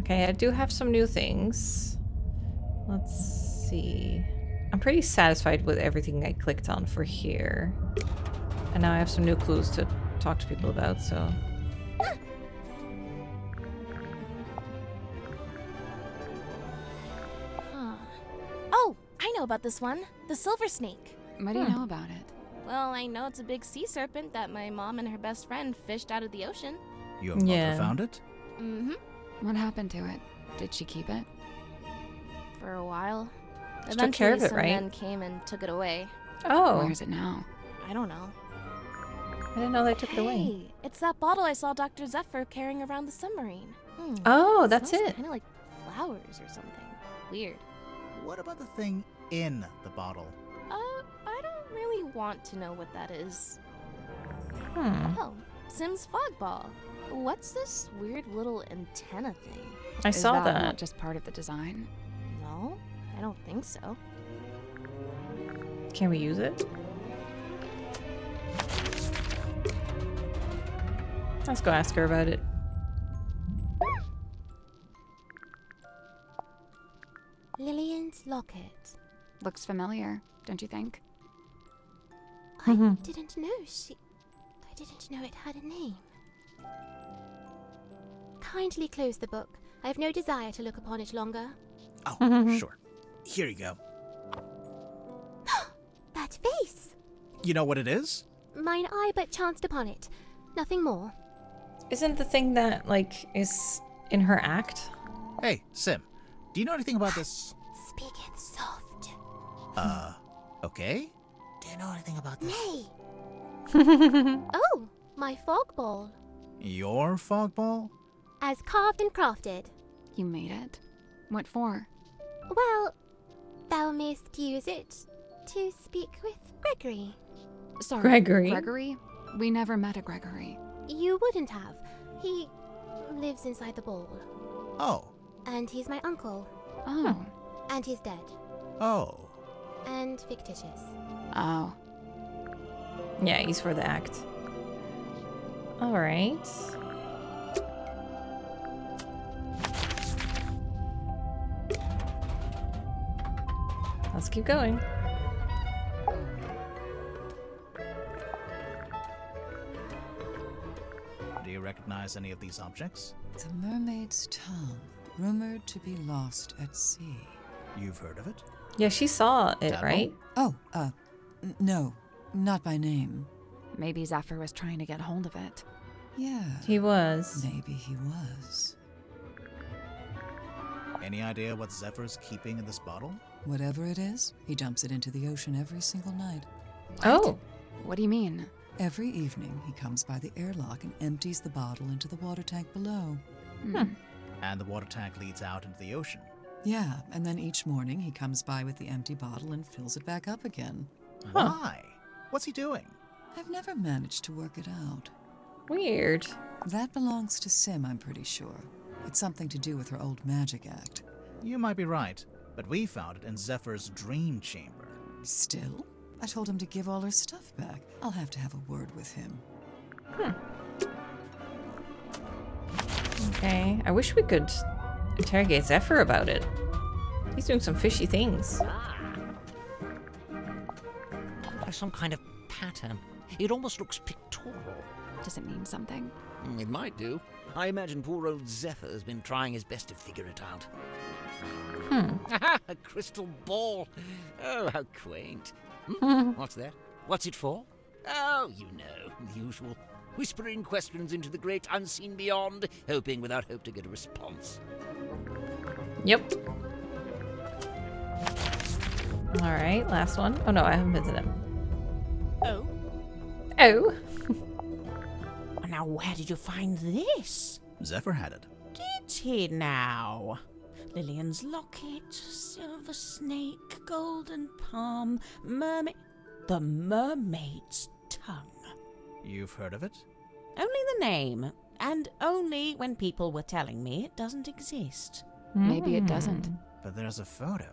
Okay, I do have some new things. Let's see. I'm pretty satisfied with everything I clicked on for here. And now I have some new clues to talk to people about, so... Huh. Oh, I know about this one. The silver snake. What do you know about it? Well, I know it's a big sea serpent that my mom and her best friend fished out of the ocean. Your mother Yeah. found it? Mm-hmm. What happened to it? Did she keep it? For a while. She took care of it, some right? men came and took it away. Oh, Where is it now? I don't know. I didn't know they took it away. Hey, it's that bottle I saw Dr. Zephyr carrying around the submarine. Oh, that's it. Kind of like flowers or something. Weird. What about the thing in the bottle? I don't really want to know what that is. Oh, Sim's fog ball. What's this weird little antenna thing? I Is saw that that. not just part of the design? No, I don't think so. Can we use it? Let's go ask her about it. Lillian's locket. Looks familiar, don't you think? I didn't know I didn't know it had a name. Kindly close the book. I have no desire to look upon it longer. Oh, sure. Here you go. That face! You know what it is? Mine eye but chanced upon it. Nothing more. Isn't the thing that, like, is in her act? Hey, Sim, do you know anything about this? Speaketh soft. Okay? Do you know anything about this? Nay. Oh, my fog ball. Your fog ball? As carved and crafted. You made it? What for? Well, thou mayst use it to speak with Gregory. Sorry, Gregory? Gregory? We never met a Gregory. You wouldn't have. He lives inside the ball. Oh. And he's my uncle. Oh. And he's dead. Oh. And fictitious. Oh. Yeah, he's for the act. Alright. Let's keep going. Do you recognize any of these objects? The mermaid's tongue, rumored to be lost at sea. You've heard of it? Yeah, she saw it, Tadpole? right? Oh, no, not by name. Maybe Zephyr was trying to get hold of it. Yeah, He was. maybe he was. Any idea what Zephyr's keeping in this bottle? Whatever it is, he dumps it into the ocean every single night. Oh, What do you mean? Every evening, he comes by the airlock and empties the bottle into the water tank below. And the water tank leads out into the ocean. Yeah, and then each morning he comes by with the empty bottle and fills it back up again. Why? What's he doing? I've never managed to work it out. weird. That belongs to Sim, I'm pretty sure. It's something to do with her old magic act. You might be right, but we found it in Zephyr's dream chamber. Still? I told him to give all her stuff back. I'll have to have a word with him. Okay, I wish we could interrogate Zephyr about it. He's doing some fishy things. There's some kind of pattern. It almost looks pictorial. Does it mean something? It might do. I imagine poor old Zephyr has been trying his best to figure it out. A crystal ball. Oh, how quaint. What's that? What's it for? Oh, you know, the usual. Whispering questions into the great unseen beyond, hoping without hope to get a response. Yep. Alright, last one. Oh no, I haven't visited him. Oh? Oh! Now, where did you find this? Zephyr had it. Did he now? Lillian's locket, silver snake, golden palm, mermaid... The mermaid's tongue. You've heard of it? Only the name, and only when people were telling me it doesn't exist. Maybe it doesn't. But there's a photo.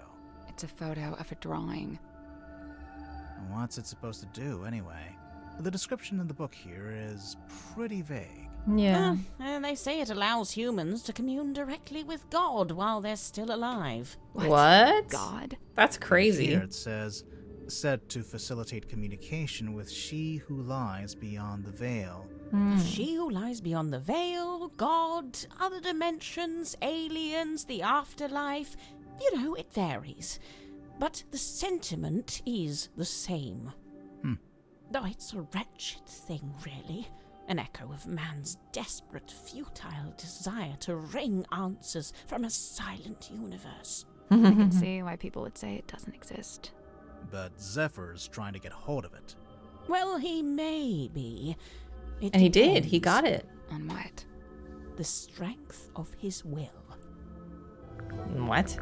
It's a photo of a drawing. What's it supposed to do, anyway? The description in the book here is pretty vague. Yeah. And they say it allows humans to commune directly with God while they're still alive. What? God. That's crazy. Here it says, said to facilitate communication with she who lies beyond the veil. She who lies beyond the veil, God, other dimensions, aliens, the afterlife. You know, it varies. But the sentiment is the same. Though it's a wretched thing, really. An echo of man's desperate, futile desire to wring answers from a silent universe. I can see why people would say it doesn't exist. But Zephyr's trying to get hold of it. Well, he may be. It And he did. He depends. got it. On what? The strength of his will. What?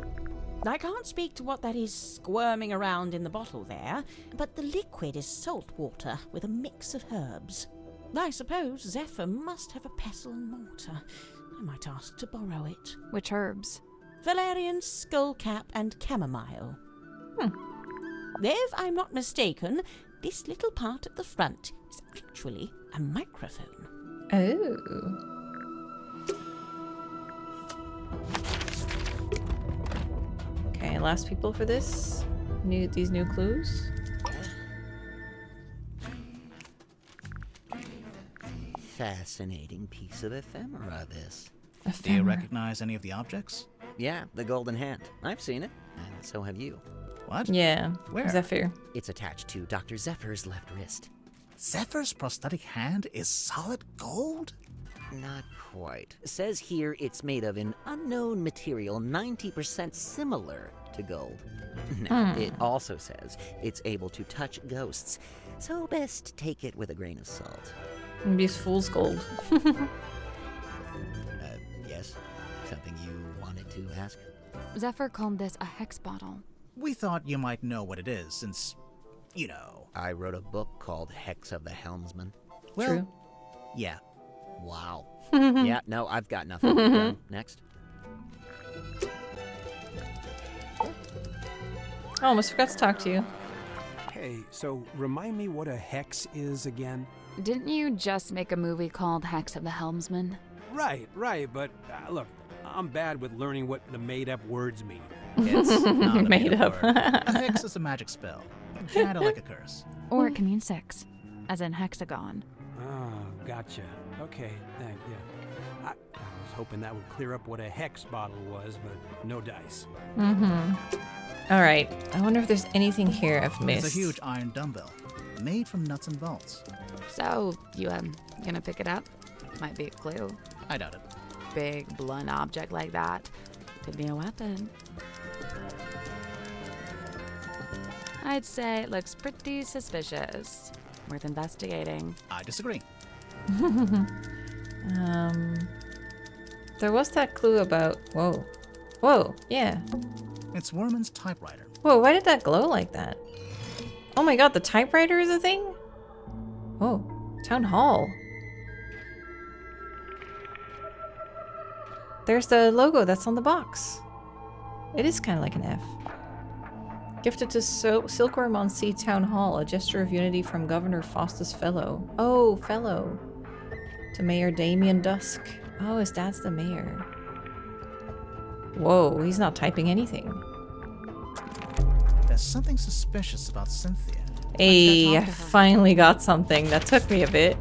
I can't speak to what that is squirming around in the bottle there, but the liquid is salt water with a mix of herbs. I suppose Zephyr must have a pestle and mortar. I might ask to borrow it. Which herbs? Valerian, skullcap, and chamomile. If I'm not mistaken, this little part at the front is actually a microphone. Oh. Okay, last people for this. These new clues. Fascinating piece of ephemera, this. Do you recognize any of the objects? Yeah, the golden hand. I've seen it, and so have you. What? Yeah. Where? Zephyr. It's attached to Dr. Zephyr's left wrist. Zephyr's prosthetic hand is solid gold? Not quite. Says here it's made of an unknown material 90% similar to gold. Now, it also says it's able to touch ghosts, so best take it with a grain of salt. Maybe it's fool's gold. Yes? Something you wanted to ask? Zephyr called this a hex bottle. We thought you might know what it is, since, you know. I wrote a book called Hex of the Helmsman. Well, True. yeah. Wow. Yeah, no, I've got nothing. Done. Next. I almost forgot to talk to you. Hey, so remind me what a hex is again? Didn't you just make a movie called Hex of the Helmsman? Right, but look, I'm bad with learning what the made-up words mean. It's not a Made made-up up. word. A hex is a magic spell. Kinda like a curse. Or it can mean six, as in hexagon. Oh, gotcha. Okay, yeah. I was hoping that would clear up what a hex bottle was, but no dice. All right. I wonder if there's anything here I've missed. It's a huge iron dumbbell, made from nuts and bolts. So, you gonna pick it up? Might be a clue. I doubt it. Big, blunt object like that could be a weapon. I'd say it looks pretty suspicious. Worth investigating. I disagree. There was that clue about... Whoa, yeah. It's Worman's typewriter. Whoa, why did that glow like that? Oh my god, the typewriter is a thing? Whoa, Town Hall. There's the logo that's on the box. It is kind of like an F. Gifted to Silkworm on Sea Town Hall, a gesture of unity from Governor Faustus Fellow. Oh, Fellow. To Mayor Damien Dusk. Oh, his dad's the mayor. Whoa, he's not typing anything. There's something suspicious about Cynthia. Hey, I talk to her. finally got something. That took me a bit.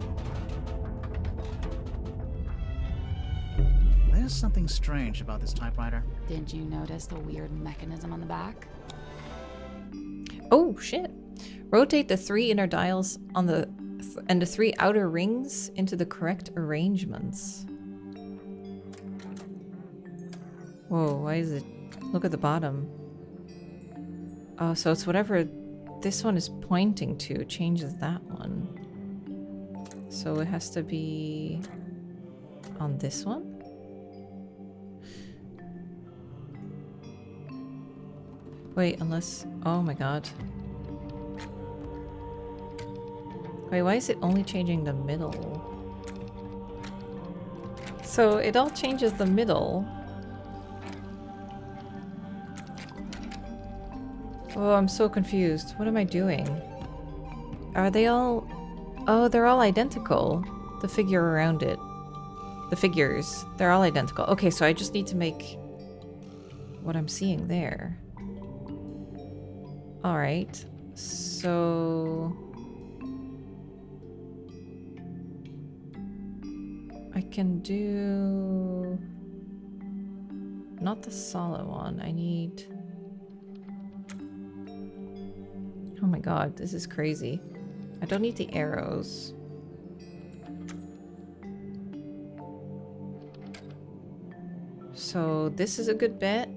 There's something strange about this typewriter. Didn't you notice the weird mechanism on the back? Oh, shit. Rotate the 3 inner dials on the and the 3 outer rings into the correct arrangements. Whoa, why is it... Look at the bottom. Oh, so it's whatever this one is pointing to changes that one. So it has to be on this one? Wait, unless... Oh my god. Wait, why is it only changing the middle? So it all changes the middle. Oh, I'm so confused. What am I doing? Are they all... Oh, they're all identical. The figure around it. The figures, they're all identical. Okay, so I just need to make what I'm seeing there. All right, so I can do not the solid one. I need, oh my god, this is crazy. I don't need the arrows. So this is a good bet.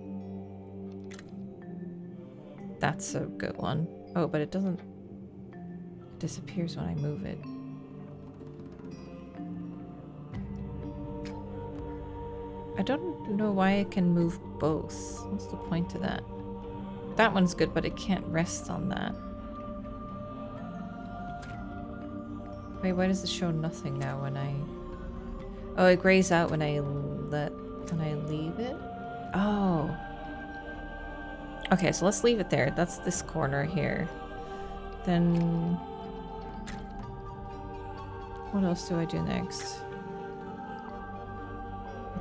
That's a good one. Oh, but it doesn't... It disappears when I move it. I don't know why I can move both. What's the point to that? That one's good, but it can't rest on that. Wait, why does it show nothing now when I... Oh, it grays out when I leave it? Oh. Okay, so let's leave it there. That's this corner here. Then... What else do I do next?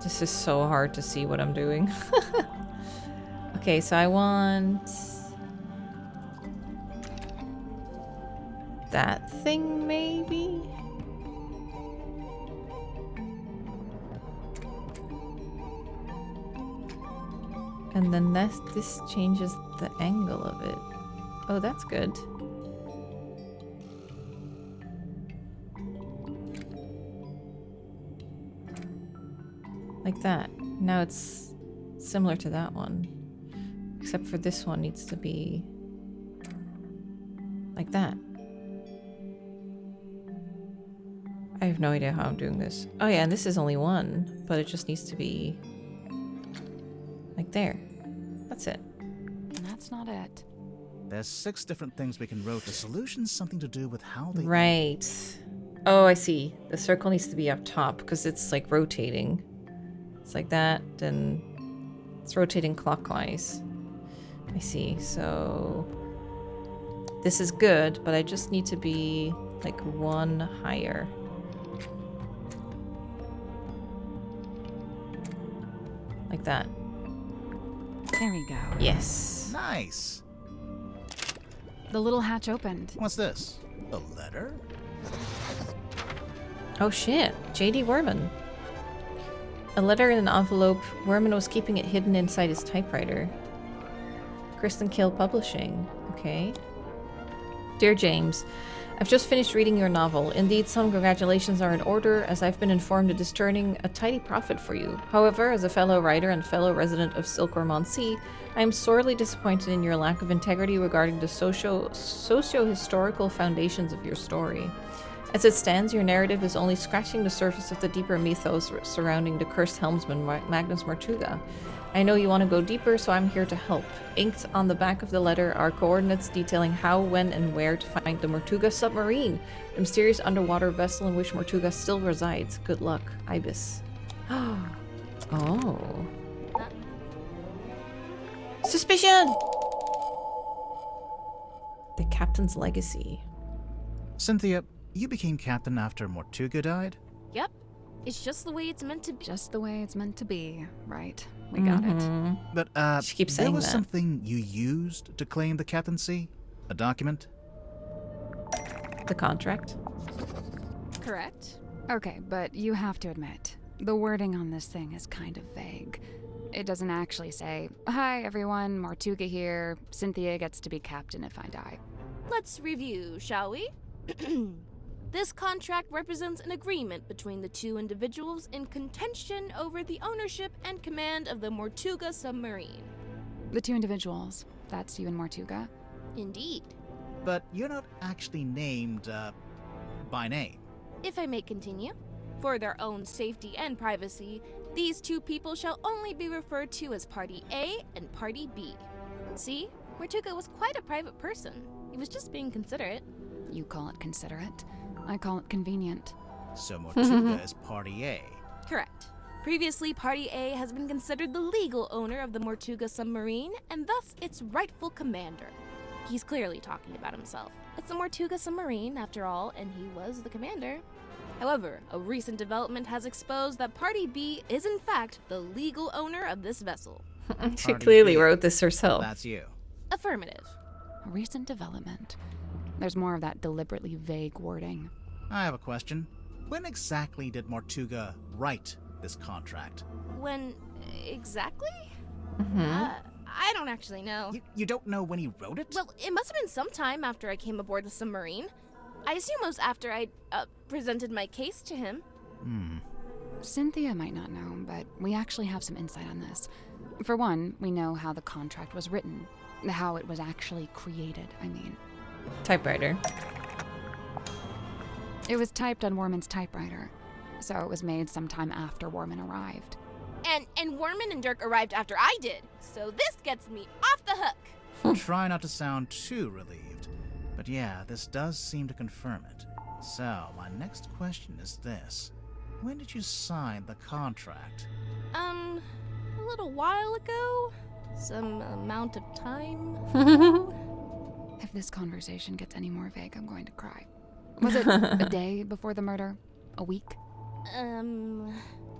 This is so hard to see what I'm doing. Okay, so I want... that thing, maybe? And then this changes the angle of it. Oh, that's good. Like that. Now it's similar to that one. Except for this one needs to be like that. I have no idea how I'm doing this. Oh yeah, and this is only one, but it just needs to be like there. That's it. That's not it. There's 6 different things we can rotate. The solution's something to do with how they... Right. Oh, I see. The circle needs to be up top because it's like rotating. It's like that, and it's rotating clockwise. I see. So this is good, but I just need to be like one higher. Like that. There we go. Yes. Nice. The little hatch opened. What's this? A letter? Oh shit. J.D. Werman. A letter in an envelope. Werman was keeping it hidden inside his typewriter. Kristen Kill Publishing. Okay. Dear James, I've just finished reading your novel. Indeed, some congratulations are in order, as I've been informed it is turning a tidy profit for you. However, as a fellow writer and fellow resident of Silkworm-on-Sea, I am sorely disappointed in your lack of integrity regarding the socio-historical foundations of your story. As it stands, your narrative is only scratching the surface of the deeper mythos surrounding the cursed helmsman Magnus Mortuga. I know you want to go deeper, so I'm here to help. Inked on the back of the letter are coordinates detailing how, when, and where to find the Mortuga submarine, the mysterious underwater vessel in which Mortuga still resides. Good luck, Ibis. Oh. Suspicion! The captain's legacy. Cynthia, you became captain after Mortuga died? Yep. It's just the way it's meant to be. Just the way it's meant to be, right? We got it. But, She keeps saying there was that. something you used to claim the captaincy? A document? The contract. Correct. Okay, but you have to admit, the wording on this thing is kind of vague. It doesn't actually say, "Hi everyone, Mortuga here. Cynthia gets to be captain if I die." Let's review, shall we? This contract represents an agreement between the two individuals in contention over the ownership and command of the Mortuga submarine. The two individuals. That's you and Mortuga. Indeed. But you're not actually named, by name. If I may continue, for their own safety and privacy, these two people shall only be referred to as Party A and Party B. See, Mortuga was quite a private person. He was just being considerate. You call it considerate. I call it convenient. So Mortuga is Party A. Correct. Previously, Party A has been considered the legal owner of the Mortuga submarine, and thus its rightful commander. He's clearly talking about himself. It's the Mortuga submarine, after all, and he was the commander. However, a recent development has exposed that Party B is in fact the legal owner of this vessel. She Party clearly B. wrote this herself. That's you. Affirmative. A recent development. There's more of that deliberately vague wording. I have a question. When exactly did Mortuga write this contract? When exactly? Mm-hmm. I don't actually know. You don't know when he wrote it? Well, it must have been some time after I came aboard the submarine. I assume it was after I presented my case to him. Cynthia might not know, but we actually have some insight on this. For one, we know how the contract was written. How it was actually created, I mean. Typewriter. It was typed on Warman's typewriter, so it was made sometime after Warman arrived. And Warman and Dirk arrived after I did, so this gets me off the hook. Try not to sound too relieved. But yeah, this does seem to confirm it. So, my next question is this. When did you sign the contract? A little while ago? Some amount of time? If this conversation gets any more vague, I'm going to cry. Was it a day before the murder? A week?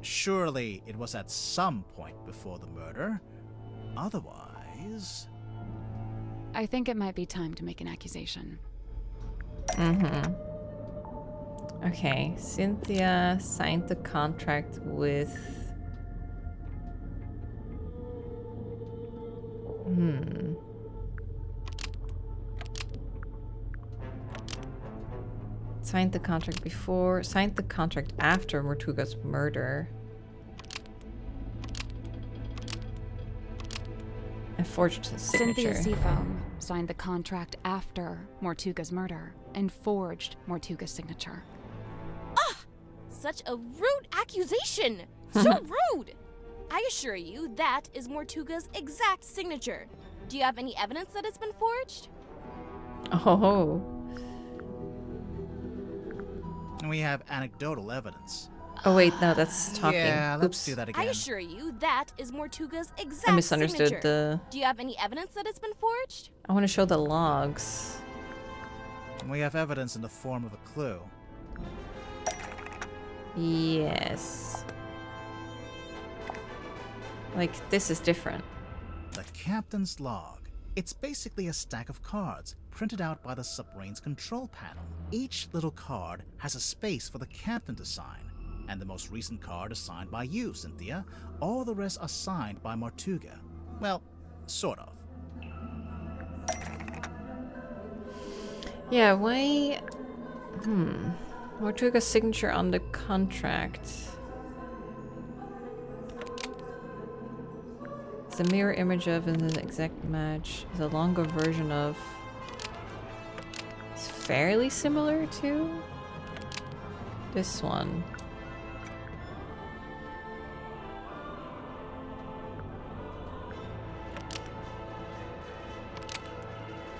Surely it was at some point before the murder. Otherwise... I think it might be time to make an accusation. Mm-hmm. Okay, Cynthia signed the contract with... Signed the contract before, signed the contract after Mortuga's murder. And forged his signature. Cynthia Seafoam signed the contract after Mortuga's murder and forged Mortuga's signature. Such a rude accusation! So rude! I assure you, that is Mortuga's exact signature. Do you have any evidence that it's been forged? Oh. We have anecdotal evidence. Oh wait, no, that's talking. Yeah, let's Oops. do that I again. assure you, that is Mortuga's exact I misunderstood signature. the... Do you have any evidence that it's been forged? I want to show the logs. We have evidence in the form of a clue. Yes. Like, this is different. The captain's log. It's basically a stack of cards, printed out by the submarine's control panel. Each little card has a space for the captain to sign, and the most recent card is signed by you, Cynthia. All the rest are signed by Mortuga. Well, sort of. Yeah, why... Mortuga's signature on the contract. It's a mirror image of and an exact match. It's a longer version of... It's fairly similar to this one.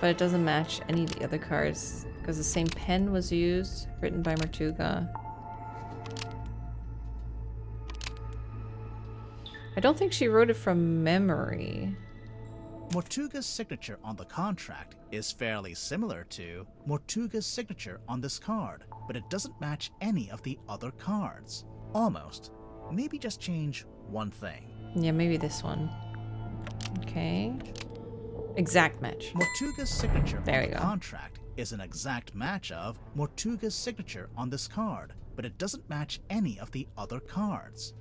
But it doesn't match any of the other cards because the same pen was used, written by Mortuga. I don't think she wrote it from memory. Mortuga's signature on the contract is fairly similar to Mortuga's signature on this card, but it doesn't match any of the other cards. Almost. Maybe just change one thing. Yeah, maybe this one. Okay. Exact match. Mortuga's signature There on we the go. contract is an exact match of Mortuga's signature on this card, but it doesn't match any of the other cards.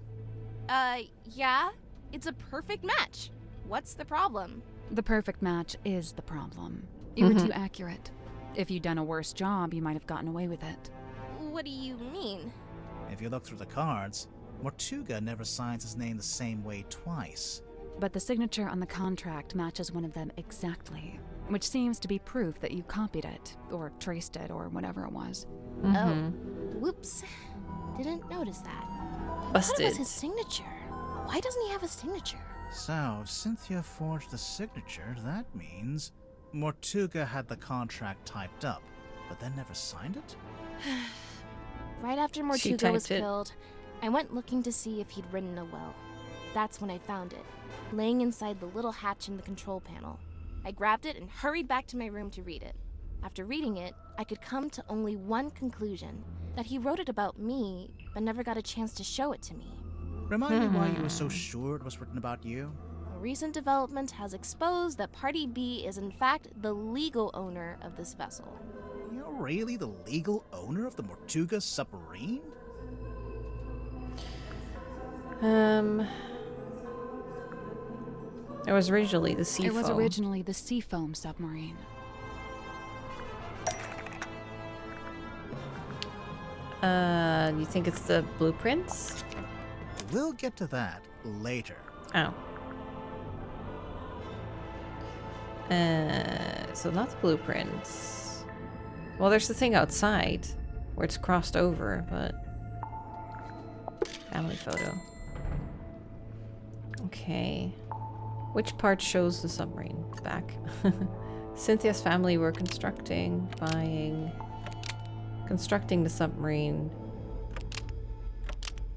Yeah. It's a perfect match. What's the problem? The perfect match is the problem. You were too accurate. If you'd done a worse job, you might have gotten away with it. What do you mean? If you look through the cards, Mortuga never signs his name the same way twice. But the signature on the contract matches one of them exactly, which seems to be proof that you copied it, or traced it, or whatever it was. Oh. Whoops. Didn't notice that. I thought it Busted. was his signature. Why doesn't he have a signature? So, if Cynthia forged the signature, that means Mortuga had the contract typed up, but then never signed it? Right after She Mortuga was typed it. killed, I went looking to see if he'd written a will. That's when I found it, laying inside the little hatch in the control panel. I grabbed it and hurried back to my room to read it. After reading it, I could come to only one conclusion. that he wrote it about me, but never got a chance to show it to me. Remind me why you were so sure it was written about you? A recent development has exposed that Party B is in fact the legal owner of this vessel. You're really the legal owner of the Mortuga submarine? It was originally the Seafoam. It was originally the Seafoam submarine. You think it's the blueprints? We'll get to that later. Oh. So not the blueprints. Well, there's the thing outside where it's crossed over, but family photo. Okay. Which part shows the submarine? Back. Cynthia's family were constructing the submarine.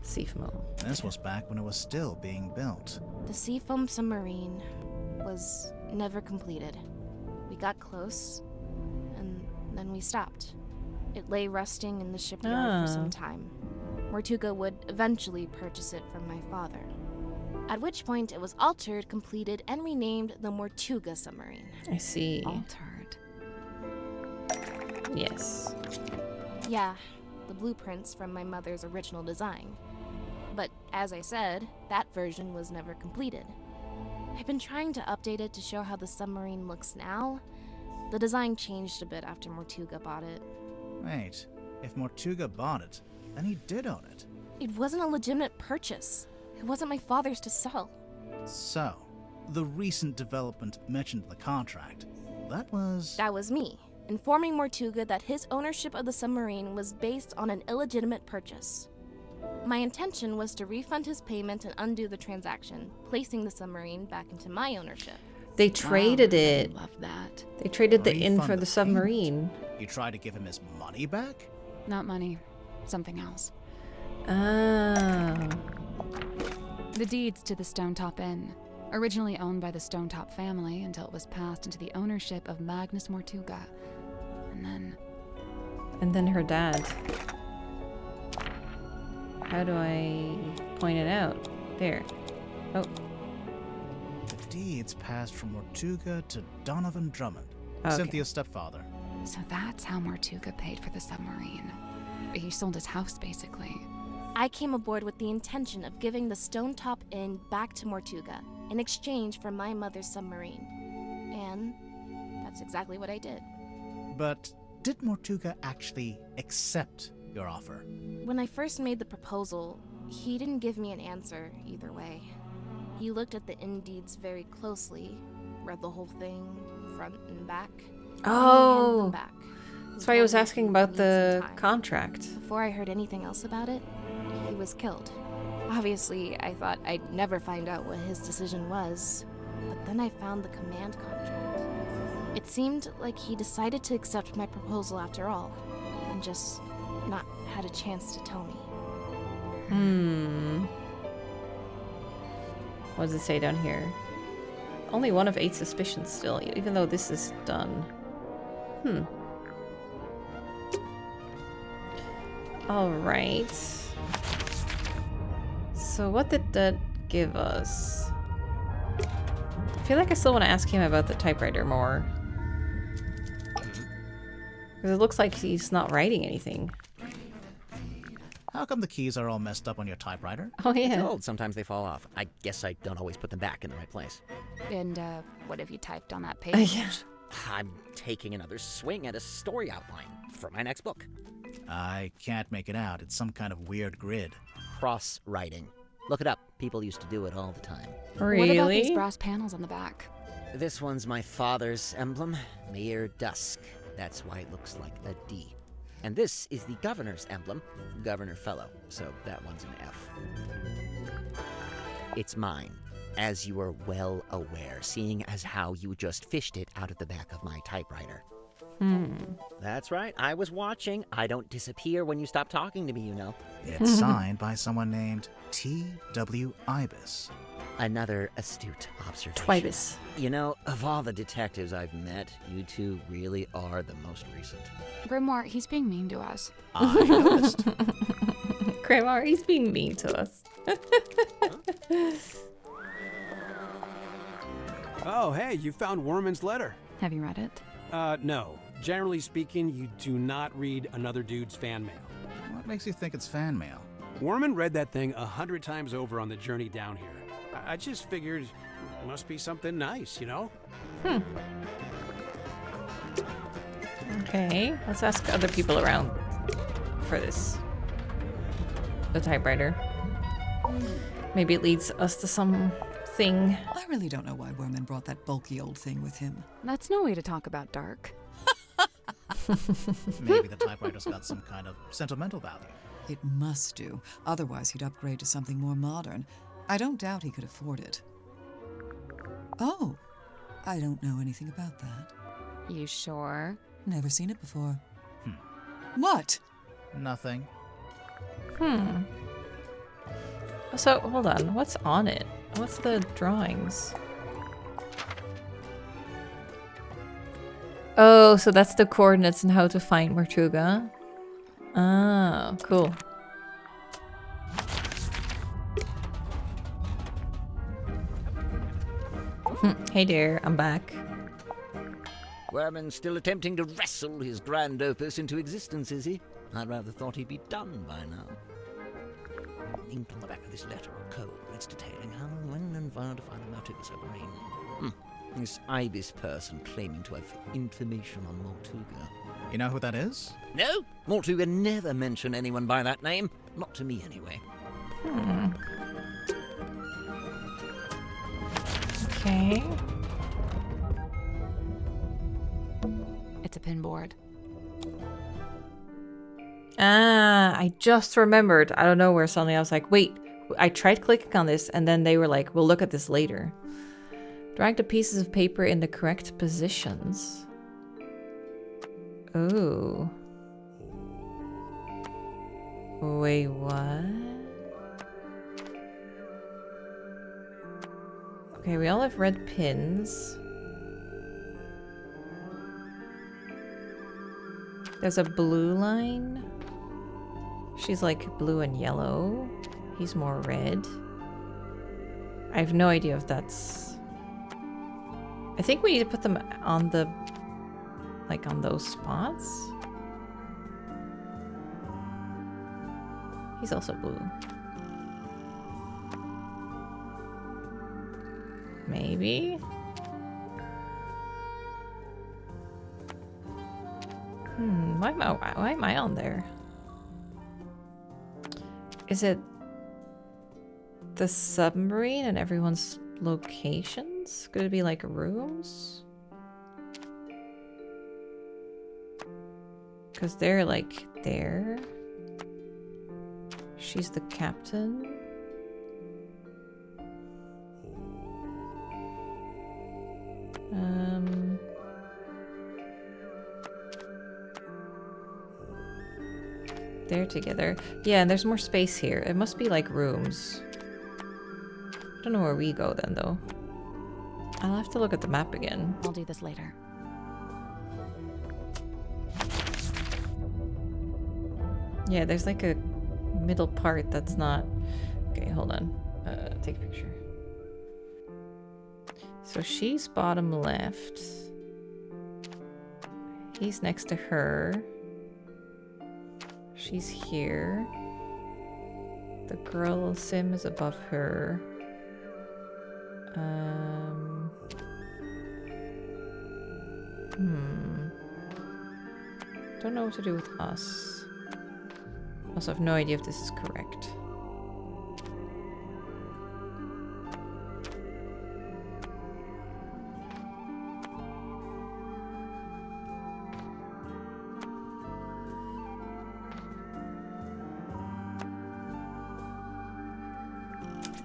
Seafoam. This was back when it was still being built. The Seafoam submarine was never completed. We got close, and then we stopped. It lay rusting in the shipyard for some time. Mortuga would eventually purchase it from my father. At which point it was altered, completed, and renamed the Mortuga submarine. I see. Altered. Yes. Yeah, the blueprints from my mother's original design. But as I said, that version was never completed. I've been trying to update it to show how the submarine looks now. The design changed a bit after Mortuga bought it. Wait, if Mortuga bought it, then he did own it. It wasn't a legitimate purchase. It wasn't my father's to sell. So, the recent development mentioned in the contract, that was me, informing Mortuga that his ownership of the submarine was based on an illegitimate purchase. My intention was to refund his payment and undo the transaction, placing the submarine back into my ownership. They traded it. I love that. They traded the inn Refund for the submarine. You tried to give him his money back? Not money. Something else. Oh. The deeds to the Stonetop Inn, originally owned by the Stonetop family until it was passed into the ownership of Magnus Mortuga. And then her dad. How do I point it out? There. Oh. The deeds passed from Mortuga to Donovan Drummond, Okay. Cynthia's stepfather. So that's how Mortuga paid for the submarine. He sold his house, basically. I came aboard with the intention of giving the Stonetop Inn back to Mortuga in exchange for my mother's submarine. And that's exactly what I did. But did Mortuga actually accept your offer? When I first made the proposal, he didn't give me an answer either way. He looked at the inn deeds very closely, read the whole thing, front and back. and handed them Oh. back. That's why I was asking about Needed some the time. contract. Before I heard anything else about it, he was killed. Obviously, I thought I'd never find out what his decision was, but then I found the command contract. It seemed like he decided to accept my proposal after all, and just not had a chance to tell me. What does it say down here? Only one of 8 suspicions still, even though this is done. Alright. So what did that give us? I feel like I still want to ask him about the typewriter more. Because it looks like he's not writing anything. How come the keys are all messed up on your typewriter? Oh It's yeah. old. Sometimes they fall off. I guess I don't always put them back in the right place. And, what have you typed on that page? Yeah. I'm taking another swing at a story outline for my next book. I can't make it out. It's some kind of weird grid. Cross-writing. Look it up. People used to do it all the time. Really? What about these brass panels on the back? This one's my father's emblem, Mere Dusk. That's why it looks like a D. And this is the governor's emblem, Governor Fellow. So that one's an F. It's mine, as you are well aware, seeing as how you just fished it out of the back of my typewriter. That's right. I was watching. I don't disappear when you stop talking to me, you know. It's signed by someone named T.W. Ibis. Another astute observation. Twibus. You know, of all the detectives I've met, you two really are the most recent. Grimoire, he's being mean to us. I noticed. Grimoire, he's being mean to us. Oh, hey, you found Worman's letter. Have you read it? No. Generally speaking, you do not read another dude's fan mail. What makes you think it's fan mail? Worman read that thing 100 times over on the journey down here. I just figured it must be something nice, you know? Okay, let's ask other people around for this. The typewriter. Maybe it leads us to something. I really don't know why Worman brought that bulky old thing with him. That's no way to talk about Dark. Maybe the typewriter's got some kind of sentimental value. It must do. Otherwise, he'd upgrade to something more modern. I don't doubt he could afford it. Oh, I don't know anything about that. You sure? Never seen it before. What? Nothing. So, hold on. What's on it? What's the drawings? Oh, so that's the coordinates and how to find Mortuga. Ah, cool. Hey there, I'm back. Worman's still attempting to wrestle his grand opus into existence, is he? I rather thought he'd be done by now. Inked on the back of this letter or code, it's detailing how, when, and where to find the Mortuga submarine. This Ibis person claiming to have information on Mortuga. You know who that is? No, Mortuga never mentioned anyone by that name. Not to me, anyway. Okay. It's a pinboard. Ah, I just remembered. I don't know where suddenly I was like, wait, I tried clicking on this and then they were like, we'll look at this later. Drag the pieces of paper in the correct positions. Oh. Wait, what? Okay, we all have red pins. There's a blue line. She's like blue and yellow. He's more red. I have no idea if that's... I think we need to put them on the... like on those spots. He's also blue. Maybe? Why am I on there? Is it the submarine and everyone's locations? Could it be like rooms? Because they're like there. She's the captain. They're together. Yeah, and there's more space here. It must be like rooms. I don't know where we go then, though. I'll have to look at the map again. I'll do this later. Yeah, there's like a middle part that's not... Okay, hold on. Take a picture. So she's bottom left. He's next to her. She's here. The girl sim is above her. Don't know what to do with us. Also have no idea if this is correct.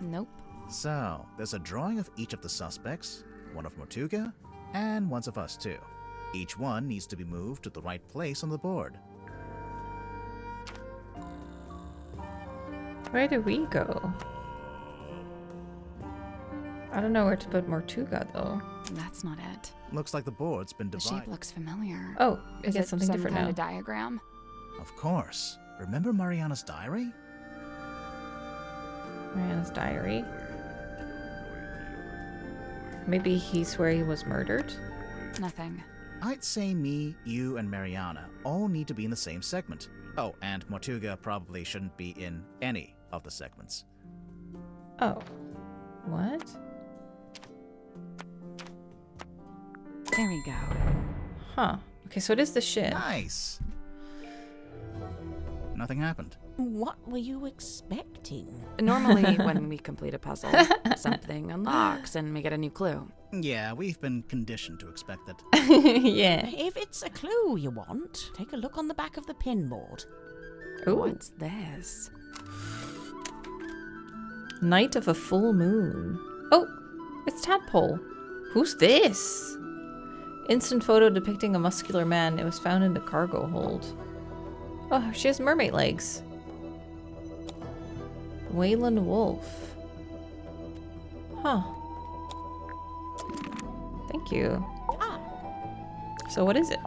Nope. So, there's a drawing of each of the suspects, one of Mortuga, and one of us too. Each one needs to be moved to the right place on the board. Where do we go? I don't know where to put Mortuga, though. That's not it. Looks like the board's been The divided. shape looks familiar. Oh, Is I get it something some different kind now. of diagram? Of course. Remember Mariana's diary? Mariana's diary. Maybe he's where he was murdered? Nothing. I'd say me, you, and Mariana all need to be in the same segment. Oh, and Mortuga probably shouldn't be in any of the segments. Oh. What? There we go. Huh. Okay, so it is the ship. Nice! Nothing happened. What were you expecting? Normally, when we complete a puzzle, something unlocks and we get a new clue. Yeah, we've been conditioned to expect that. Yeah. If it's a clue you want, take a look on the back of the pinboard. Ooh. What's this? Night of a full moon. Oh, it's Tadpole. Who's this? Instant photo depicting a muscular man. It was found in the cargo hold. Oh, she has mermaid legs. Wayland Wolf. Huh. Thank you. Ah, So what is it?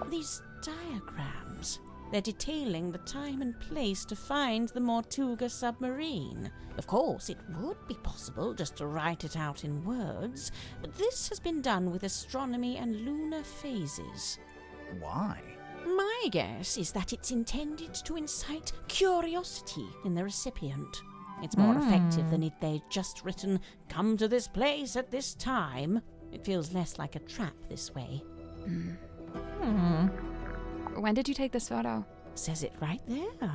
these diagrams. They're detailing the time and place to find the Mortuga submarine. Of course, it would be possible just to write it out in words, but this has been done with astronomy and lunar phases. Why? My guess is that it's intended to incite curiosity in the recipient. It's more effective than if they'd just written, "Come to this place at this time." It feels less like a trap this way. When did you take this photo? Says it right there.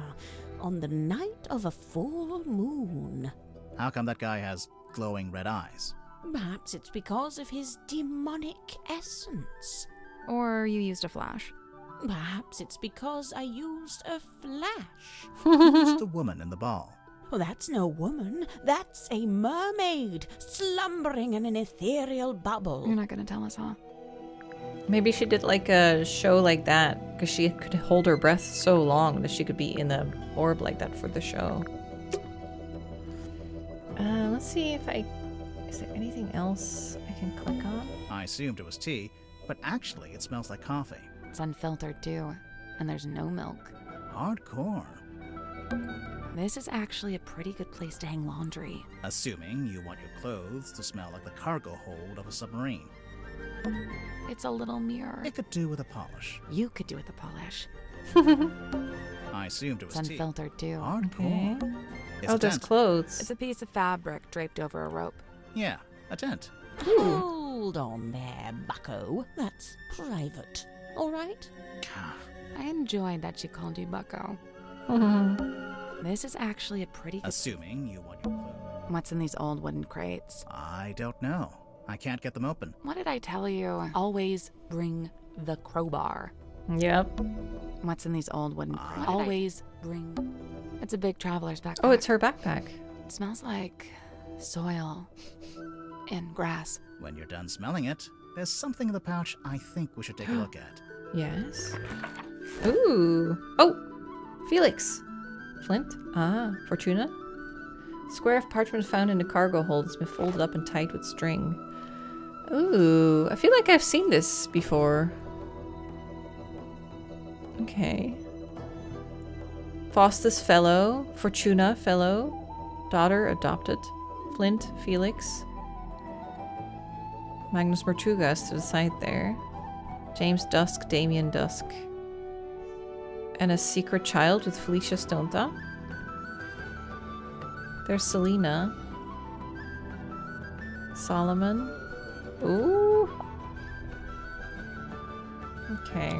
On the night of a full moon. How come that guy has glowing red eyes? Perhaps it's because of his demonic essence. Or you used a flash? Perhaps it's because I used a flash. Who's the woman in the ball? Oh, that's no woman. That's a mermaid, slumbering in an ethereal bubble. You're not gonna tell us, huh? Maybe she did like a show like that because she could hold her breath so long that she could be in the orb like that for the show. Let's see if I... Is there anything else I can click on? I assumed it was tea, but actually it smells like coffee. It's unfiltered too, and there's no milk. Hardcore. This is actually a pretty good place to hang laundry. Assuming you want your clothes to smell like the cargo hold of a submarine. It's a little mirror. It could do with a polish. You could do with the polish. I assumed it was It's tea. unfiltered too. Hardcore. Okay. It's Oh, a there's tent. clothes. It's a piece of fabric draped over a rope. Yeah, a tent. Hold on there, bucko. That's private. All right? I enjoyed that she called you Bucko. This is actually a pretty good... Assuming you want your clothes. What's in these old wooden crates? I don't know. I can't get them open. What did I tell you? Always bring the crowbar. Yep. What's in these old wooden crates? What Ah. Always bring... It's a big traveler's backpack. Oh, it's her backpack. It smells like soil and grass. When you're done smelling it, there's something in the pouch I think we should take a look at. Yes. Ooh. Oh! Felix. Flint. Ah, Fortuna. Square of parchment found in the cargo hold has been folded up and tied with string. Ooh, I feel like I've seen this before. Okay. Faustus Fellow. Fortuna Fellow. Daughter adopted. Flint Felix. Magnus Mortugas to the side there. James Dusk, Damien Dusk. And a secret child with Felicia Stonta. There's Selena. Solomon. Ooh. Okay.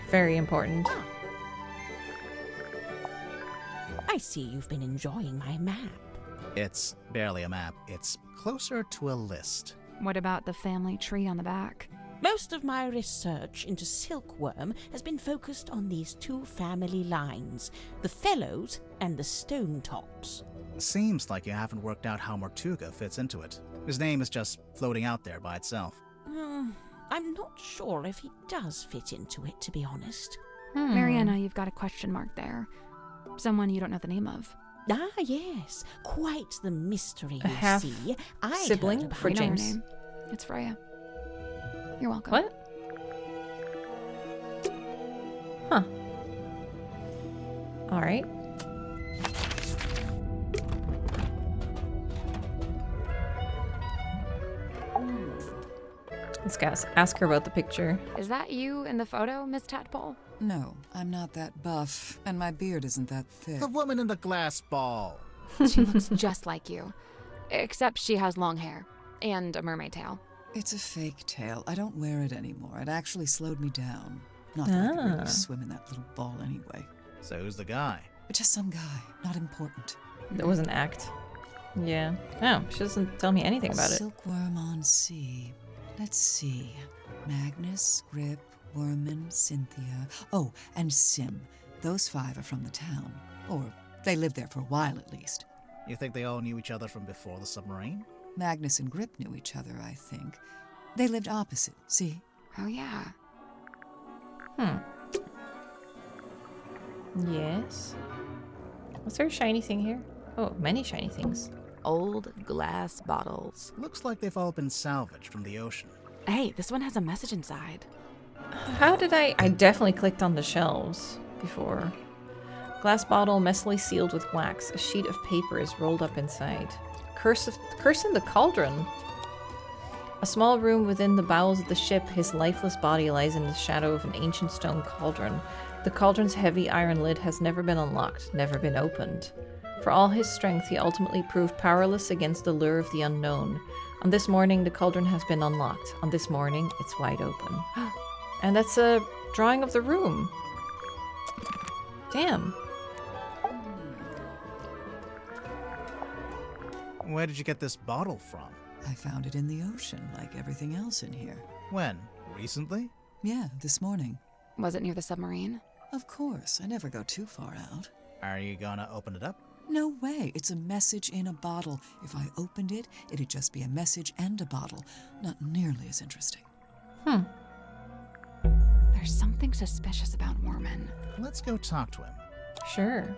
Very important. I see you've been enjoying my map. It's barely a map. It's closer to a list. What about the family tree on the back? Most of my research into silkworm has been focused on these two family lines, the Fellows and the Stone Tops. Seems like you haven't worked out how Mortuga fits into it. His name is just floating out there by itself. I'm not sure if he does fit into it, to be honest. Mariana, you've got a question mark there. Someone you don't know the name of. Ah, yes. Quite the mystery, A you half see. I'd sibling heard about for I know her James. name. It's Freya. You're welcome. What? Huh. All right. Let's ask her about the picture. Is that you in the photo, Miss Tadpole? No, I'm not that buff, and my beard isn't that thick. The woman in the glass ball. She looks just like you. Except she has long hair. And a mermaid tail. It's a fake tail. I don't wear it anymore. It actually slowed me down. Not that I could Ah. really swim in that little ball anyway. So who's the guy? But just some guy, not important. It was an act. Yeah. Oh, she doesn't tell me anything about it. Silkworm on sea. Let's see. Magnus, Grip, Worman, Cynthia. Oh, and Sim. Those 5 are from the town. Or they lived there for a while at least. You think they all knew each other from before the submarine? Magnus and Grip knew each other, I think. They lived opposite, see? Oh, yeah. Yes. Was there a shiny thing here? Oh, many shiny things. Old glass bottles. Looks like they've all been salvaged from the ocean. Hey, this one has a message inside. How did I definitely clicked on the shelves before. Glass bottle messily sealed with wax. A sheet of paper is rolled up inside. Curse in the cauldron. A small room within the bowels of the ship, his lifeless body lies in the shadow of an ancient stone cauldron. The cauldron's heavy iron lid has never been unlocked, never been opened. For all his strength, he ultimately proved powerless against the lure of the unknown. On this morning, the cauldron has been unlocked. On this morning, it's wide open. And that's a drawing of the room. Damn. Where did you get this bottle from? I found it in the ocean, like everything else in here. When? Recently? Yeah, this morning. Was it near the submarine? Of course, I never go too far out. Are you gonna open it up? No way, it's a message in a bottle. If I opened it, it'd just be a message and a bottle. Not nearly as interesting. There's something suspicious about Worman. Let's go talk to him. Sure.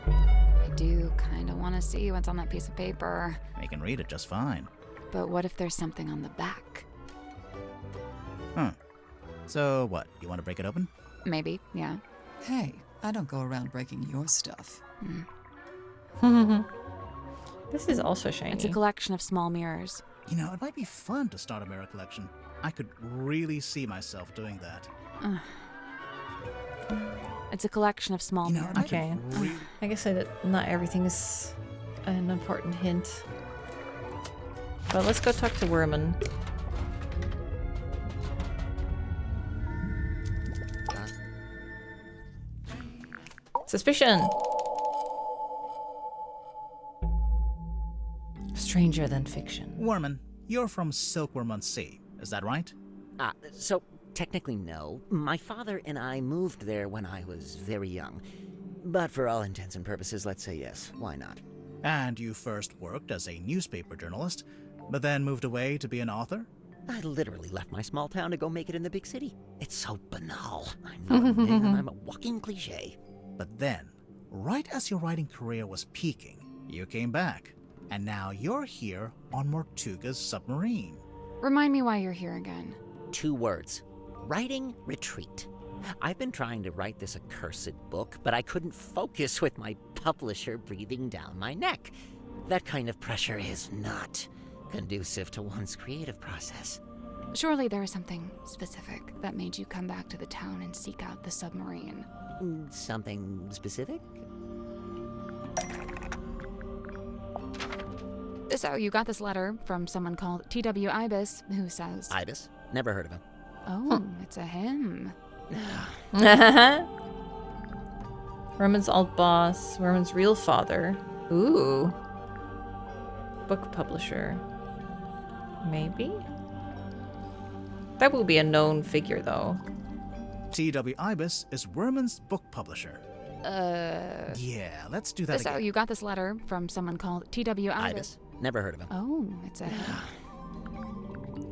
I do kind of want to see what's on that piece of paper. He can read it just fine. But what if there's something on the back? So what, you want to break it open? Maybe, yeah. Hey, I don't go around breaking your stuff. This is also shiny. It's a collection of small mirrors. You know, it might be fun to start a mirror collection. I could really see myself doing that. It's a collection of small You know, mirrors. I Okay. could re- I guess not everything is an important hint. But let's go talk to Worman. Suspicion! Stranger than fiction. Worman, you're from Silkworm on Sea, is that right? So, technically no. My father and I moved there when I was very young. But for all intents and purposes, let's say yes. Why not? And you first worked as a newspaper journalist, but then moved away to be an author? I literally left my small town to go make it in the big city. It's so banal. I'm not a man, I'm a walking cliche. But then, right as your writing career was peaking, you came back. And now you're here on Mortuga's submarine. Remind me why you're here again. 2 words. Writing retreat. I've been trying to write this accursed book, but I couldn't focus with my publisher breathing down my neck. That kind of pressure is not conducive to one's creative process. Surely there is something specific that made you come back to the town and seek out the submarine. Something specific? So you got this letter from someone called T.W. Ibis, who says... Ibis? Never heard of him. Oh, it's a him. Worman's old boss. Worman's real father. Ooh. Book publisher. Maybe? That will be a known figure, though. T.W. Ibis is Worman's book publisher. Yeah, let's do that So again. you got this letter from someone called T.W. Ibis. Ibis? Never heard of him. Oh, it's a him.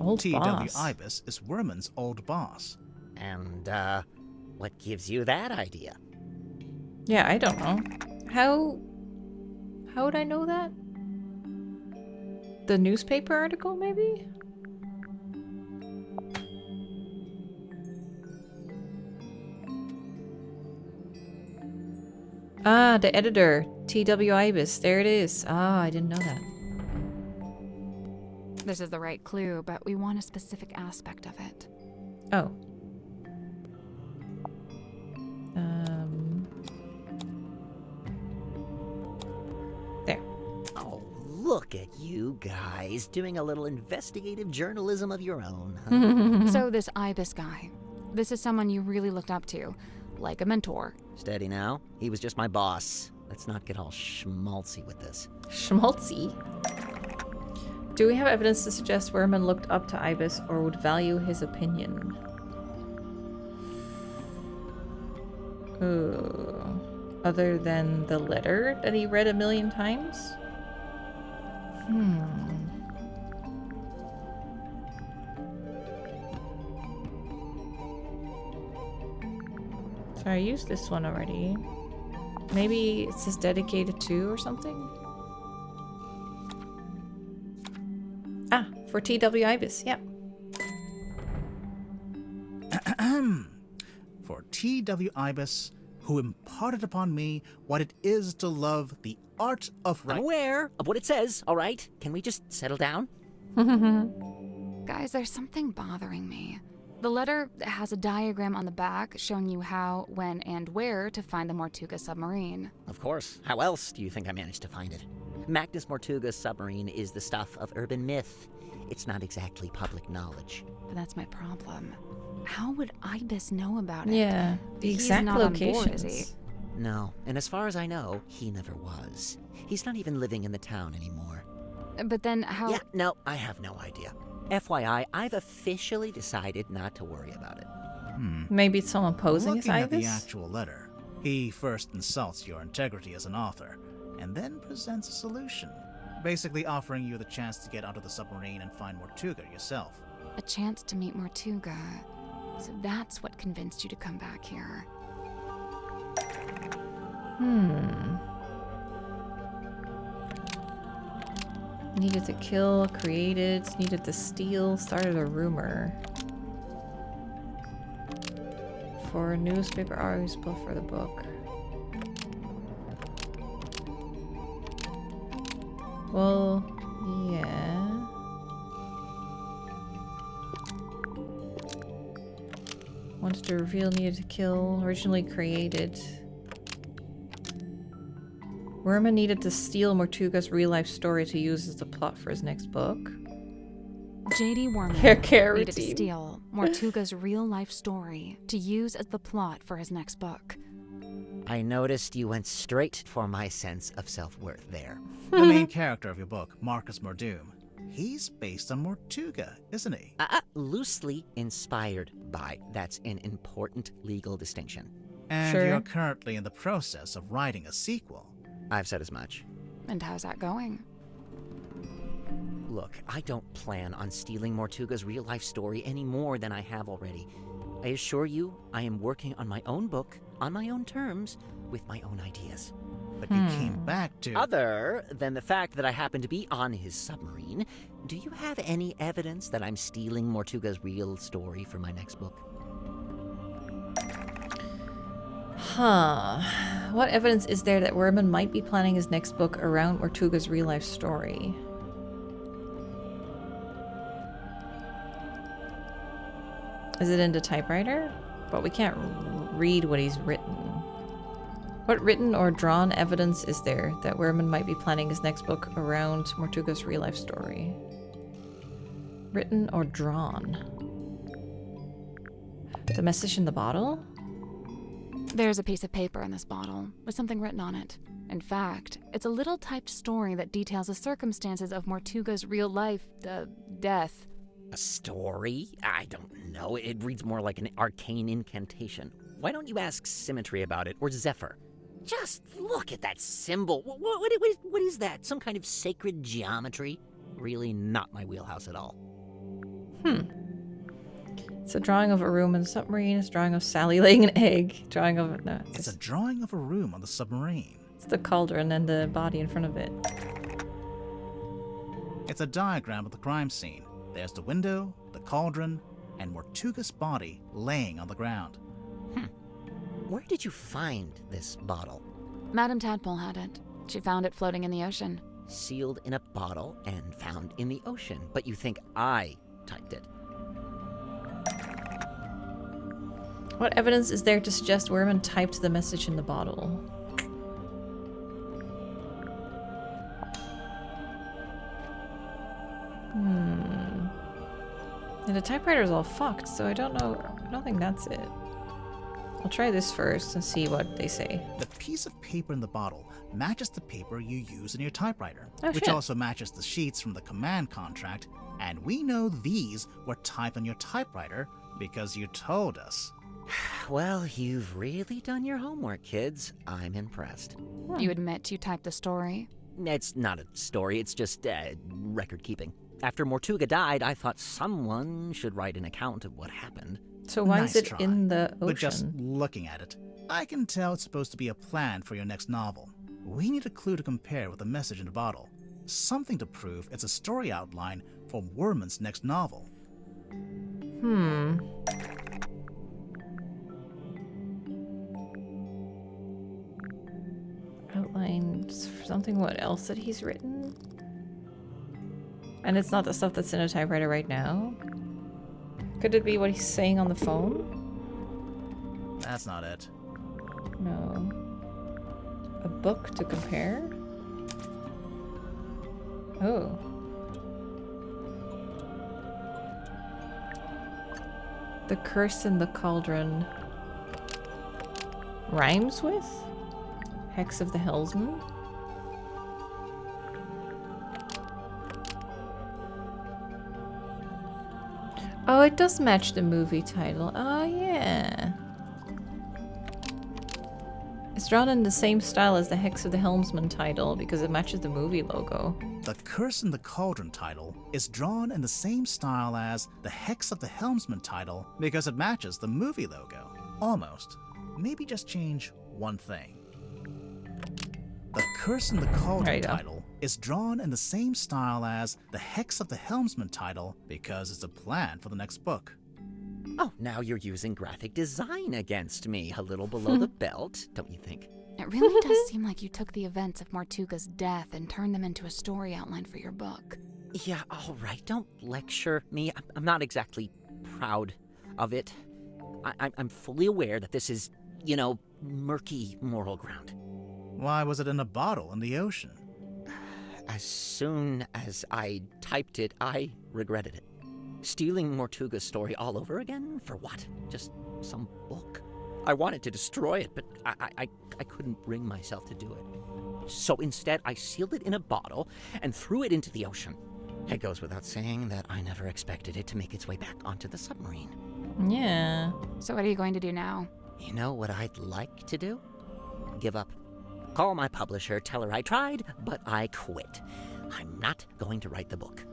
Old T.W. boss. Ibis is Worman's old boss. And, what gives you that idea? Yeah, I don't know. How How would I know that? The newspaper article, maybe? Ah, the editor. T.W. Ibis. There it is. Ah, I didn't know that. This is the right clue, but we want a specific aspect of it. Oh. There. Oh, look at you guys doing a little investigative journalism of your own, huh? So this Ibis guy, this is someone you really looked up to, like a mentor. Steady now. He was just my boss. Let's not get all schmaltzy with this. Schmaltzy. Do we have evidence to suggest Werman looked up to Ibis or would value his opinion? Ooh. Other than the letter that he read 1,000,000 times? So I used this one already. Maybe it says dedicated to or something? Ah, for T.W. Ibis, yep. For T.W. Ibis, who imparted upon me what it is to love the art of I'm aware of what it says, all right? Can we just settle down? Guys, there's something bothering me. The letter has a diagram on the back showing you how, when, and where to find the Mortuga submarine. Of course. How else do you think I managed to find it? Magnus Mortuga's submarine is the stuff of urban myth. It's not exactly public knowledge. But that's my problem. How would Ibis know about it? Yeah, the exact He's not on board, is he? locations. No, and as far as I know, he never was. He's not even living in the town anymore. But then how... Yeah, no, I have no idea. FYI, I've officially decided not to worry about it. Maybe it's someone posing as Looking at the Ibis? actual letter, he first insults your integrity as an author, and then presents a solution, basically offering you the chance to get onto the submarine and find Mortuga yourself. A chance to meet Mortuga. So that's what convinced you to come back here. Needed to kill, created, needed to steal, started a rumor. For a newspaper article for the book. Well, yeah. Wanted to reveal, needed to kill, originally created. Werman needed to steal Mortuga's real-life story to use as the plot for his next book. J.D. Worman Hair needed to routine. steal Mortuga's real-life story to use as the plot for his next book. I noticed you went straight for my sense of self-worth there. The main character of your book, Marcus Mordoom, he's based on Mortuga, isn't he? Loosely inspired by. That's an important legal distinction. And Sure. you're currently in the process of writing a sequel. I've said as much. And how's that going? Look, I don't plan on stealing Mortuga's real-life story any more than I have already. I assure you, I am working on my own book, on my own terms, with my own ideas. But you came back to... Other than the fact that I happen to be on his submarine, do you have any evidence that I'm stealing Mortuga's real story for my next book? Huh. What evidence is there that Werman might be planning his next book around Mortuga's real-life story? Is it in the typewriter? But we can't read what he's written. What written or drawn evidence is there that Werman might be planning his next book around Mortuga's real-life story? Written or drawn? The message in the bottle? There's a piece of paper in this bottle with something written on it. In fact, it's a little typed story that details the circumstances of Mortuga's real life, death. A story? I don't know. It reads more like an arcane incantation. Why don't you ask Symmetry about it, or Zephyr? Just look at that symbol. What is that? Some kind of sacred geometry? Really not my wheelhouse at all. It's a drawing of a room in a submarine. It's a drawing of Sally laying an egg. Drawing of... No, It's a drawing of a room on the submarine. It's the cauldron and the body in front of it. It's a diagram of the crime scene. There's the window, the cauldron, and Mortuga's body laying on the ground. Where did you find this bottle? Madame Tadpole had it. She found it floating in the ocean. Sealed in a bottle and found in the ocean, but you think I typed it. What evidence is there to suggest Werman typed the message in the bottle? And the typewriter's all fucked, so I don't know. I don't think that's it. I'll try this first and see what they say. The piece of paper in the bottle matches the paper you use in your typewriter, Oh, which shit. also matches the sheets from the command contract, and we know these were typed on your typewriter because you told us. Well, you've really done your homework, kids. I'm impressed. You admit you typed the story? It's not a story, it's just record keeping. After Mortuga died, I thought someone should write an account of what happened. So why Nice is it try. in the ocean? But just looking at it, I can tell it's supposed to be a plan for your next novel. We need a clue to compare with the message in the bottle. Something to prove it's a story outline for Werman's next novel. Outlines for something what else that he's written? And it's not the stuff that's in a typewriter right now? Could it be what he's saying on the phone? That's not it. No. A book to compare? Oh. The Curse in the Cauldron rhymes with? Hex of the Helmsman? Oh, it does match the movie title. Oh, yeah. It's drawn in the same style as the Hex of the Helmsman title because it matches the movie logo. The Curse in the Cauldron title is drawn in the same style as the Hex of the Helmsman title because it matches the movie logo. Almost. Maybe just change one thing. The Curse in the Cauldron There you go. title is drawn in the same style as the Hex of the Helmsman title because it's a plan for the next book. Oh, now you're using graphic design against me, a little below the belt, don't you think? It really does seem like you took the events of Mortuga's death and turned them into a story outline for your book. Yeah, all right, don't lecture me. I'm not exactly proud of it. I'm fully aware that this is, murky moral ground. Why was it in a bottle in the ocean? As soon as I typed it, I regretted it. Stealing Mortuga's story all over again? For what? Just some book? I wanted to destroy it, but I couldn't bring myself to do it. So instead, I sealed it in a bottle and threw it into the ocean. It goes without saying that I never expected it to make its way back onto the submarine. Yeah. So what are you going to do now? You know what I'd like to do? Give up. Call my publisher, tell her I tried, but I quit. I'm not going to write the book.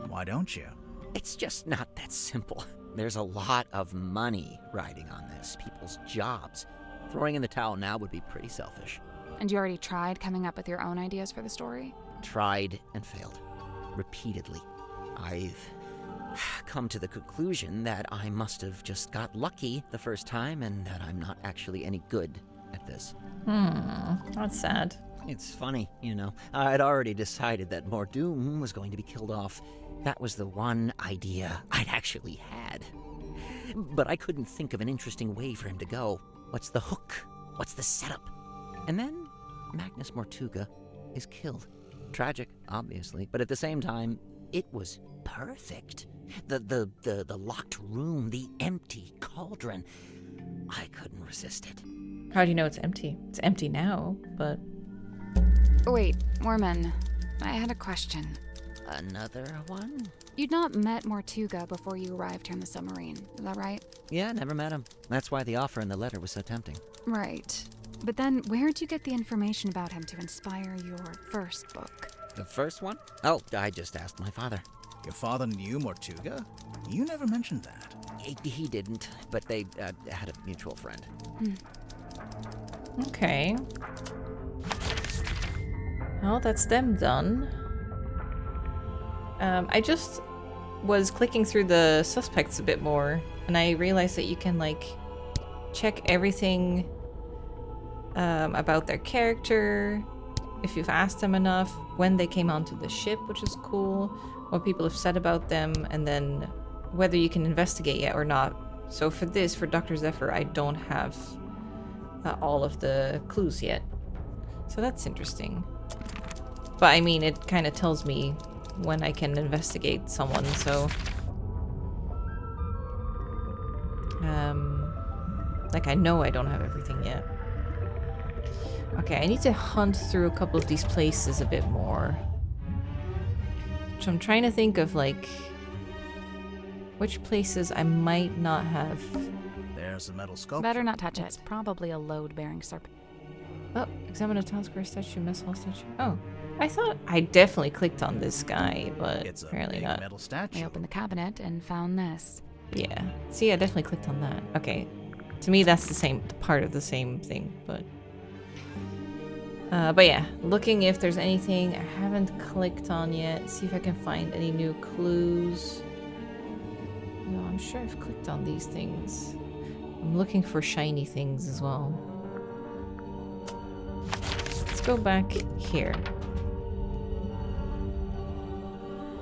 Why don't you? It's just not that simple. There's a lot of money riding on this, people's jobs. Throwing in the towel now would be pretty selfish. And you already tried coming up with your own ideas for the story? Tried and failed. Repeatedly. I've come to the conclusion that I must have just got lucky the first time and that I'm not actually any good at this. That's sad. It's funny, I'd already decided that Mordoom was going to be killed off. That was the one idea I'd actually had. But I couldn't think of an interesting way for him to go. What's the hook? What's the setup? And then Magnus Mortuga is killed. Tragic, obviously, but at the same time, it was perfect. The locked room, the empty cauldron. I couldn't resist it. How do you know it's empty? It's empty now, but... Wait, Mormon, I had a question. Another one? You'd not met Mortuga before you arrived here in the submarine, is that right? Yeah, never met him. That's why the offer in the letter was so tempting. Right. But then where'd you get the information about him to inspire your first book? The first one? Oh, I just asked my father. Your father knew Mortuga? You never mentioned that. He didn't, but they had a mutual friend. Okay. Well, that's them done. I just was clicking through the suspects a bit more, and I realized that you can, like, check everything about their character, if you've asked them enough, when they came onto the ship, which is cool, what people have said about them, and then whether you can investigate yet or not. So for this, for Dr. Zephyr, I don't have all of the clues yet. So that's interesting. But I mean, it kind of tells me when I can investigate someone, so... like, I know I don't have everything yet. Okay, I need to hunt through a couple of these places a bit more. So I'm trying to think of, like, which places I might not have. There's a metal sculpture. Better not touch it. Probably a load-bearing serpent. Oh, examine a town square statue, mess hall statue. Oh, I thought I definitely clicked on this guy, but It's a apparently big not. metal statue. I opened the cabinet and found this. Yeah. See, I definitely clicked on that. Okay. To me, that's the same part of the same thing, but yeah, looking if there's anything I haven't clicked on yet. See if I can find any new clues. No, I'm sure I've clicked on these things. I'm looking for shiny things as well. Let's go back here.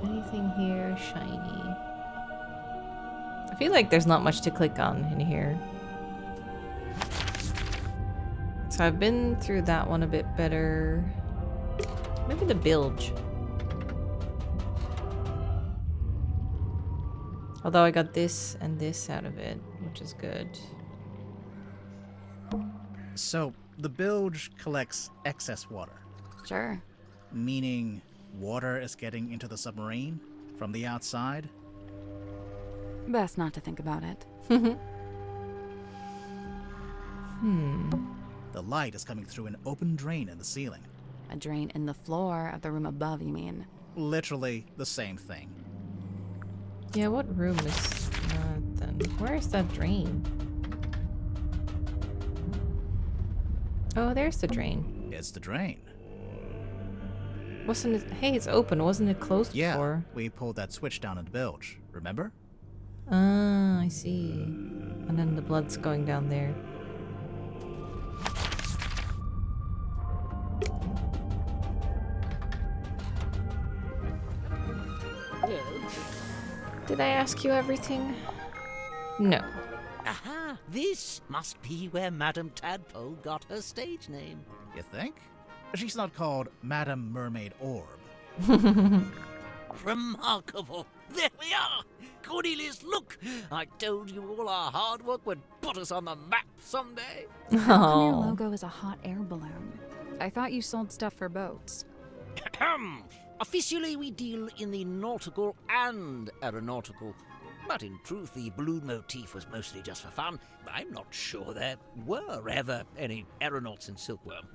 Anything here shiny? I feel like there's not much to click on in here. So I've been through that one a bit better. Maybe the bilge. Although I got this and this out of it, which is good. So, the bilge collects excess water, Sure. meaning water is getting into the submarine from the outside? Best not to think about it. The light is coming through an open drain in the ceiling. A drain in the floor of the room above, you mean? Literally the same thing. Yeah, what room is that then? Where is that drain? Oh, there's the drain. It's the drain. Wasn't it? Hey, it's open. Wasn't it closed Yeah, before? we pulled that switch down in the bilge, remember? Ah, I see. And then the blood's going down there. Did I ask you everything? No. Aha! This must be where Madame Tadpole got her stage name. You think? She's not called Madame Mermaid Orb. Remarkable! There we are! Cornelius, look! I told you all our hard work would put us on the map someday. How come your Oh. logo is a hot air balloon? I thought you sold stuff for boats. Ahem. Officially, we deal in the nautical and aeronautical. But in truth, the balloon motif was mostly just for fun. I'm not sure there were ever any aeronauts in Silkworm.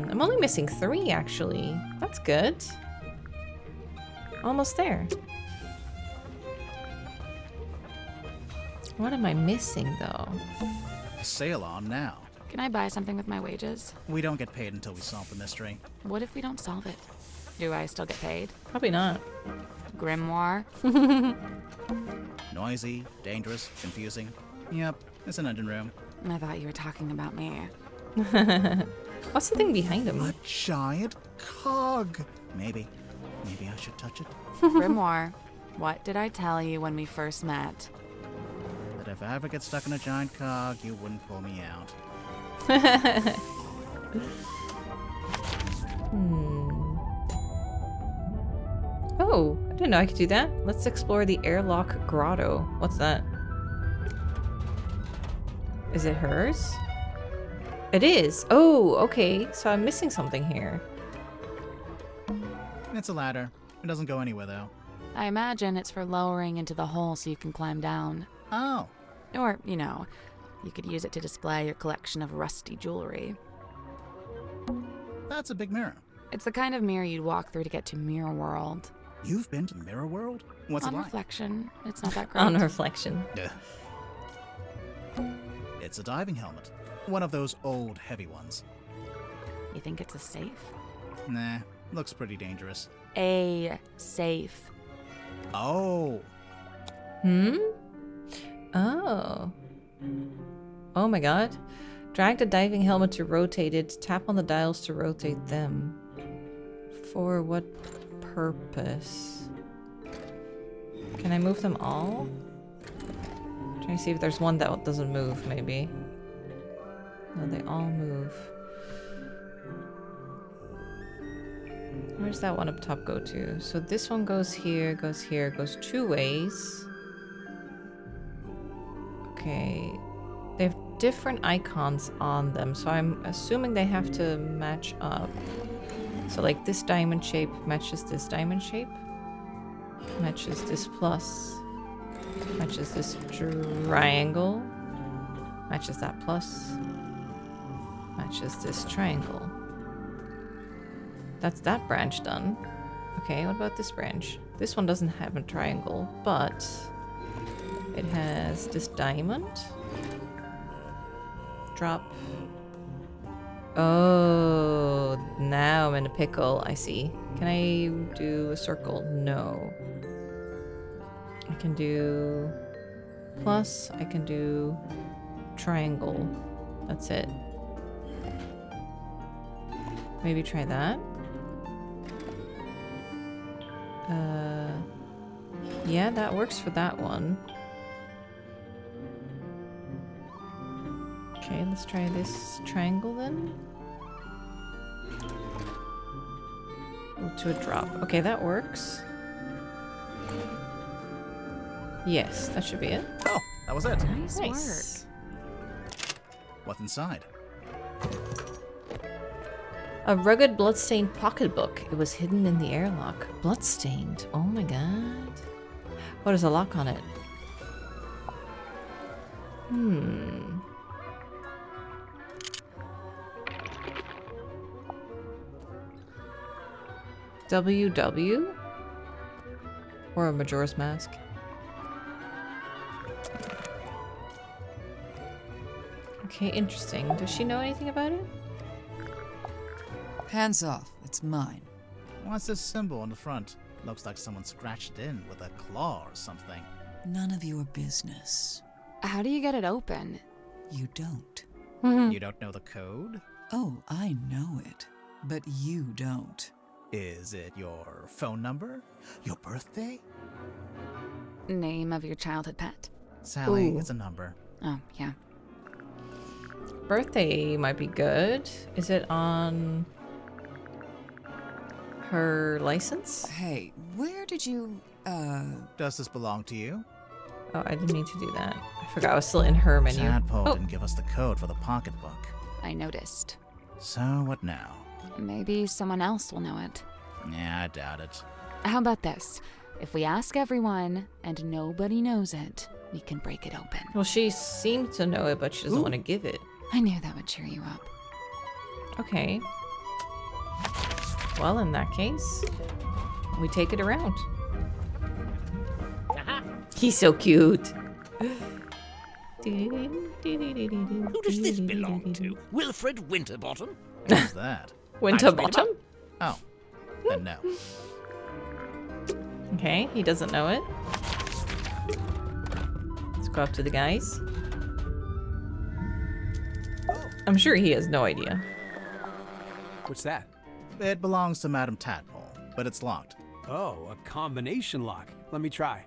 I'm only missing 3, actually. That's good. Almost there. What am I missing, though? Sail on now. Can I buy something with my wages? We don't get paid until we solve the mystery. What if we don't solve it? Do I still get paid? Probably not. Grimoire? Noisy, dangerous, confusing. Yep, it's an engine room. I thought you were talking about me. What's the thing behind him? A giant cog. Maybe I should touch it. Grimoire, what did I tell you when we first met? That if I ever get stuck in a giant cog, you wouldn't pull me out. Oh, I didn't know I could do that. Let's explore the airlock grotto. What's that? Is it hers? It is. Oh, okay. So I'm missing something here. It's a ladder. It doesn't go anywhere, though. I imagine it's for lowering into the hole so you can climb down. Oh, Or, you know, you could use it to display your collection of rusty jewelry. that's a big mirror. It's the kind of mirror you'd walk through to get to Mirror World. You've been to Mirror World? What's On it like? reflection, it's not that great. On reflection. It's a diving helmet. One of those old, heavy ones. You think it's a safe? Nah, looks pretty dangerous. A safe. Oh, Hmm? Oh. Oh my god. Drag the diving helmet to rotate it. Tap on the dials to rotate them. For what purpose? Can I move them all? Trying to see if there's one that doesn't move, maybe. No, they all move. Where's that one up top go to? So this one goes here, goes 2 ways. Okay. They have different icons on them, so I'm assuming they have to match up. So like this diamond shape matches this diamond shape. Matches this plus. Matches this triangle. Matches that plus. Matches this triangle. That's that branch done. Okay, what about this branch? This one doesn't have a triangle, but it has this diamond. Drop. Oh, now I'm in a pickle. I see. Can I do a circle? No. I can do plus. I can do triangle. That's it. Maybe try that. Yeah, that works for that one. Okay, let's try this triangle then. To a drop. Okay, that works. Yes, that should be it. oh, that was it. Nice Nice. What's inside? A rugged, bloodstained pocketbook. It was hidden in the airlock. Bloodstained. Oh my god. What is a lock on it? Hmm. WW? Or a Majora's Mask? Okay, interesting. Does she know anything about it? Hands off. It's mine. What's this symbol on the front? Looks like someone scratched it in with a claw or something. None of your business. How do you get it open? You don't. You don't know the code? Oh, I know it. But you don't. Is it your phone number? Your birthday? Name of your childhood pet? Sally, Ooh. it's a number. Oh, yeah. Birthday might be good. Is it on her license? Hey, where did you, Does this belong to you? Oh, I didn't mean to do that. I forgot I was still in her menu. Tadpole Oh, didn't give us the code for the pocketbook. I noticed. So what now? Maybe someone else will know it. Yeah, I doubt it. How about this? If we ask everyone and nobody knows it, we can break it open. well, she seemed to know it, but she doesn't want to give it. I knew that would cheer you up. Okay. Well, in that case, we take it around. He's so cute. Who does this belong to? Wilfred Winterbottom? What's that? Winterbottom? Oh, then no. Okay, he doesn't know it. Let's go up to the guys. I'm sure he has no idea. What's that? It belongs to Madame Tadpole, but it's locked. Oh, a combination lock. Let me try.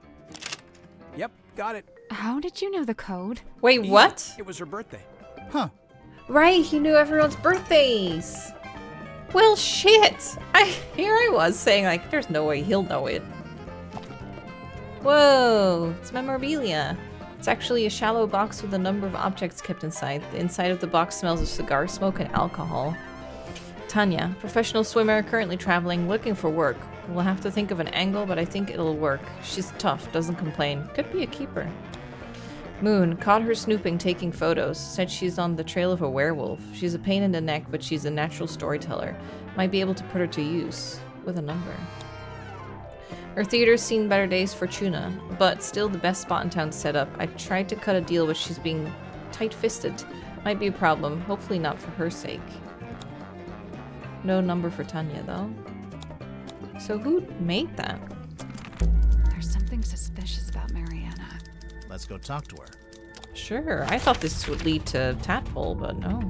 Yep, got it. How did you know the code? Wait, Easy. what? It was her birthday. Huh. Right, he knew everyone's birthdays. Well, shit. Here I was saying, like, there's no way he'll know it. Whoa, it's memorabilia. It's actually a shallow box with a number of objects kept inside. The inside of the box smells of cigar smoke and alcohol. Tanya, professional swimmer, currently traveling, looking for work. We'll have to think of an angle, but I think it'll work. She's tough, doesn't complain. Could be a keeper. Moon, caught her snooping, taking photos. Said she's on the trail of a werewolf. She's a pain in the neck, but she's a natural storyteller. Might be able to put her to use. With a number. Her theater's seen better days for Tuna, but still the best spot in town to set up. I tried to cut a deal, but she's being tight-fisted. Might be a problem. Hopefully not for her sake. No number for Tanya, though. So who made that? There's something suspicious about Mariana. Let's go talk to her. Sure, I thought this would lead to Tadpole, but no.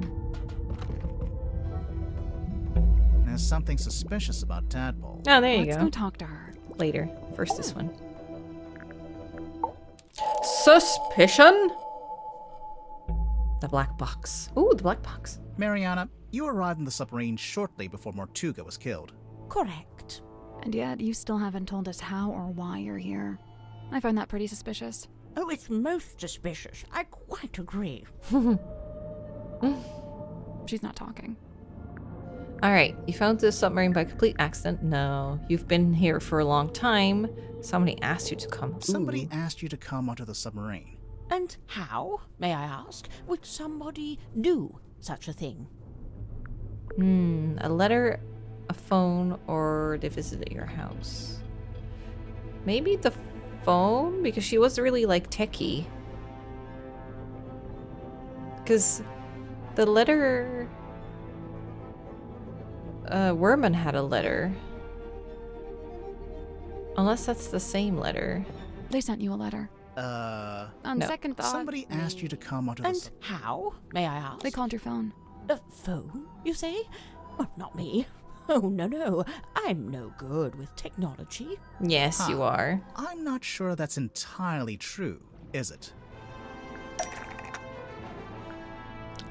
There's something suspicious about Tadpole. Oh, there you Let's go. go talk to her. Later. First this one. Suspicion? The black box. Ooh, the black box. Mariana, you arrived in the submarine shortly before Mortuga was killed. Correct. And yet, you still haven't told us how or why you're here. I find that pretty suspicious. Oh, it's most suspicious. I quite agree. She's not talking. Alright, you found this submarine by complete accident? No. You've been here for a long time. Somebody asked you to come. Somebody Ooh. asked you to come onto the submarine. And how, may I ask, would somebody do such a thing? A letter, a phone, or they visited your house. Maybe the phone? Because she was really, like, techie. Because the letter... Werman had a letter. Unless that's the same letter. They sent you a letter. On No. second thought, Somebody asked you to come onto the And how, may I ask? they called your phone. A phone, you say? Well, not me. Oh, no. I'm no good with technology. Yes, Huh. you are. I'm not sure that's entirely true, is it?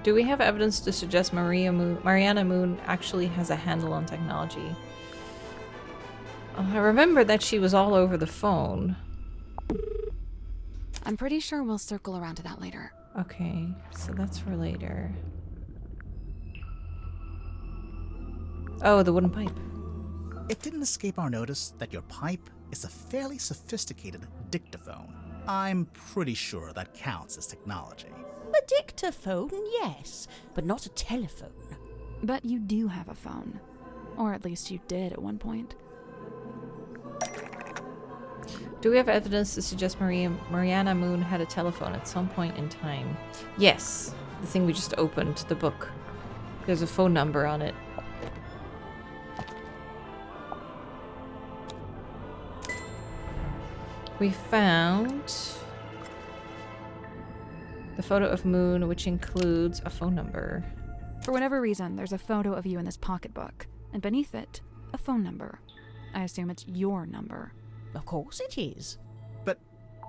Do we have evidence to suggest Mariana Moon actually has a handle on technology? I remember that she was all over the phone. I'm pretty sure we'll circle around to that later. Okay, so that's for later. Oh, the wooden pipe. It didn't escape our notice that your pipe is a fairly sophisticated dictaphone. I'm pretty sure that counts as technology. A dictaphone, yes, but not a telephone. But you do have a phone. Or at least you did at one point. Do we have evidence to suggest Mariana Moon had a telephone at some point in time? Yes, the thing we just opened, the book. There's a phone number on it. We found the photo of Moon, which includes a phone number. For whatever reason, there's a photo of you in this pocketbook, and beneath it, a phone number. I assume it's your number. Of course it is. But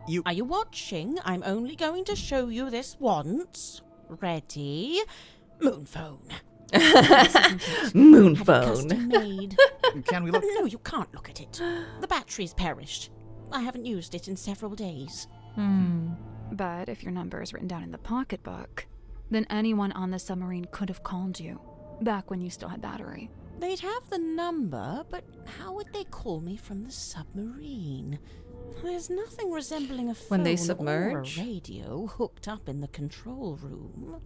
you... Are you watching? I'm only going to show you this once. Ready? Moon phone. Moon Had it phone. custom made. Can we look? No, you can't look at it. The battery's perished. I haven't used it in several days. But if your number is written down in the pocketbook, then anyone on the submarine could have called you, back when you still had battery. They'd have the number, but how would they call me from the submarine? There's nothing resembling a phone When they or submerge? a radio hooked up in the control room.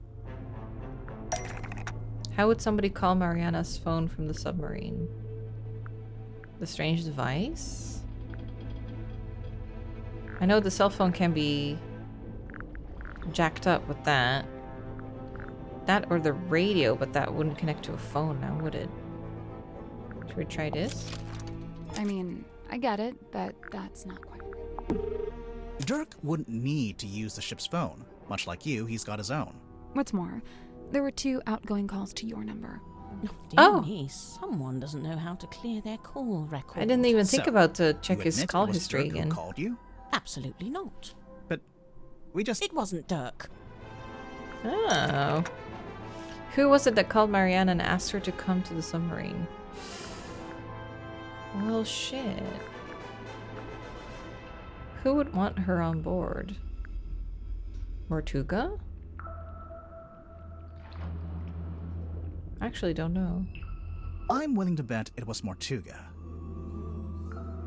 How would somebody call Mariana's phone from the submarine? The strange device? I know the cell phone can be jacked up with that. That or the radio, but that wouldn't connect to a phone now, would it? Should we try this? I mean, I get it, but that's not quite right. Dirk wouldn't need to use the ship's phone. Much like you, he's got his own. What's more, there were 2 outgoing calls to your number. Dear me, someone doesn't know how to clear their call record. I didn't even think So, about to check You his admit call it was history Dirk who again. called you? Absolutely not. But we just... It wasn't Dirk. Oh. Who was it that called Mariana and asked her to come to the submarine? Well, shit. Who would want her on board? Mortuga? Actually, don't know. I'm willing to bet it was Mortuga.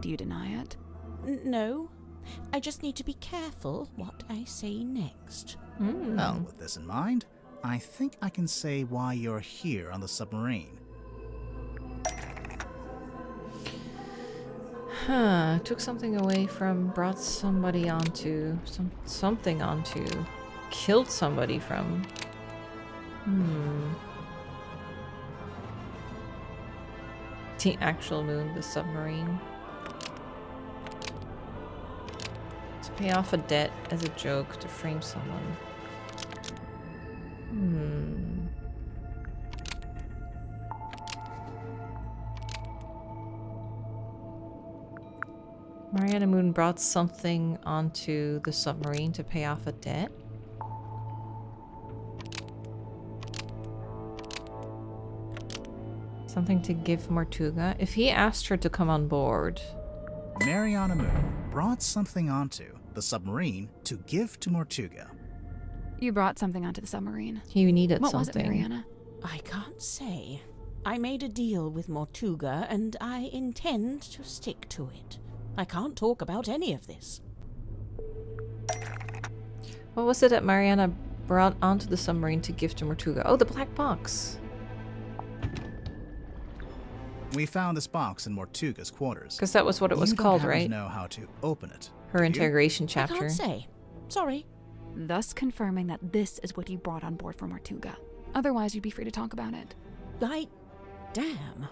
Do you deny it? No. I just need to be careful what I say next. Well, with this in mind, I think I can say why you're here on the submarine. Huh. Took something away from, brought somebody onto, something onto, killed somebody from. The actual moon, the submarine. To pay off a debt as a joke to frame someone. Mariana Moon brought something onto the submarine to pay off a debt. Something to give Mortuga. If he asked her to come on board. Mariana Moon brought something onto the submarine to give to Mortuga. You brought something onto the submarine. He needed What something. was it, Mariana? I can't say. I made a deal with Mortuga, and I intend to stick to it. I can't talk about any of this. What was it that Mariana brought onto the submarine to give to Mortuga? Oh, the black box. We found this box in Mortuga's quarters. Because that was what it was called, You don't right? happen to know how to open it. Her do you? interrogation I chapter. can't say. Sorry. Thus confirming that this is what you brought on board for Mortuga. Otherwise, you'd be free to talk about it. Damn.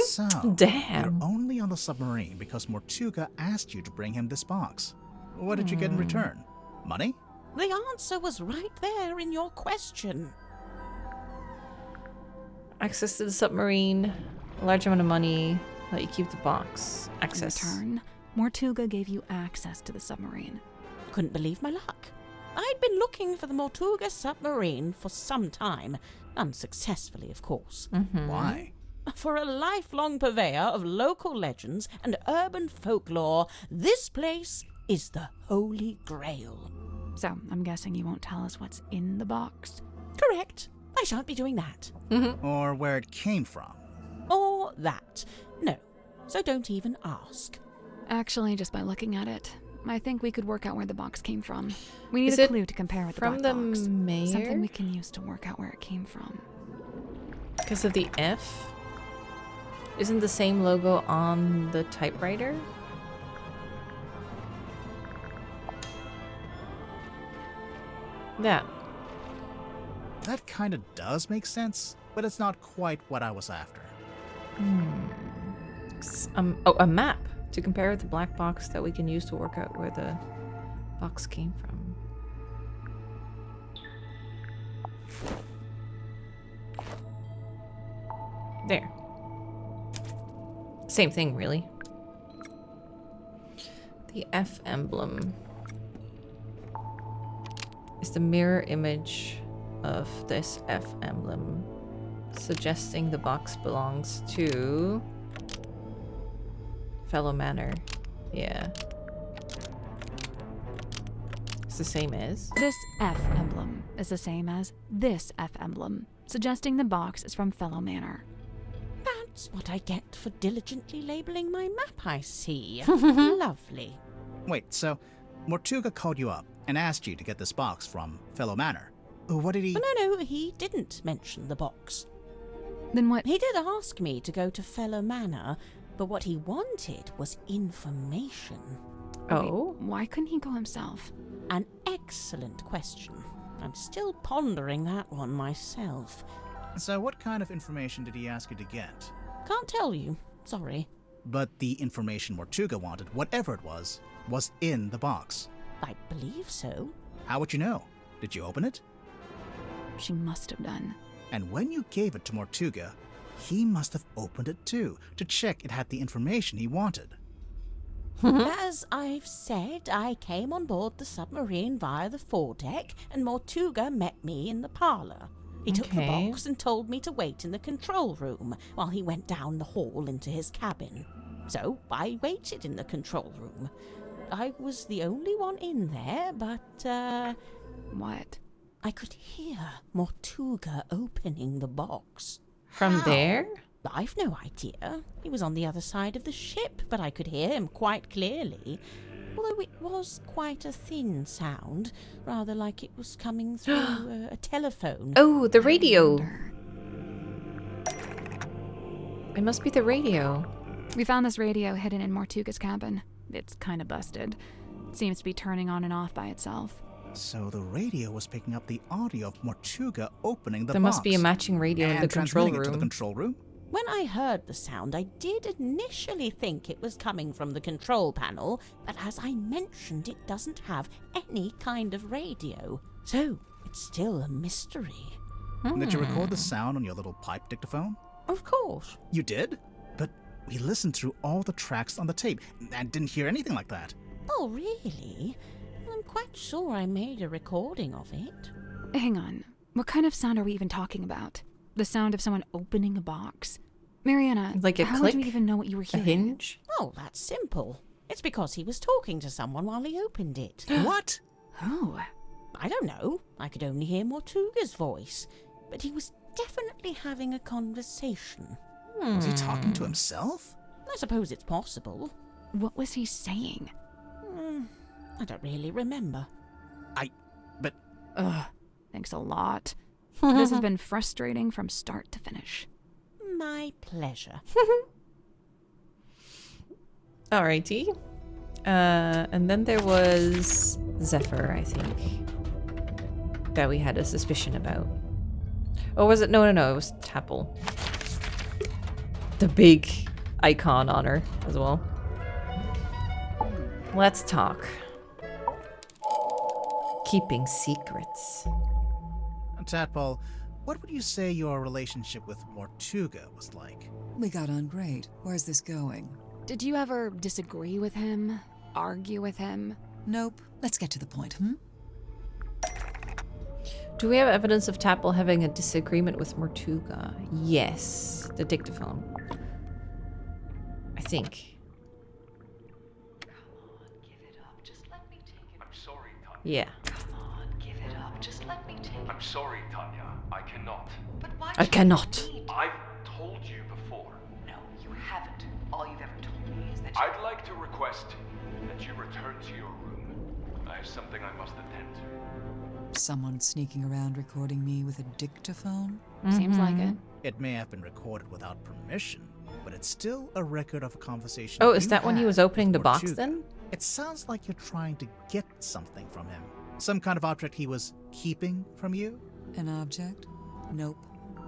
So, Damn. you're only on the submarine because Mortuga asked you to bring him this box. What did you get in return? Money? The answer was right there in your question. Access to the submarine. A large amount of money. Let you keep the box. Access. In return, Mortuga gave you access to the submarine. Couldn't believe my luck. I'd been looking for the Mortuga submarine for some time. Unsuccessfully, of course. Why? For a lifelong purveyor of local legends and urban folklore, this place is the Holy Grail. So, I'm guessing you won't tell us what's in the box. Correct. I shan't be doing that. Or where it came from? Or that. No. So don't even ask. Actually, just by looking at it, I think we could work out where the box came from. We need Is a it clue to compare with from the the black box. mayor? Something we can use to work out where it came from. Because of the F? Isn't the same logo on the typewriter? That. That kind of does make sense, but it's not quite what I was after. Oh, a map to compare with the black box that we can use to work out where the box came from. There. Same thing, really. The F emblem is the mirror image of this F emblem, suggesting the box belongs to Fellow Manor. Yeah. It's the same as. This F emblem is the same as this F emblem, suggesting the box is from Fellow Manor. That's what I get for diligently labeling my map, I see. Lovely. Wait, so Mortuga called you up and asked you to get this box from Fellow Manor. What did he... No, he didn't mention the box. Then what? He did ask me to go to Fellow Manor, but what he wanted was information. Oh? Wait, why couldn't he go himself? An excellent question. I'm still pondering that one myself. So what kind of information did he ask you to get? Can't tell you. Sorry. But the information Mortuga wanted, whatever it was in the box. I believe so. How would you know? Did you open it? She must have done. And when you gave it to Mortuga, he must have opened it too, to check it had the information he wanted. As I've said, I came on board the submarine via the foredeck, and Mortuga met me in the parlour. He took the Okay. box and told me to wait in the control room while he went down the hall into his cabin. So I waited in the control room. I was the only one in there, but, What? I could hear Mortuga opening the box. From How? there? I've no idea. He was on the other side of the ship, but I could hear him quite clearly. Although it was quite a thin sound, rather like it was coming through a telephone. Oh, the radio. Wonder. It must be the radio. We found this radio hidden in Mortuga's cabin. It's kind of busted. It seems to be turning on and off by itself. So the radio was picking up the audio of Mortuga opening the There box. must be a matching radio in and the control transmitting it to the room. control room? When I heard the sound, I did initially think it was coming from the control panel, but as I mentioned, it doesn't have any kind of radio. So, it's still a mystery. Did you record the sound on your little pipe dictaphone? Of course. You did? But we listened through all the tracks on the tape and didn't hear anything like that. Oh, really? I'm quite sure I made a recording of it. Hang on. What kind of sound are we even talking about? The sound of someone opening a box? Mariana, Like a how click? would you even know what you were A hearing? hinge? Oh, that's simple. It's because he was talking to someone while he opened it. What? Oh. I don't know. I could only hear Mortuga's voice. But he was definitely having a conversation. Was he talking to himself? I suppose it's possible. What was he saying? I don't really remember. But Ugh. Thanks a lot. This has been frustrating from start to finish. My pleasure. Alrighty. And then there was Zephyr, I think, that we had a suspicion about. Or was it? No, it was Tapple. The big icon on her as well. Let's talk. Keeping secrets. Tadpole, what would you say your relationship with Mortuga was like? We got on great. Where's this going? Did you ever disagree with him? Argue with him? Nope. Let's get to the point, Do we have evidence of Tapple having a disagreement with Mortuga? Yes. The dictaphone. I think. I'm sorry, Tanya. Yeah. I'm sorry, Tanya. I cannot. But why? I cannot. I've told you before. No, you haven't. All you've ever told me is that I'd like to request that you return to your room. I have something I must attend to. Someone sneaking around recording me with a dictaphone? Seems like it. It may have been recorded without permission, but it's still a record of a conversation. Oh, is you that when he had was opening with the box Mortuga. then? It sounds like you're trying to get something from him. Some kind of object he was keeping from you? An object? Nope.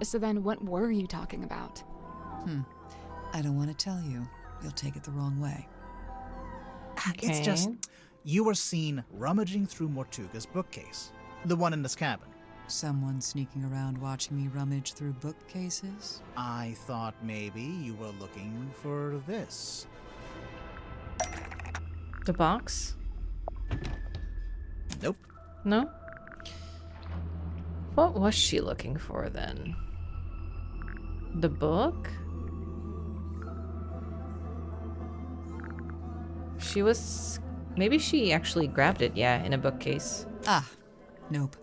So then what were you talking about? I don't want to tell you. You'll take it the wrong way. It's just, you were seen rummaging through Mortuga's bookcase. The one in this cabin. Someone sneaking around watching me rummage through bookcases? I thought maybe you were looking for this. The box? Nope. No? What was she looking for then? The book? She was... Maybe she actually grabbed it, yeah, in a bookcase. Ah, nope.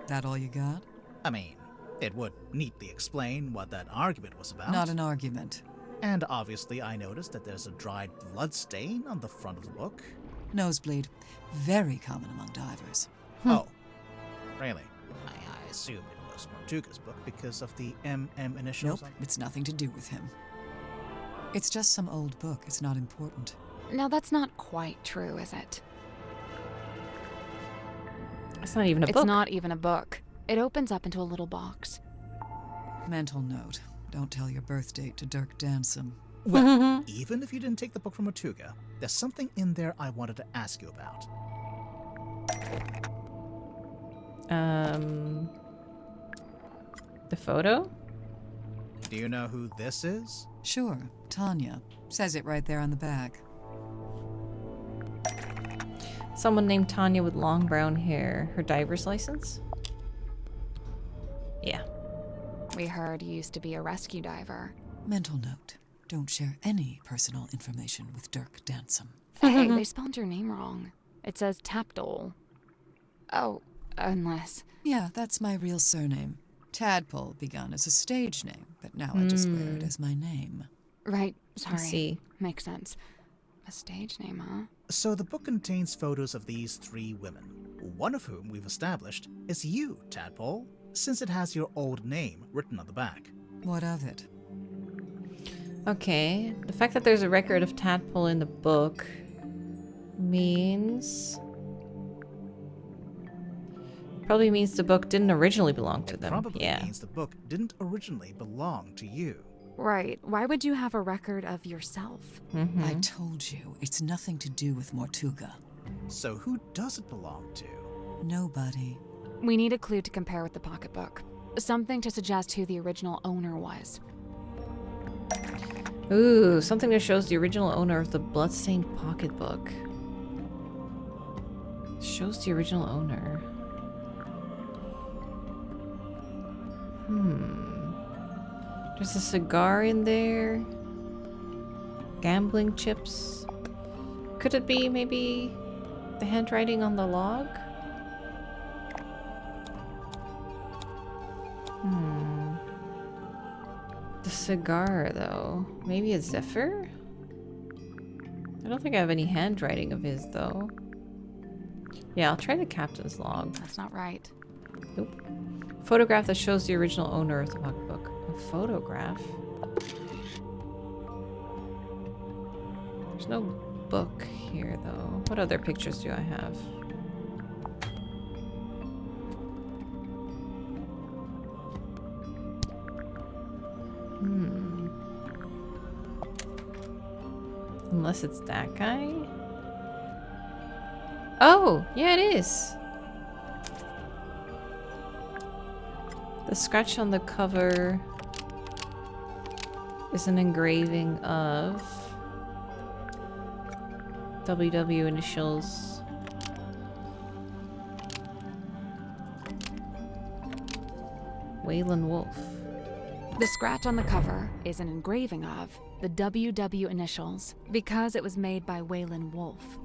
That all you got? I mean, it would neatly explain what that argument was about. Not an argument. And obviously I noticed that there's a dried blood stain on the front of the book. Nosebleed. Very common among divers. Oh, really? I assumed it was Mortuga's book because of the MM initials. Nope, it's nothing to do with him. It's just some old book. It's not important. Now that's not quite true, is it? It's not even a book. It's not even a book. It opens up into a little box. Mental note. Don't tell your birth date to Dirk Dansom. Well, even if you didn't take the book from Mortuga, there's something in there I wanted to ask you about. The photo? Do you know who this is? Sure, Tanya. Says it right there on the back. Someone named Tanya with long brown hair. Her diver's license? Yeah. We heard you used to be a rescue diver. Mental note. Don't share any personal information with Dirk Dansom. Hey, they spelled your name wrong. It says Tapdole. Oh, unless... Yeah, that's my real surname. Tadpole begun as a stage name, but now I just wear it as my name. Right, sorry. see. Makes sense. A stage name, huh? So the book contains photos of these 3 women, one of whom we've established is you, Tadpole, since it has your old name written on the back. What of it? Okay. The fact that there's a record of Tadpole in the book means... Probably means the book didn't originally belong to them. Probably yeah. means the book didn't originally belong to you. Right. Why would you have a record of yourself? I told you, it's nothing to do with Mortuga. So who does it belong to? Nobody. We need a clue to compare with the pocketbook. Something to suggest who the original owner was. Ooh, something that shows the original owner of the bloodstained pocketbook. Shows the original owner. There's a cigar in there. Gambling chips. Could it be maybe the handwriting on the log? The cigar, though. Maybe a Zephyr? I don't think I have any handwriting of his, though. Yeah, I'll try the captain's log. That's not right. Nope. Photograph that shows the original owner of the pocketbook. A photograph? There's no book here, though. What other pictures do I have? Unless it's that guy? Oh, yeah, it is. The scratch on the cover is an engraving of WW initials. Waylon Wolf. The scratch on the cover is an engraving of the WW initials because it was made by Waylon Wolf.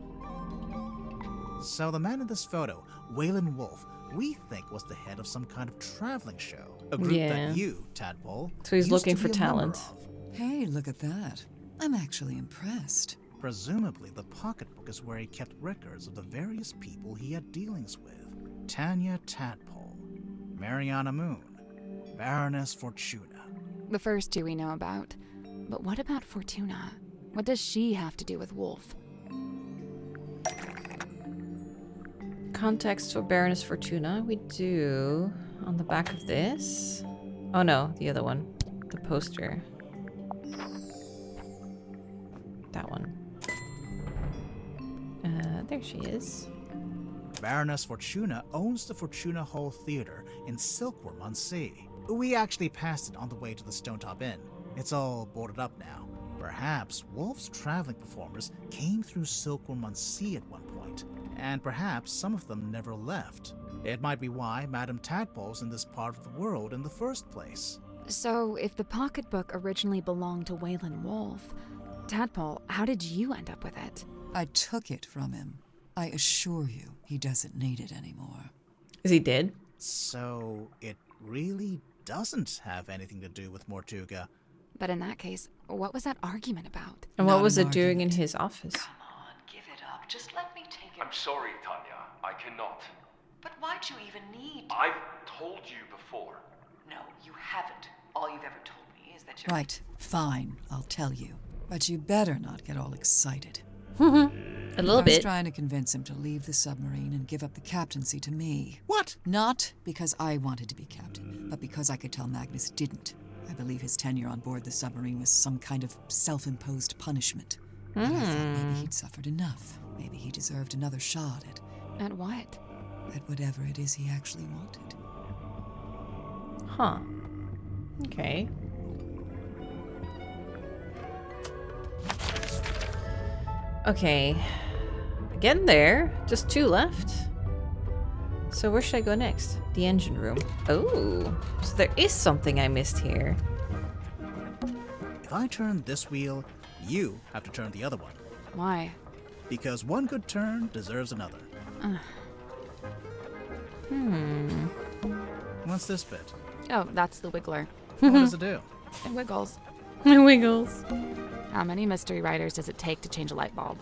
So the man in this photo, Waylon Wolf, we think was the head of some kind of traveling show. A group that you, Tadpole, so he's used looking to for be a member talent. of. Hey, look at that. I'm actually impressed. Presumably, the pocketbook is where he kept records of the various people he had dealings with. Tanya Tadpole, Mariana Moon, Baroness Fortuna. The first two we know about. But what about Fortuna? What does she have to do with Wolf? Context for Baroness Fortuna. We do on the back of this. Oh no, the other one. The poster. That one. There she is. Baroness Fortuna owns the Fortuna Hall Theater in Silkworm on Sea. We actually passed it on the way to the Stonetop Inn. It's all boarded up now. Perhaps Wolf's traveling performers came through Silkworm on Sea at one point, and perhaps some of them never left. It might be why Madame Tadpole's in this part of the world in the first place. So, if the pocketbook originally belonged to Waylon Wolf, Tadpole, how did you end up with it? I took it from him. I assure you, he doesn't need it anymore. Is he dead? So, it really doesn't have anything to do with Mortuga. But in that case, what was that argument about? And what Not was an it doing in argument. his office? Come on, give it up. Just let me take it. I'm sorry, Tanya. I cannot. But why'd you even need to? I've told you before. No, you haven't. All you've ever told me is that you're... Right, fine, I'll tell you. But you better not get all excited. A little I was bit. trying to convince him to leave the submarine and give up the captaincy to me. What? Not because I wanted to be captain, but because I could tell Magnus didn't. I believe his tenure on board the submarine was some kind of self-imposed punishment. But I thought maybe he'd suffered enough. Maybe he deserved another shot At what? at whatever it is he actually wanted. Huh. Okay. Okay. Getting there. Just 2 left. So where should I go next? The engine room. Oh. So there is something I missed here. If I turn this wheel, you have to turn the other one. Why? Because one good turn deserves another. What's this bit? Oh, that's the wiggler. What does it do? It wiggles. It wiggles. How many mystery writers does it take to change a light bulb?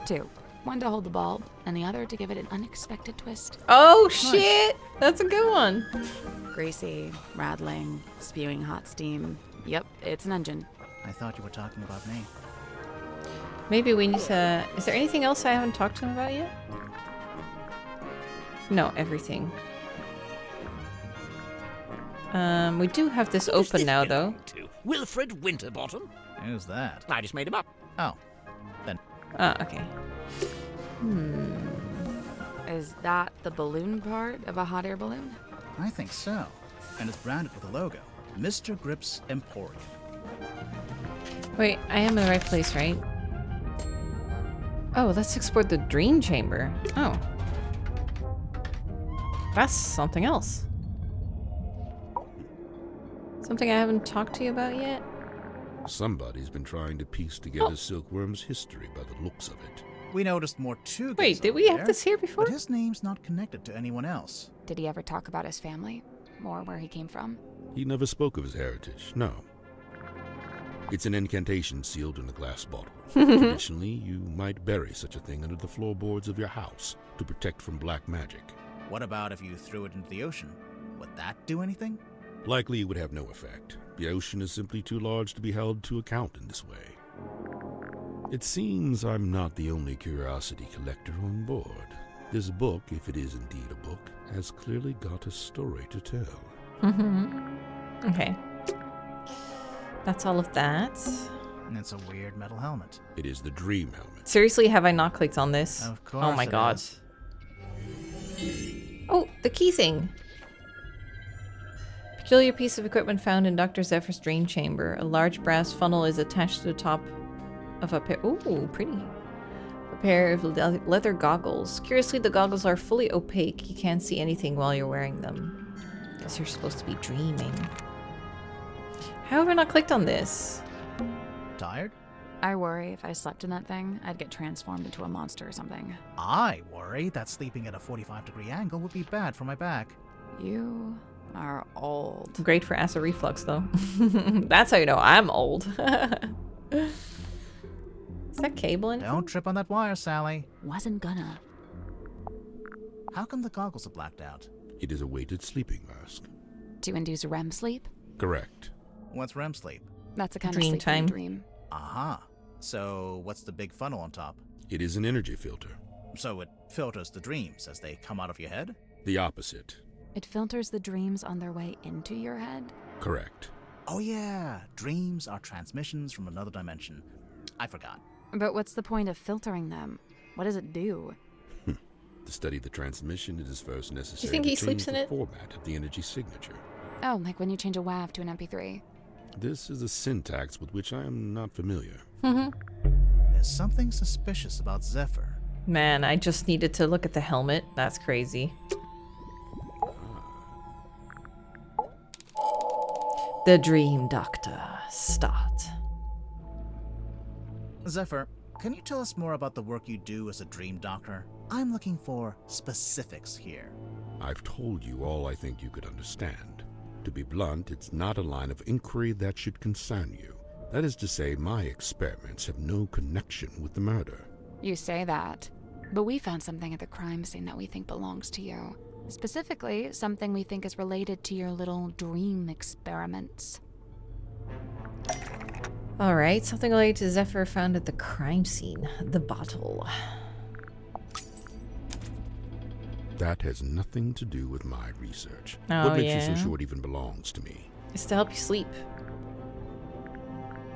2. One to hold the bulb, and the other to give it an unexpected twist. Oh, shit! That's a good one. Greasy, rattling, spewing hot steam. Yep, it's an engine. I thought you were talking about me. Maybe we need to... Is there anything else I haven't talked to him about yet? No, everything. We do have this open now, though. Wilfred Winterbottom? Who's that? I just made him up. Oh, then. Oh, okay. Is that the balloon part of a hot air balloon? I think so. And it's branded with a logo. Mr. Grip's Emporium. Wait, I am in the right place, right? Oh, let's explore the dream chamber. Oh. That's something else. Something I haven't talked to you about yet? Somebody's been trying to piece together Silkworm's history by the looks of it. We noticed Mortugas. Wait, did we have this here before? But his name's not connected to anyone else. Did he ever talk about his family? Or where he came from? He never spoke of his heritage, no. It's an incantation sealed in a glass bottle. Traditionally, you might bury such a thing under the floorboards of your house to protect from black magic. What about if you threw it into the ocean? Would that do anything? Likely it would have no effect. The ocean is simply too large to be held to account in this way. It seems I'm not the only curiosity collector on board. This book, if it is indeed a book, has clearly got a story to tell. Okay. That's all of that. And it's a weird metal helmet. It is the dream helmet. Seriously, have I not clicked on this? Of course. Oh my god. Is. Oh, the key thing. Peculiar piece of equipment found in Dr. Zephyr's dream chamber. A large brass funnel is attached to the top of a pair. Ooh, pretty. A pair of leather goggles. Curiously, the goggles are fully opaque. You can't see anything while you're wearing them. Guess you're supposed to be dreaming. How have I not clicked on this? Tired? I worry if I slept in that thing, I'd get transformed into a monster or something. I worry that sleeping at a 45-degree angle would be bad for my back. You are old. Great for acid reflux, though. That's how you know I'm old. Is that cable in? Don't trip on that wire, Sally. Wasn't gonna. How come the goggles are blacked out? It is a weighted sleeping mask. To induce REM sleep? Correct. What's REM sleep? That's a kind Dream of sleep time. you dream. Aha. So what's the big funnel on top? It is an energy filter. So it filters the dreams as they come out of your head? The opposite. It filters the dreams on their way into your head? Correct. Oh yeah, dreams are transmissions from another dimension. I forgot. But what's the point of filtering them? What does it do? To study the transmission, it is first necessary think he to sleeps change in the it? format of the energy signature. Oh, like when you change a WAV to an MP3. This is a syntax with which I am not familiar. There's something suspicious about Zephyr. Man, I just needed to look at the helmet. That's crazy. The Dream Doctor. Start. Zephyr, can you tell us more about the work you do as a dream doctor? I'm looking for specifics here. I've told you all I think you could understand. To be blunt, it's not a line of inquiry that should concern you. That is to say, my experiments have no connection with the murder. You say that, but we found something at the crime scene that we think belongs to you. Specifically, something we think is related to your little dream experiments. Alright, something related to Zephyr found at the crime scene. The bottle. That has nothing to do with my research. Oh, what makes yeah? you so sure it even belongs to me? It's to help you sleep.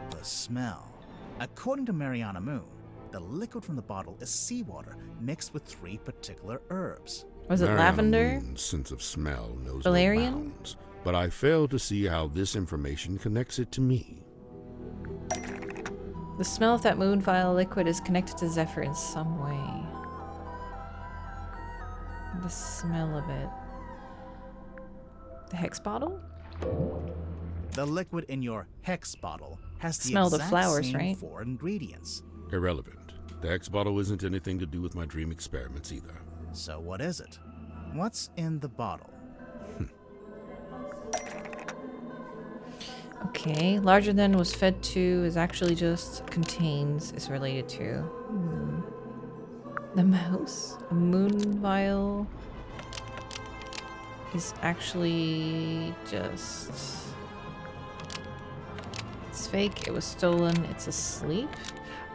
The smell. According to Mariana Moon, the liquid from the bottle is seawater mixed with 3 particular herbs. Was it Mariana lavender? Moon's sense of smell knows Valerian? no bounds, but I fail to see how this information connects it to me. The smell of that moon vial liquid is connected to Zephyr in some way. The smell of it. The hex bottle? The liquid in your hex bottle has the Smell the exact flowers, same right? 4 ingredients. Irrelevant. The X bottle isn't anything to do with my dream experiments either. So what is it? What's in the bottle? Okay, larger than was fed to is actually just contains is related to. The mouse? A moon vial is actually just. It's fake, it was stolen, it's asleep.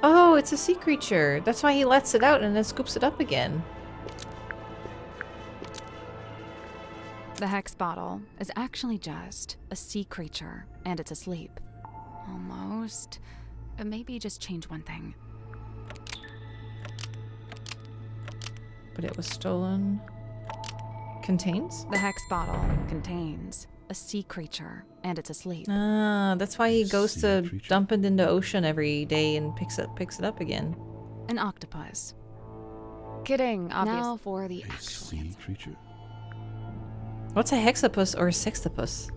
Oh, it's a sea creature. That's why he lets it out and then scoops it up again. The hex bottle is actually just a sea creature, and it's asleep. Almost. Maybe just change one thing. But it was stolen. Contains? The hex bottle contains a sea creature, and it's asleep. Ah, that's why he goes Sea to creature? dump it in the ocean every day and picks it up again. An octopus. Kidding, obviously. Now for the A actual sea answer. creature? What's a hexapus or a sextapus?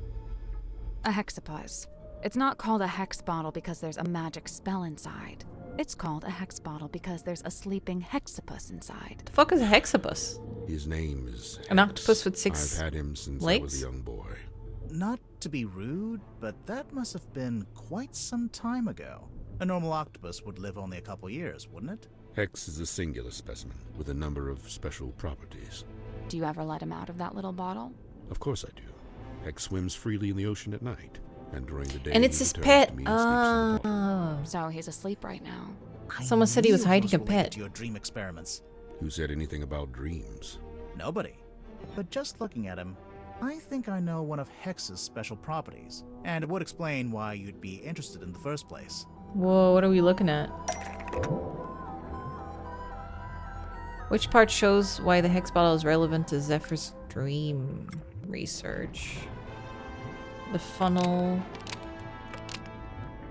A hexapus. It's not called a hex bottle because there's a magic spell inside. It's called a hex bottle because there's a sleeping hexapus inside. The fuck is a hexapus? His name is An Hex. octopus with 6 I've had him since I legs? was a young boy. Not to be rude, but that must have been quite some time ago. A normal octopus would live only a couple years, wouldn't it? Hex is a singular specimen with a number of special properties. Do you ever let him out of that little bottle? Of course I do. Hex swims freely in the ocean at night, and during the day And it's he his returns pet. to me and sleeps in the bottle. Oh. So he's asleep right now. Someone said he was knew it hiding a related pet. to your dream experiments. Who said anything about dreams? Nobody. But just looking at him, I think I know one of Hex's special properties, and it would explain why you'd be interested in the first place. Whoa, what are we looking at? Which part shows why the hex bottle is relevant to Zephyr's dream research? The funnel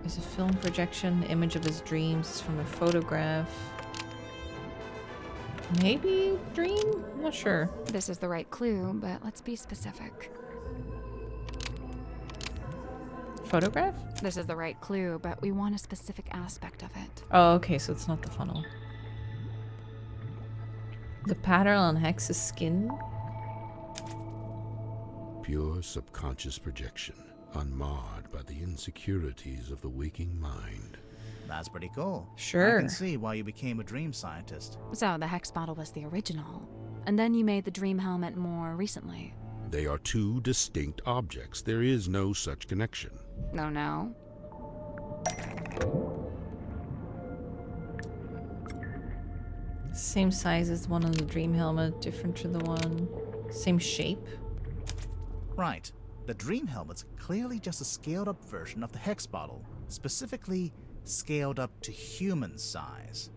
is a film projection. The image of his dreams is from a photograph. Maybe dream? I'm not sure. This is the right clue, but let's be specific. Photograph? This is the right clue, but we want a specific aspect of it. Oh, okay, so it's not the funnel. The pattern on Hex's skin? Pure subconscious projection, unmarred by the insecurities of the waking mind. That's pretty cool. Sure. I can see why you became a dream scientist. So the hex bottle was the original, and then you made the dream helmet more recently. They are two distinct objects. There is no such connection. No. Same size as the one on the dream helmet, different to the one. Same shape. Right. The dream helmet's clearly just a scaled-up version of the hex bottle, specifically scaled up to human size.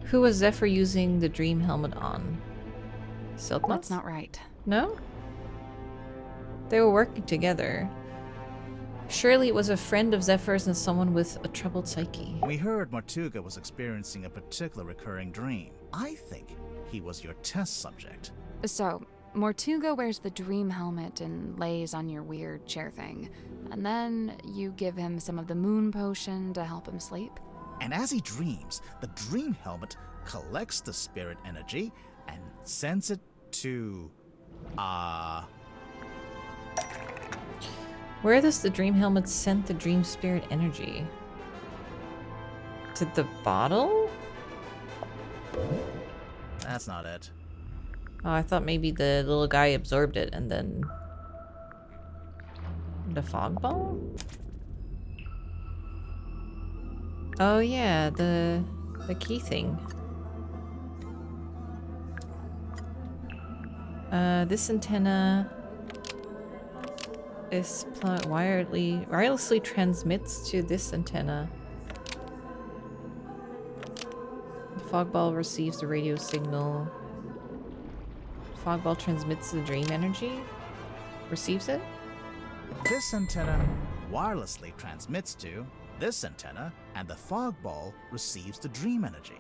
Who was Zephyr using the dream helmet on? Silk Nuts? That's not right. No? They were working together. Surely it was a friend of Zephyr's and someone with a troubled psyche. We heard Martuga was experiencing a particular recurring dream. I think he was your test subject. So, Mortuga wears the dream helmet and lays on your weird chair thing. And then you give him some of the moon potion to help him sleep. And as he dreams, the dream helmet collects the spirit energy and sends it to... Where does the dream helmet send the dream spirit energy? To the bottle? That's not it. Oh, I thought maybe the little guy absorbed it and then... The fog ball? Oh yeah, the key thing. This antenna is wirelessly transmits to this antenna. The fog ball receives the radio signal. Fog ball transmits the dream energy? Receives it? This antenna wirelessly transmits to this antenna, and the fog ball receives the dream energy.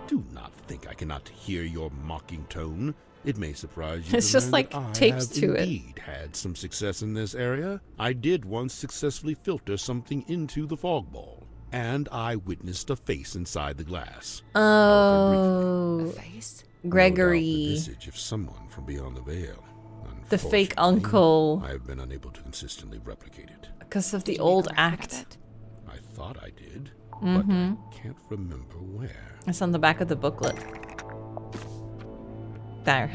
Do not think I cannot hear your mocking tone. It may surprise you. It's to just learn like that tapes I to have it. indeed had some success in this area. I did once successfully filter something into the fog ball, and I witnessed a face inside the glass. Oh. A face? Gregory. No doubt the visage of someone from beyond the veil. The fake Unfortunately, uncle. I have been unable to consistently replicate it. Because of Did the you make old a record of act. it? I thought I did, Mm-hmm. but I can't remember where. It's on the back of the booklet. There.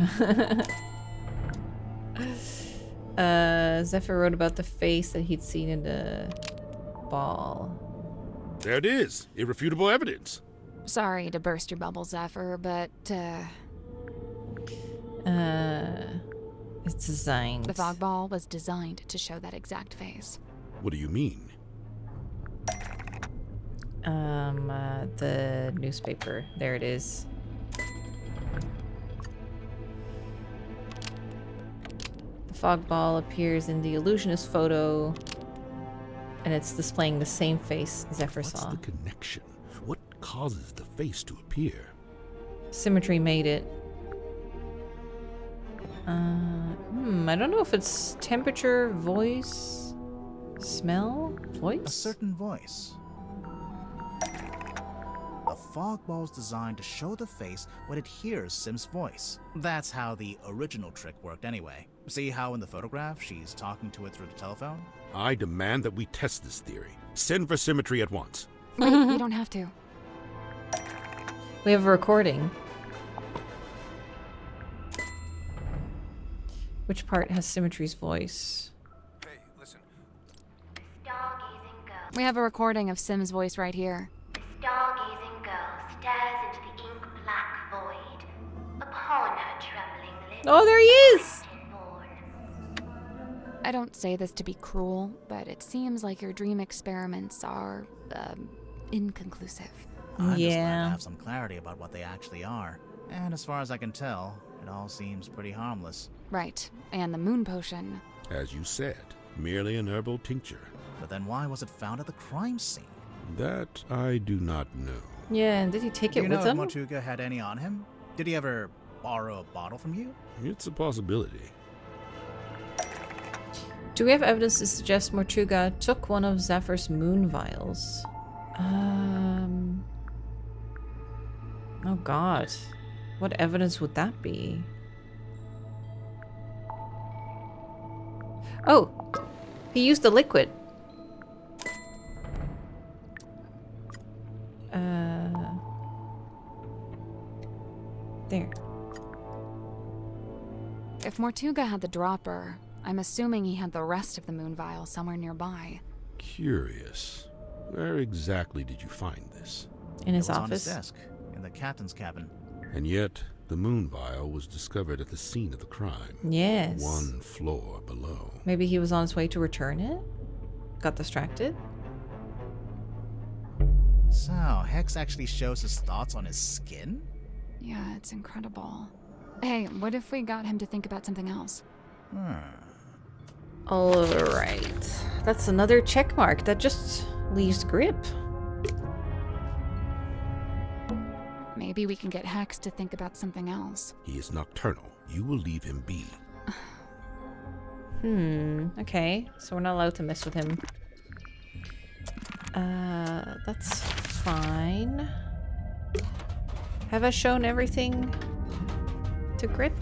Zephyr wrote about the face that he'd seen in the ball. There it is. Irrefutable evidence. Sorry to burst your bubble, Zephyr, but It's designed. the fog ball was designed to show that exact face. What do you mean? The newspaper. There it is. The fog ball appears in the illusionist photo, and it's displaying the same face Zephyr saw. What's the connection? What causes the face to appear? Symmetry made it. I don't know if it's temperature, voice, smell, voice? A certain voice. The fog ball's designed to show the face when it hears Sim's voice. That's how the original trick worked anyway. See how in the photograph she's talking to it through the telephone? I demand that we test this theory. Send for symmetry at once. Wait, you don't have to. We have a recording. Which part has Symmetry's voice? Hey, listen. Stargazing girl. We have a recording of Sim's voice right here. The stargazing girl stares into the ink-black void. Upon her trembling lips. Oh, there he is! I don't say this to be cruel, but it seems like your dream experiments are, inconclusive. I'm just glad to have some clarity about what they actually are. And as far as I can tell, it all seems pretty harmless. Right, and the moon potion. As you said, merely an herbal tincture. But then why was it found at the crime scene? That I do not know. Yeah, and did he take it Do you with know him? if Mortuga had any on him? Did he ever borrow a bottle from you? It's a possibility. Do we have evidence to suggest Mortuga took one of Zephyr's moon vials? Oh god. What evidence would that be? Oh! He used the liquid. There. If Mortuga had the dropper, I'm assuming he had the rest of the moon vial somewhere nearby. Curious. Where exactly did you find this? In his It was office. on his desk, in the captain's cabin. And yet, the moon vial was discovered at the scene of the crime. Yes. 1 floor below. Maybe he was on his way to return it? Got distracted? So, Hex actually shows his thoughts on his skin? Yeah, it's incredible. Hey, what if we got him to think about something else? Alright. That's another check mark. That just leaves Grip. Maybe we can get Hex to think about something else. He is nocturnal. You will leave him be. Okay. So we're not allowed to mess with him. That's fine. Have I shown everything to Grip?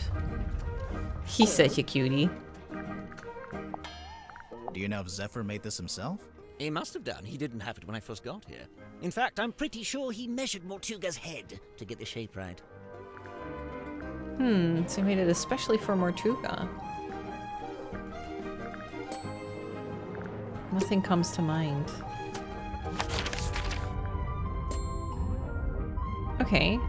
He's such a cutie. Do you know if Zephyr made this himself? He must have done. He didn't have it when I first got here. In fact, I'm pretty sure he measured Mortuga's head to get the shape right. So he made it especially for Mortuga. Nothing comes to mind. Okay.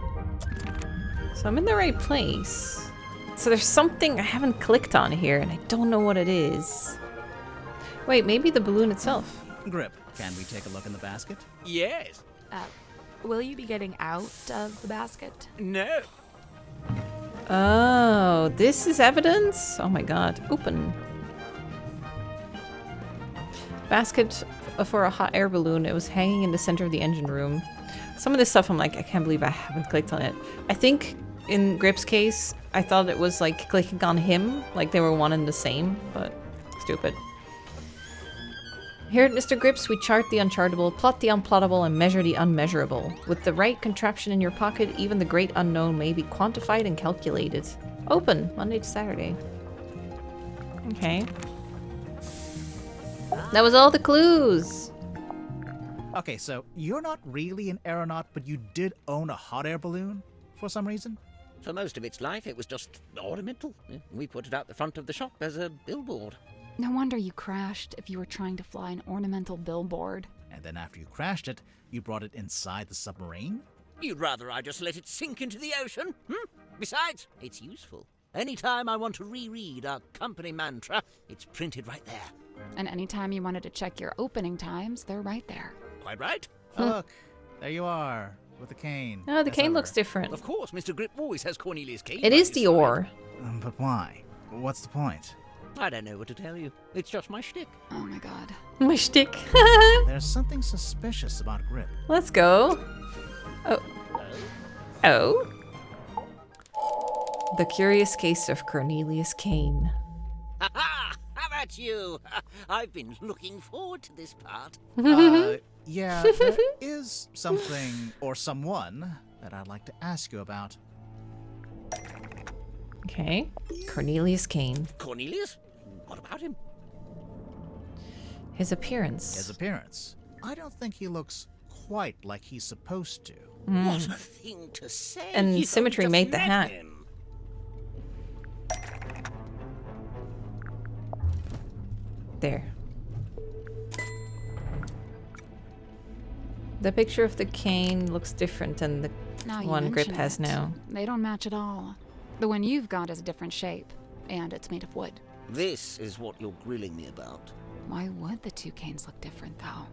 So I'm in the right place. So there's something I haven't clicked on here, and I don't know what it is. Wait, maybe the balloon itself. Grip, can we take a look in the basket? Yes. Will you be getting out of the basket? No. Oh, this is evidence? Oh my god. Open. Basket for a hot air balloon. It was hanging in the center of the engine room. Some of this stuff I'm like, I can't believe I haven't clicked on it. I think in Grip's case, I thought it was like clicking on him, like they were one and the same, but stupid. Here at Mr. Grips, we chart the unchartable, plot the unplottable, and measure the unmeasurable. With the right contraption in your pocket, even the great unknown may be quantified and calculated. Open, Monday to Saturday. Okay. That was all the clues! Okay, so you're not really an aeronaut, but you did own a hot air balloon for some reason? For most of its life, it was just ornamental. We put it out the front of the shop as a billboard. No wonder you crashed if you were trying to fly an ornamental billboard. And then after you crashed it, you brought it inside the submarine? You'd rather I just let it sink into the ocean? Besides, it's useful. Anytime I want to reread our company mantra, it's printed right there. And anytime you wanted to check your opening times, they're right there. Quite right. Oh, look, there you are, with the cane. Oh, the as cane ever. looks different. Of course, Mr. Grip always has Cornelius' cane. It by is his the side. ore. But why? What's the point? I don't know what to tell you. It's just my shtick. Oh my god. My shtick. There's something suspicious about Grip. Let's go. Oh. Oh. The Curious Case of Cornelius Kane. Ha-ha! How about you? I've been looking forward to this part. Yeah, there is something or someone that I'd like to ask you about. Okay. Cornelius Kane. Cornelius? What about him? His appearance. His appearance. I don't think he looks quite like he's supposed to. What a thing to say. And You've Symmetry just made the met hat. him. There. The picture of the cane looks different than the Now you one Grip mention has it, now. They don't match at all. The one you've got is a different shape, and it's made of wood. This is what you're grilling me about. Why would the two canes look different, though?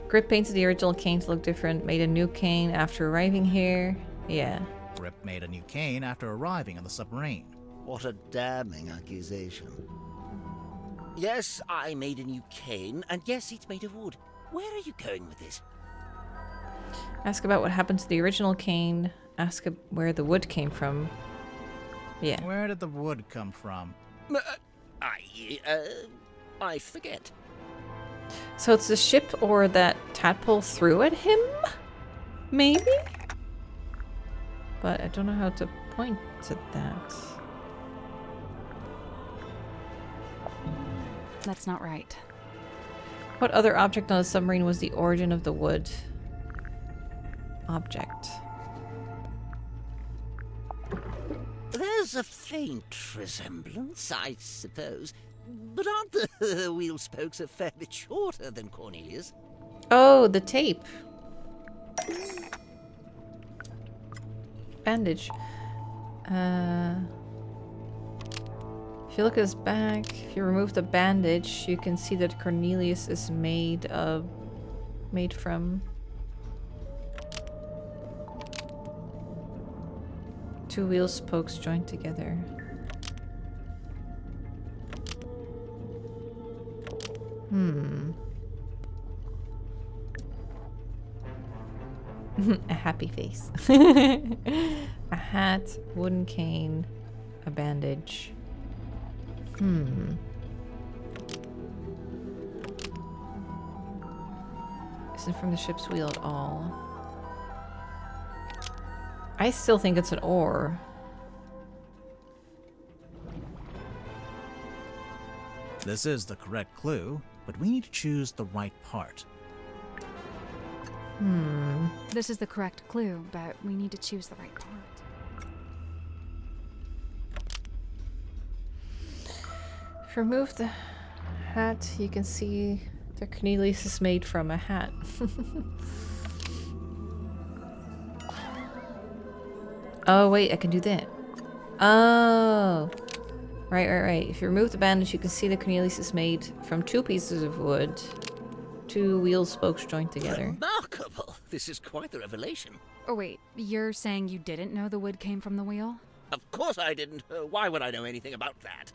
Grip painted the original cane to look different, made a new cane after arriving here. Yeah. Grip made a new cane after arriving on the submarine. What a damning accusation. Yes, I made a new cane, and yes, it's made of wood. Where are you going with this? Ask about what happened to the original cane. Ask where the wood came from. Yeah. Where did the wood come from? I forget. So it's the ship or that tadpole threw at him? Maybe? But I don't know how to point to that. That's not right. What other object on a submarine was the origin of the wood? Object. There's a faint resemblance, I suppose. But aren't the wheel spokes a fair bit shorter than Cornelius? Oh, the tape. Bandage. If you look at his back, if you remove the bandage, you can see that Cornelius is made from two wheel spokes joined together. A happy face. A hat, wooden cane, a bandage. Isn't from the ship's wheel at all. I still think it's an ore. This is the correct clue, but we need to choose the right part. This is the correct clue, but we need to choose the right part. If you remove the hat, you can see that Cornelius is made from a hat. Oh, wait, I can do that. Oh. Right. If you remove the bandage, you can see that Cornelius is made from two pieces of wood. Two wheel spokes joined together. Remarkable! This is quite the revelation. Oh wait, you're saying you didn't know the wood came from the wheel? Of course I didn't. Why would I know anything about that?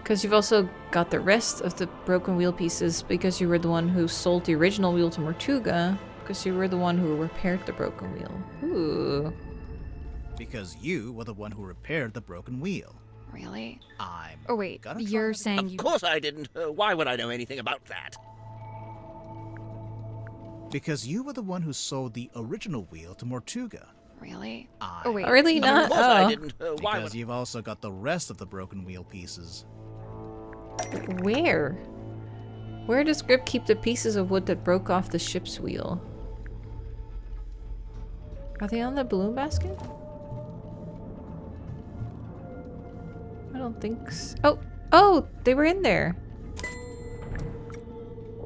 Because you've also got the rest of the broken wheel pieces because you were the one who sold the original wheel to Mortuga. Because you were the one who repaired the broken wheel. Ooh. Because you were the one who repaired the broken wheel. Really? Oh wait, you're saying Of course I didn't. Why would I know anything about that? Because you were the one who sold the original wheel to Mortuga. Really? Oh wait, really not? Of course I didn't. Why Because would... you've also got the rest of the broken wheel pieces. Where? Where does Grip keep the pieces of wood that broke off the ship's wheel? Are they on the balloon basket? I don't think so. Oh, they were in there.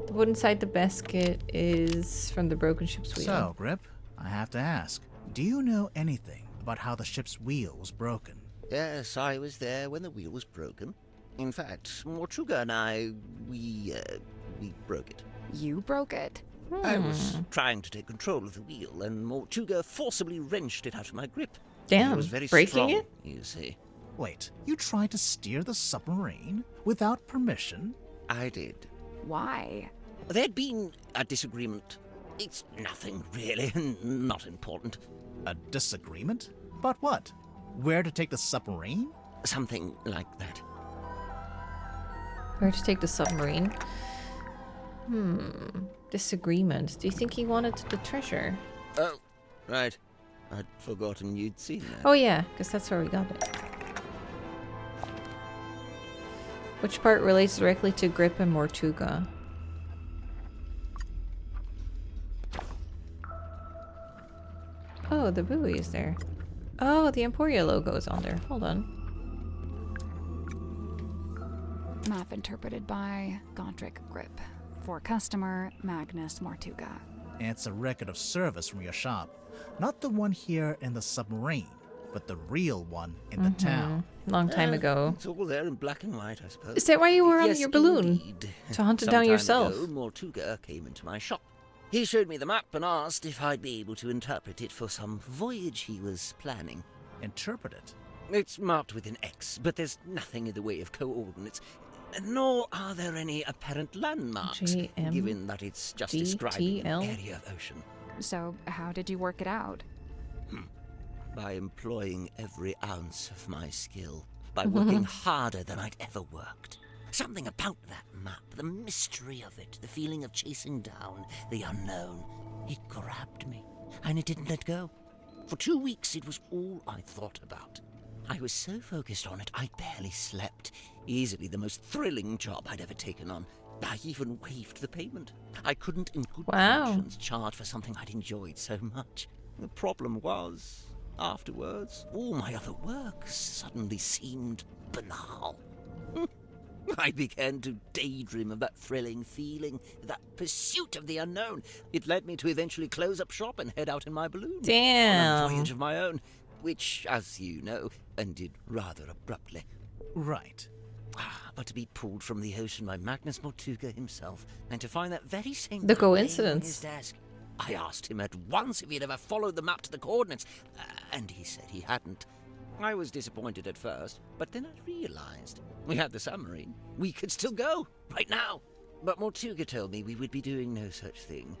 The wood inside the basket is from the broken ship's wheel. So, Grip, I have to ask, do you know anything about how the ship's wheel was broken? Yes, I was there when the wheel was broken. In fact, Mortuga and I, we broke it. You broke it? I was trying to take control of the wheel, and Mortuga forcibly wrenched it out of my grip. Damn, It was very breaking strong, it? you see. Wait, you tried to steer the submarine without permission? I did. Why? There'd been a disagreement. It's nothing, really, not important. A disagreement? About what? Where to take the submarine? Something like that. Where to take the submarine? Disagreement. Do you think he wanted the treasure? Oh, right. I'd forgotten you'd seen that. Oh yeah, because that's where we got it. Which part relates directly to Grip and Mortuga? Oh, the buoy is there. Oh, the Emporia logo is on there. Hold on. Map interpreted by Godric Grip. For customer, Magnus Mortuga. It's a record of service from your shop. Not the one here in the submarine, but the real one in the town. Long time ago. It's all there in black and white, I suppose. Is that why you were on Yes, your balloon? indeed. To hunt it Some down time yourself? ago, Mortuga came into my shop. He showed me the map and asked if I'd be able to interpret it for some voyage he was planning. Interpret it? It's marked with an X, but there's nothing in the way of coordinates. Nor are there any apparent landmarks, given that it's just describing an area of ocean. So, how did you work it out? By employing every ounce of my skill. By working harder than I'd ever worked. Something about that map, the mystery of it, the feeling of chasing down the unknown. It grabbed me, and it didn't let go. For 2 weeks, it was all I thought about. I was so focused on it, I barely slept. Easily the most thrilling job I'd ever taken on. I even waived the payment. I couldn't in good conscience charge for something I'd enjoyed so much. The problem was, afterwards, all my other work suddenly seemed banal. I began to daydream of that thrilling feeling, that pursuit of the unknown. It led me to eventually close up shop and head out in my balloon. Damn. On a voyage of my own, which, as you know, ended rather abruptly. Right. But to be pulled from the ocean by Magnus Mortuga himself, and to find that very same The map laying coincidence. on his desk. I asked him at once if he'd ever followed the map to the coordinates, and he said he hadn't. I was disappointed at first, but then I realized we had the submarine. We could still go, right now. But Mortuga told me we would be doing no such thing.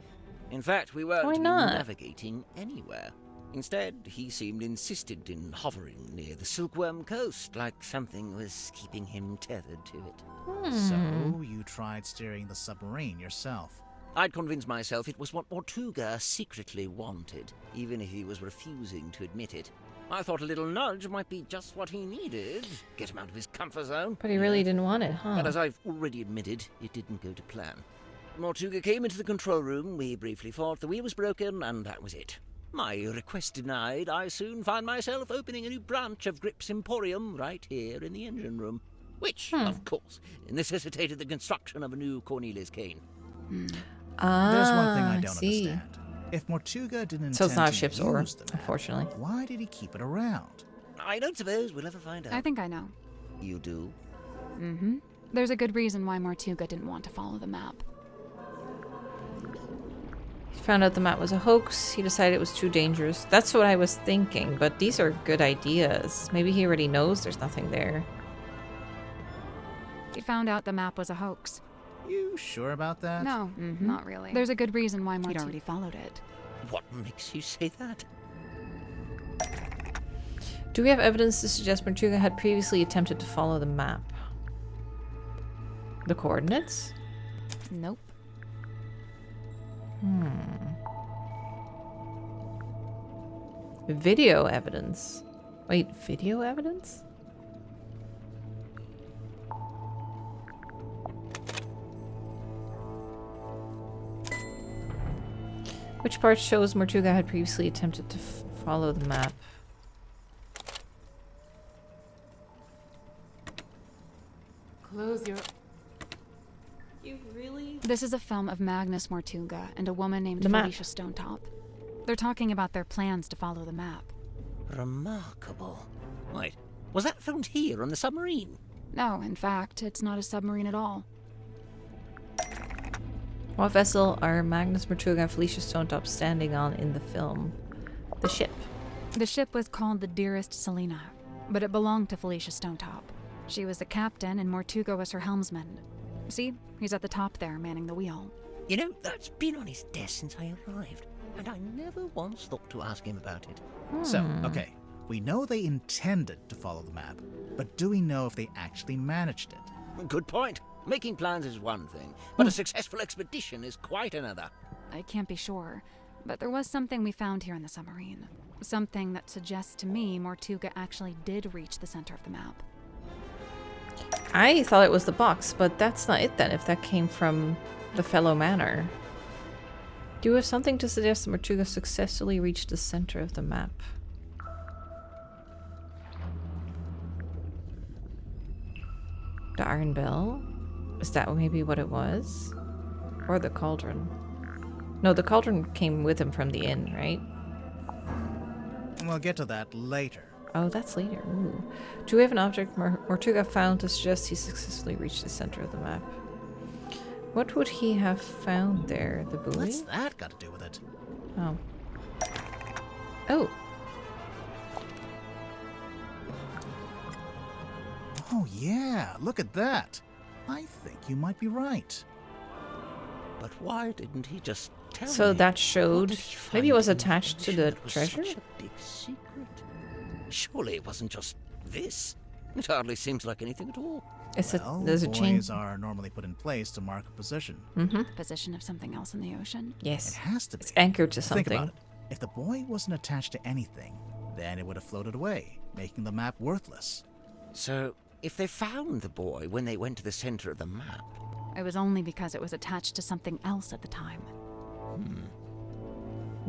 In fact, we weren't Why to be not? navigating anywhere. Instead, he seemed insistent in hovering near the Silkworm Coast, like something was keeping him tethered to it. So, you tried steering the submarine yourself. I'd convinced myself it was what Mortuga secretly wanted, even if he was refusing to admit it. I thought a little nudge might be just what he needed. Get him out of his comfort zone. But he really didn't want it, huh? But as I've already admitted, it didn't go to plan. Mortuga came into the control room, we briefly thought the wheel was broken, and that was it. My request denied, I soon found myself opening a new branch of Grip's Emporium right here in the engine room. Which, of course, necessitated the construction of a new Cornelius cane. There's one thing I don't understand. If Mortuga didn't So it's intend not a to ship's use oar, the map, unfortunately. why did he keep it around? I don't suppose we'll ever find out. I think I know. You do? Mm-hmm. There's a good reason why Mortuga didn't want to follow the map. He found out the map was a hoax. He decided it was too dangerous. That's what I was thinking, but these are good ideas. Maybe he already knows there's nothing there. He found out the map was a hoax. You sure about that? No, not really. There's a good reason why Mortuga already followed it. What makes you say that? Do we have evidence to suggest Mortuga had previously attempted to follow the map? The coordinates? Nope. Video evidence. Wait, video evidence? Which part shows Mortuga had previously attempted to follow the map? Close your... You really? This is a film of Magnus Mortuga and a woman named The map. Felicia Stonetop. They're talking about their plans to follow the map. Remarkable. Wait, was that filmed here on the submarine? No, in fact, it's not a submarine at all. What vessel are Magnus Mertuga and Felicia Stonetop standing on in the film? The ship. The ship was called the Dearest Selena, but it belonged to Felicia Stonetop. She was the captain and Mortuga was her helmsman. See? He's at the top there, manning the wheel. You know, that's been on his desk since I arrived, and I never once thought to ask him about it. So, okay, we know they intended to follow the map, but do we know if they actually managed it? Good point. Making plans is one thing, but a successful expedition is quite another. I can't be sure, but there was something we found here in the submarine. Something that suggests to me Mortuga actually did reach the center of the map. I thought it was the box, but that's not it then, if that came from the fellow manor. Do you have something to suggest that Mortuga successfully reached the center of the map? The Iron Bell? Is that maybe what it was? Or the cauldron? No, the cauldron came with him from the inn, right? We'll get to that later. Oh, that's later. Ooh. Do we have an object Mortuga found to suggest he successfully reached the center of the map? What would he have found there? The buoy? What's that got to do with it? Oh. Oh. Oh yeah, look at that. I think you might be right. But why didn't he just tell So me? that showed... Maybe it was attached to the That was treasure? Such a big secret. Surely it wasn't just this. It hardly seems like anything at all. It's Well, there's a chain. buoys are normally put in place to mark a position. Mm-hmm. Position of something else in the ocean? It Yes. has to be. It's anchored to Think something. about it. If the buoy wasn't attached to anything, then it would have floated away, making the map worthless. So, if they found the boy when they went to the center of the map... It was only because it was attached to something else at the time.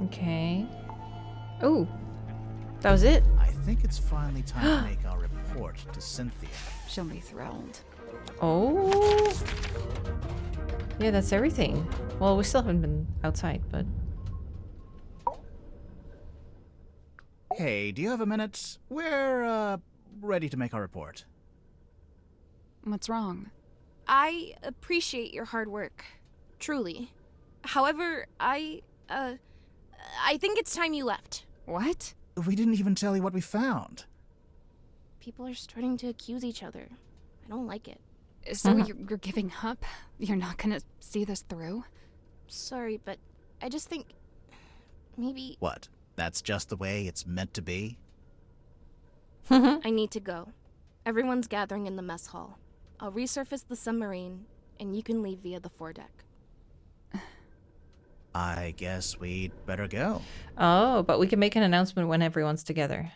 Okay. Oh. That was it. I think it's finally time to make our report to Cynthia. She'll be thrilled. Oh. Yeah, that's everything. Well, we still haven't been outside, but... Hey, do you have a minute? We're, ready to make our report. What's wrong? I appreciate your hard work. Truly. However, I think it's time you left. What? We didn't even tell you what we found. People are starting to accuse each other. I don't like it. So you're giving up? You're not gonna see this through? Sorry, but I just think... maybe... What? That's just the way it's meant to be? I need to go. Everyone's gathering in the mess hall. I'll resurface the submarine, and you can leave via the foredeck. I guess we'd better go. Oh, but we can make an announcement when everyone's together.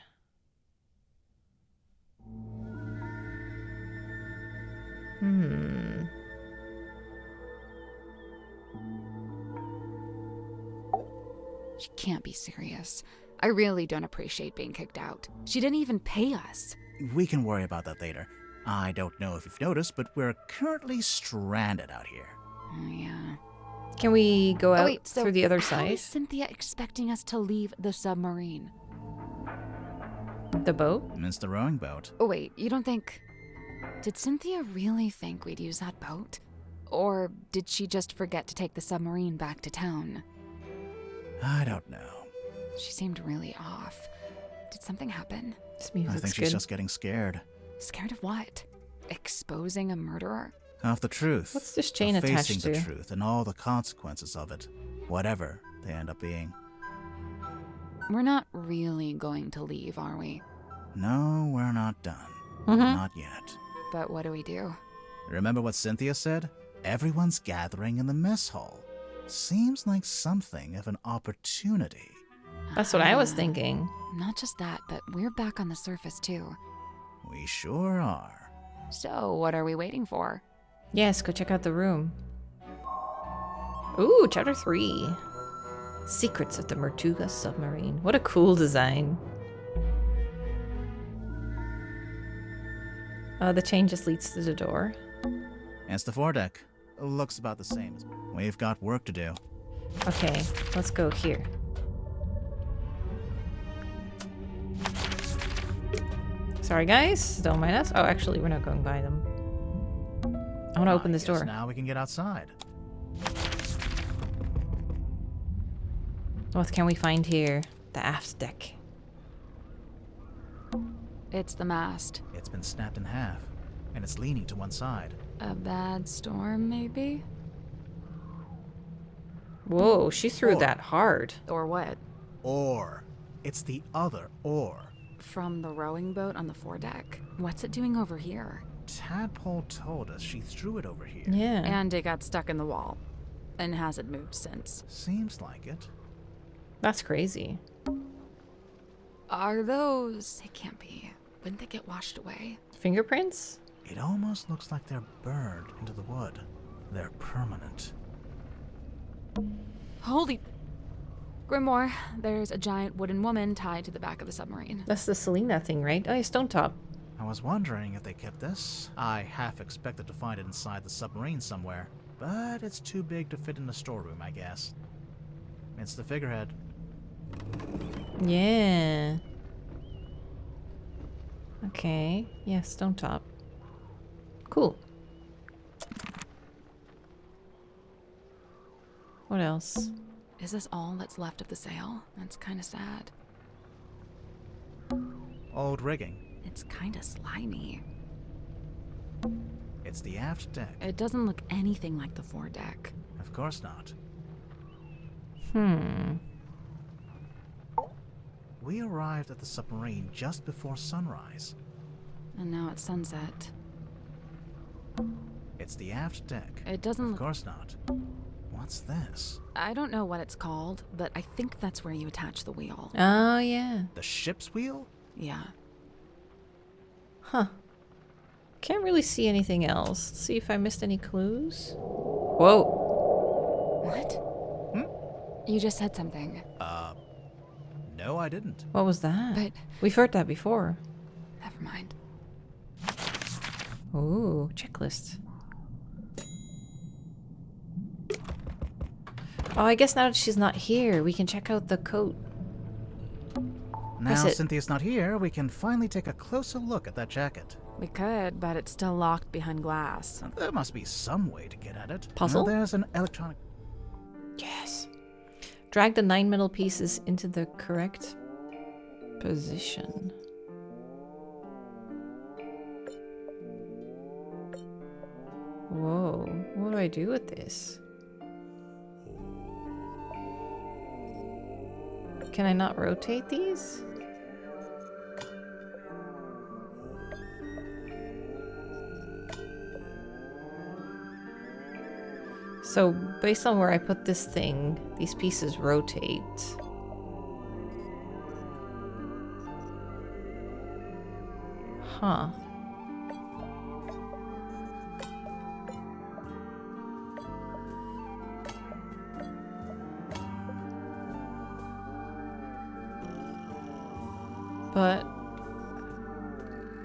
She can't be serious. I really don't appreciate being kicked out. She didn't even pay us. We can worry about that later. I don't know if you've noticed, but we're currently stranded out here. Oh, yeah. Can we go out wait, so through the other how side? is Cynthia expecting us to leave the submarine? The boat? It's the rowing boat. Oh, wait, you don't think... Did Cynthia really think we'd use that boat? Or did she just forget to take the submarine back to town? I don't know. She seemed really off. Did something happen? This music's I think good. she's just getting scared. Scared of what? Exposing a murderer? Of the truth. What's this chain of attached facing to? the truth and all the consequences of it. Whatever they end up being. We're not really going to leave, are we? No, we're not done. Mm-hmm. Not yet. But what do we do? Remember what Cynthia said? Everyone's gathering in the mess hall. Seems like something of an opportunity. That's what I was thinking. Not just that, but we're back on the surface too. We sure are. So, what are we waiting for? Yes, go check out the room. Ooh, chapter 3. Secrets of the Mortuga submarine. What a cool design. The chain just leads to the door. It's the foredeck. Looks about the same. We've got work to do. Okay, let's go here. Is Sorry, guys. Don't mind us. Oh, actually, we're not going by them. I want to open this door. Now we can get outside. What can we find here? The aft deck. It's the mast. It's been snapped in half, and it's leaning to one side. A bad storm, maybe? Whoa, she threw that hard. Or what? Oar. It's the other oar. From the rowing boat on the foredeck. What's it doing over here? Tadpole told us she threw it over here. Yeah. And it got stuck in the wall. And hasn't moved since. Seems like it. That's crazy. Are those... It can't be. Wouldn't they get washed away? Fingerprints? It almost looks like they're burned into the wood. They're permanent. Holy... Grimoire, there's a giant wooden woman tied to the back of the submarine. That's the Selena thing, right? Oh, yeah, Stone Top. I was wondering if they kept this. I half expected to find it inside the submarine somewhere, but it's too big to fit in the storeroom, I guess. It's the figurehead. Yeah. Okay. Yeah, Stone Top. Cool. What else? Is this all that's left of the sail? That's kind of sad. Old rigging. It's kind of slimy. It's the aft deck. It doesn't look anything like the foredeck. Of course not. We arrived at the submarine just before sunrise. And now it's sunset. It's the aft deck. It doesn't Of look... course not. What's this? I don't know what it's called, but I think that's where you attach the wheel. Oh, yeah. The ship's wheel? Yeah. Huh. Can't really see anything else. See if I missed any clues. Whoa. What? You just said something. No, I didn't. What was that? But... We've heard that before. Never mind. Ooh, checklist. Oh, I guess now that she's not here, we can check out the coat. Now Cynthia's not here, we can finally take a closer look at that jacket. We could, but it's still locked behind glass. There must be some way to get at it. Puzzle? Now there's an electronic... Yes. Drag the 9 metal pieces into the correct position. Whoa, what do I do with this? Can I not rotate these? So, based on where I put this thing, these pieces rotate. Huh. But...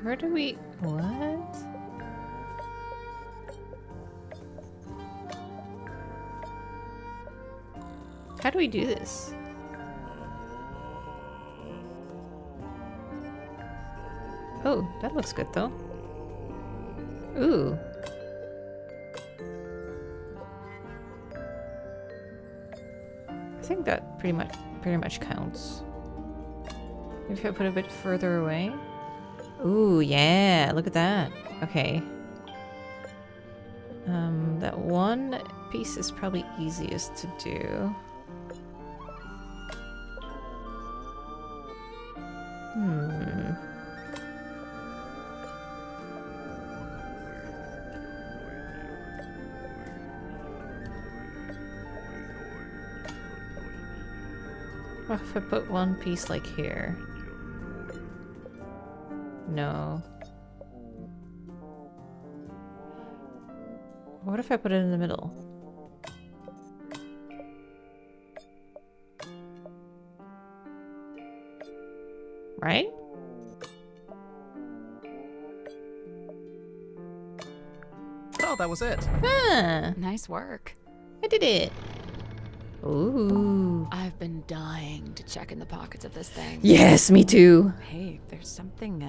where do we... what? How do we do this? Oh, that looks good though. Ooh. I think that pretty much counts. Maybe if I put it a bit further away. Ooh, yeah, look at that. Okay. That one piece is probably easiest to do. What if I put one piece like here? No. What if I put it in the middle? Right? Oh, that was it. Ah, Nice work. I did it. Ooh. I've been dying to check in the pockets of this thing. Yes, me too. Hey, there's something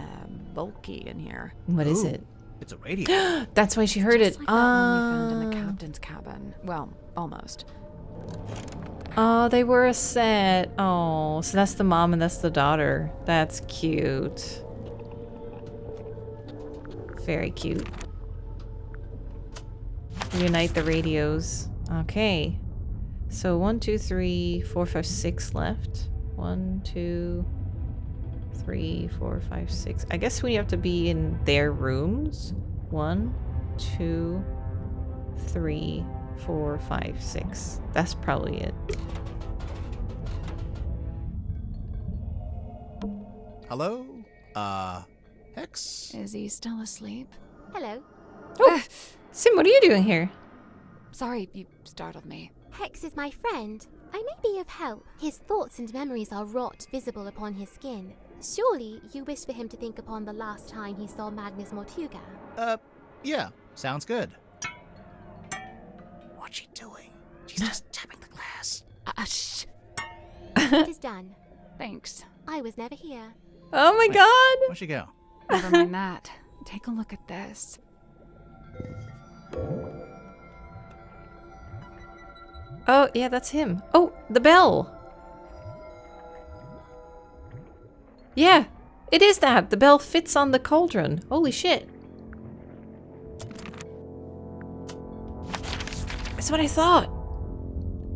bulky in here. What is it? It's a radio. That's why she heard it. Just like that one we found in the captain's cabin. Well, almost. Oh, they were a set. Oh, so that's the mom and that's the daughter. That's cute. Very cute. Reunite the radios. Okay. So 1, 2, 3, 4, 5, 6 left. 1, 2, 3, 4, 5, 6. I guess we have to be in their rooms. 1, 2, 3, 4, 5, 6. That's probably it. Hello? Hex? Is he still asleep? Hello. Oh, Sim, what are you doing here? Sorry, you startled me. Hex is my friend. I may be of help. His thoughts and memories are wrought visible upon his skin. Surely you wish for him to think upon the last time he saw Magnus Mortuga. Yeah, sounds good. What's she doing? She's just tapping the glass. Shh. It is done. Thanks. I was never here. Oh my god! Where'd she go? Never mind that. Take a look at this. Oh, yeah, that's him. Oh, the bell! Yeah, it is that. The bell fits on the cauldron. Holy shit. That's what I thought.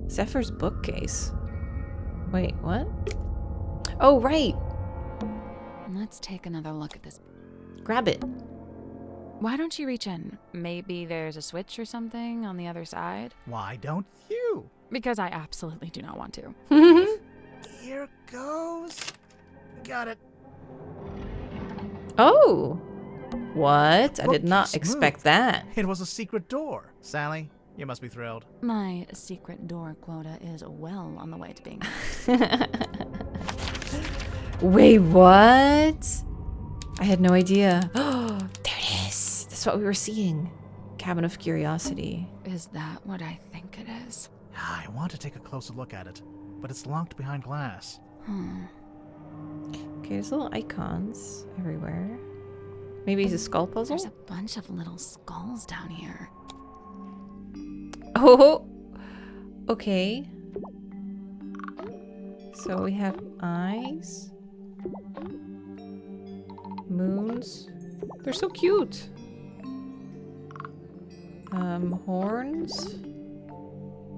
Zephyr's bookcase. Wait, what? Oh, right. Let's take another look at this. Grab it. Why don't you reach in? Maybe there's a switch or something on the other side? Why don't you? Because I absolutely do not want to. Here goes. Got it. Oh. What? I did not Bookcase expect moved. that. It was a secret door. Sally, you must be thrilled. My secret door quota is well on the way to being. Wait, what? I had no idea. Oh, there it is. That's what we were seeing. Cabin of Curiosity. Is that what I think it is? I want to take a closer look at it, but it's locked behind glass. Okay, there's little icons everywhere. Maybe it's a skull puzzle? There's a bunch of little skulls down here. Oh, okay. So we have eyes. Moons. They're so cute. Horns.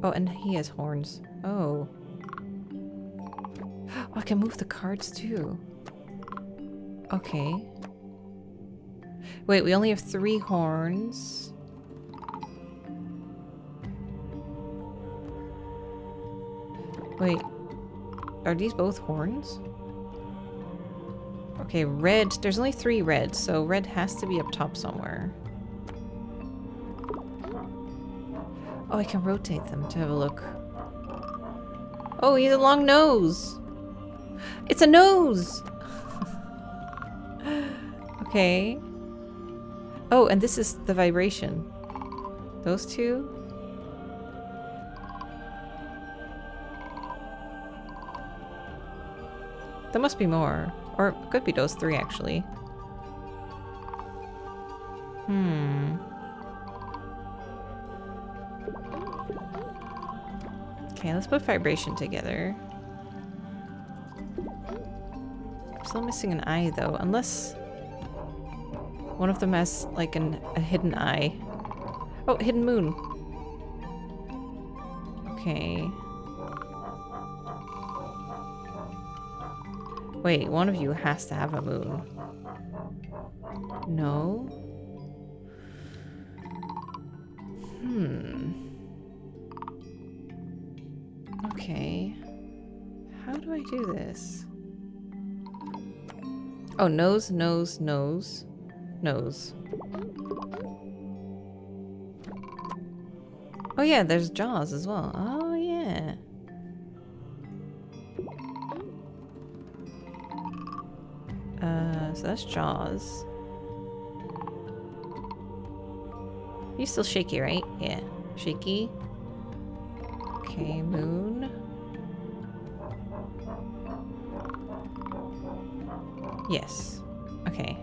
Oh, and he has horns. Oh. Oh, I can move the cards too. Okay. Wait, we only have 3 horns. Wait. Are these both horns? Okay, red. There's only 3 reds, so red has to be up top somewhere. Oh, I can rotate them to have a look. Oh, he has a long nose. It's a nose. Okay. Oh, and this is the vibration. Those 2. There must be more. Or it could be those 3, actually. Okay, let's put vibration together. I'm still missing an eye, though. Unless one of them has, like, a hidden eye. Oh, hidden moon. Okay. Wait, one of you has to have a moon. No? Okay. How do I do this? Oh, nose, nose, nose, nose. Oh yeah, there's jaws as well. Oh yeah. So that's jaws. You're still shaky, right? Yeah. Shaky. Okay, moon. Yes. Okay.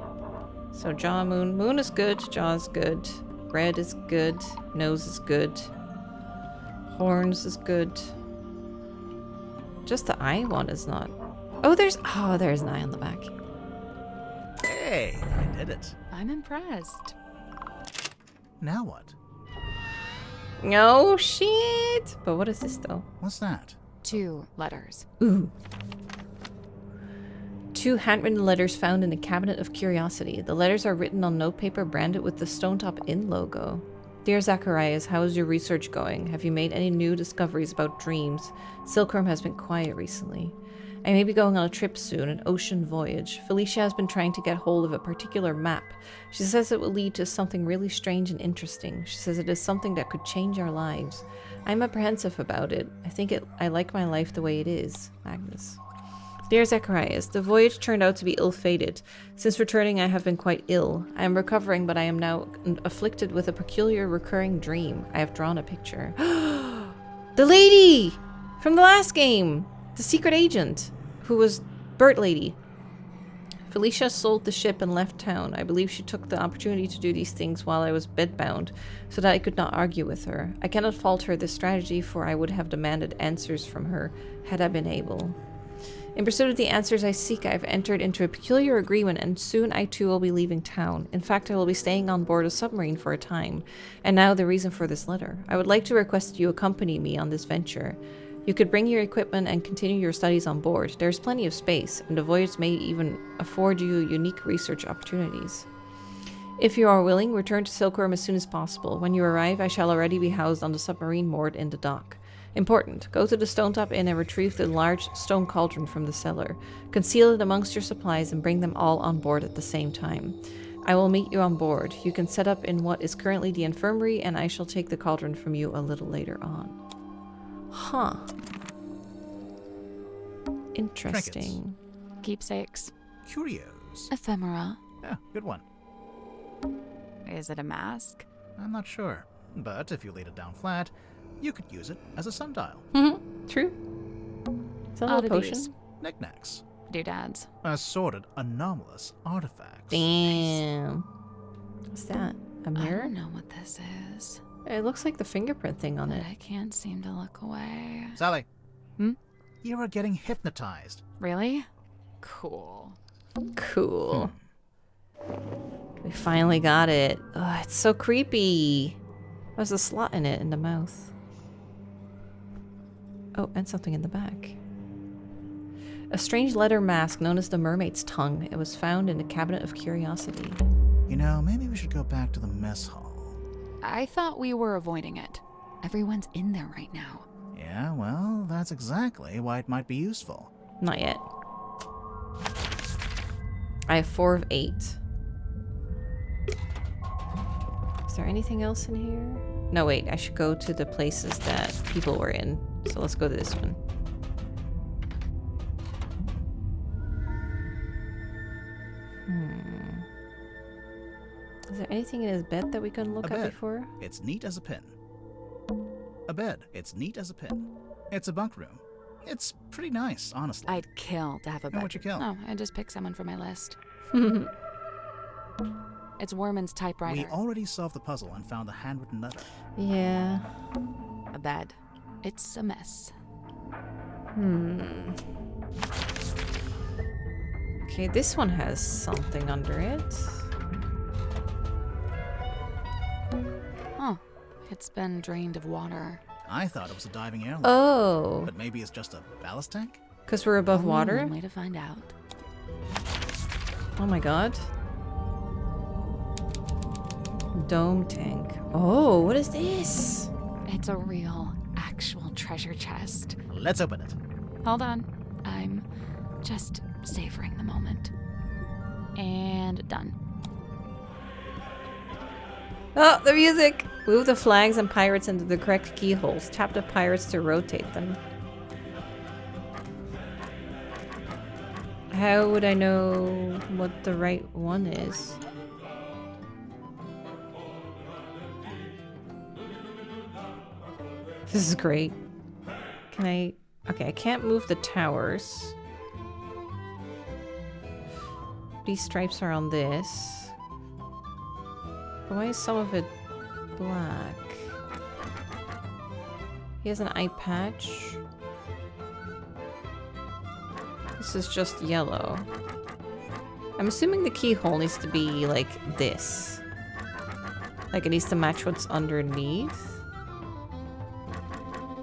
So jaw, moon. Moon is good. Jaw is good. Red is good. Nose is good. Horns is good. Just the eye one is not. Oh, there's an eye on the back. Hey, I did it. I'm impressed. Now what? No shit. But what is this though? What's that? 2 letters. Ooh. 2 handwritten letters found in a cabinet of curiosity. The letters are written on notepaper branded with the Stonetop Inn logo. Dear Zacharias, how is your research going? Have you made any new discoveries about dreams? Silkworm has been quiet recently. I may be going on a trip soon, an ocean voyage. Felicia has been trying to get hold of a particular map. She says it will lead to something really strange and interesting. She says it is something that could change our lives. I'm apprehensive about it. I like my life the way it is. Magnus. Dear Zacharias, the voyage turned out to be ill-fated. Since returning, I have been quite ill. I am recovering, but I am now afflicted with a peculiar recurring dream. I have drawn a picture. The lady from the last game! The secret agent, who was Bird Lady. Felicia sold the ship and left town. I believe she took the opportunity to do these things while I was bedbound, so that I could not argue with her. I cannot fault her this strategy, for I would have demanded answers from her had I been able. In pursuit of the answers I seek, I have entered into a peculiar agreement, and soon I too will be leaving town. In fact, I will be staying on board a submarine for a time. And now the reason for this letter. I would like to request you accompany me on this venture. You could bring your equipment and continue your studies on board. There is plenty of space, and the voyage may even afford you unique research opportunities. If you are willing, return to Silkworm as soon as possible. When you arrive, I shall already be housed on the submarine moored in the dock. Important. Go to the Stonetop Inn and retrieve the large stone cauldron from the cellar. Conceal it amongst your supplies and bring them all on board at the same time. I will meet you on board. You can set up in what is currently the infirmary, and I shall take the cauldron from you a little later on. Huh. Interesting. Trinkets. Keepsakes. Curios. Ephemera. Yeah, good one. Is it a mask? I'm not sure, but if you laid it down flat, you could use it as a sundial. True. It's a little potion. Oddities. Knickknacks. Doodads. Assorted anomalous artifacts. Damn. What's that? A I mirror? don't know what this is, It looks like the fingerprint thing on but it. I can't seem to look away. Sally. Hmm? You are getting hypnotized. Really? Cool. Cool. We finally got it. Oh, it's so creepy. There's a slot in it in the mouth. Oh, and something in the back. A strange letter mask known as the Mermaid's Tongue. It was found in a cabinet of curiosity. You know, maybe we should go back to the mess hall. I thought we were avoiding it. Everyone's in there right now. Yeah, well, that's exactly why it might be useful. Not yet. I have 4 of 8. Is there anything else in here? No, wait. I should go to the places that people were in. So let's go to this one. Is there anything in his bed that we can look at before? It's neat as a pin. A bed. It's neat as a pin. It's a bunk room. It's pretty nice, honestly. I'd kill to have a bed. What'd you kill? Oh, I just picked someone for my list. It's Worman's typewriter. We already solved the puzzle and found the handwritten letter. Yeah. A bed. It's a mess. Okay, this one has something under it. Oh, it's been drained of water. I thought it was a diving airlock. Oh. But maybe it's just a ballast tank? Because we're above Only water? one way to find out. Oh my god. Dome tank. Oh, what is this? It's a real, actual treasure chest. Let's open it. Hold on. I'm just savoring the moment. And done. Oh, the music! Move the flags and pirates into the correct keyholes. Tap the pirates to rotate them. How would I know what the right one is? This is great. Can I... Okay, I can't move the towers. these stripes are on this. But why is some of it black? He has an eye patch. This is just yellow. I'm assuming the keyhole needs to be like this. Like it needs to match what's underneath.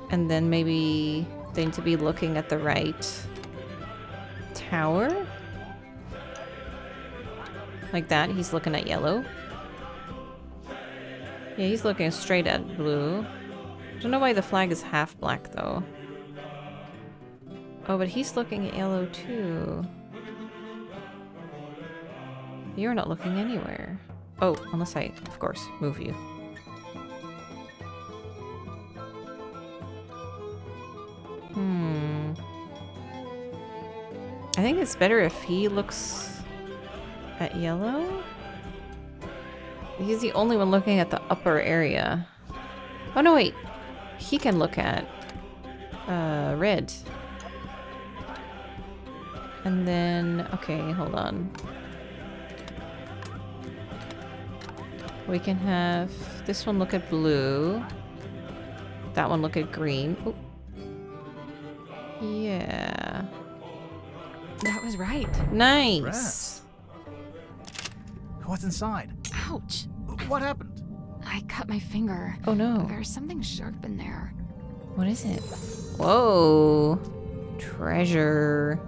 And then maybe they need to be looking at the right tower. Like that, he's looking at yellow. Yeah, he's looking straight at blue. I don't know why the flag is half black though. Oh, but he's looking at yellow too. You're not looking anywhere. Oh, unless I, of course, move you. I think it's better if he looks at yellow. He's the only one looking at the upper area. Oh no, wait. He can look at red. And then, okay, hold on. We can have this one look at blue. That one look at green. Oh. Yeah. That was right. Nice. Rats. What's inside? Ouch. What happened? I cut my finger. Oh no. There's something sharp in there. What is it? Whoa. Treasure.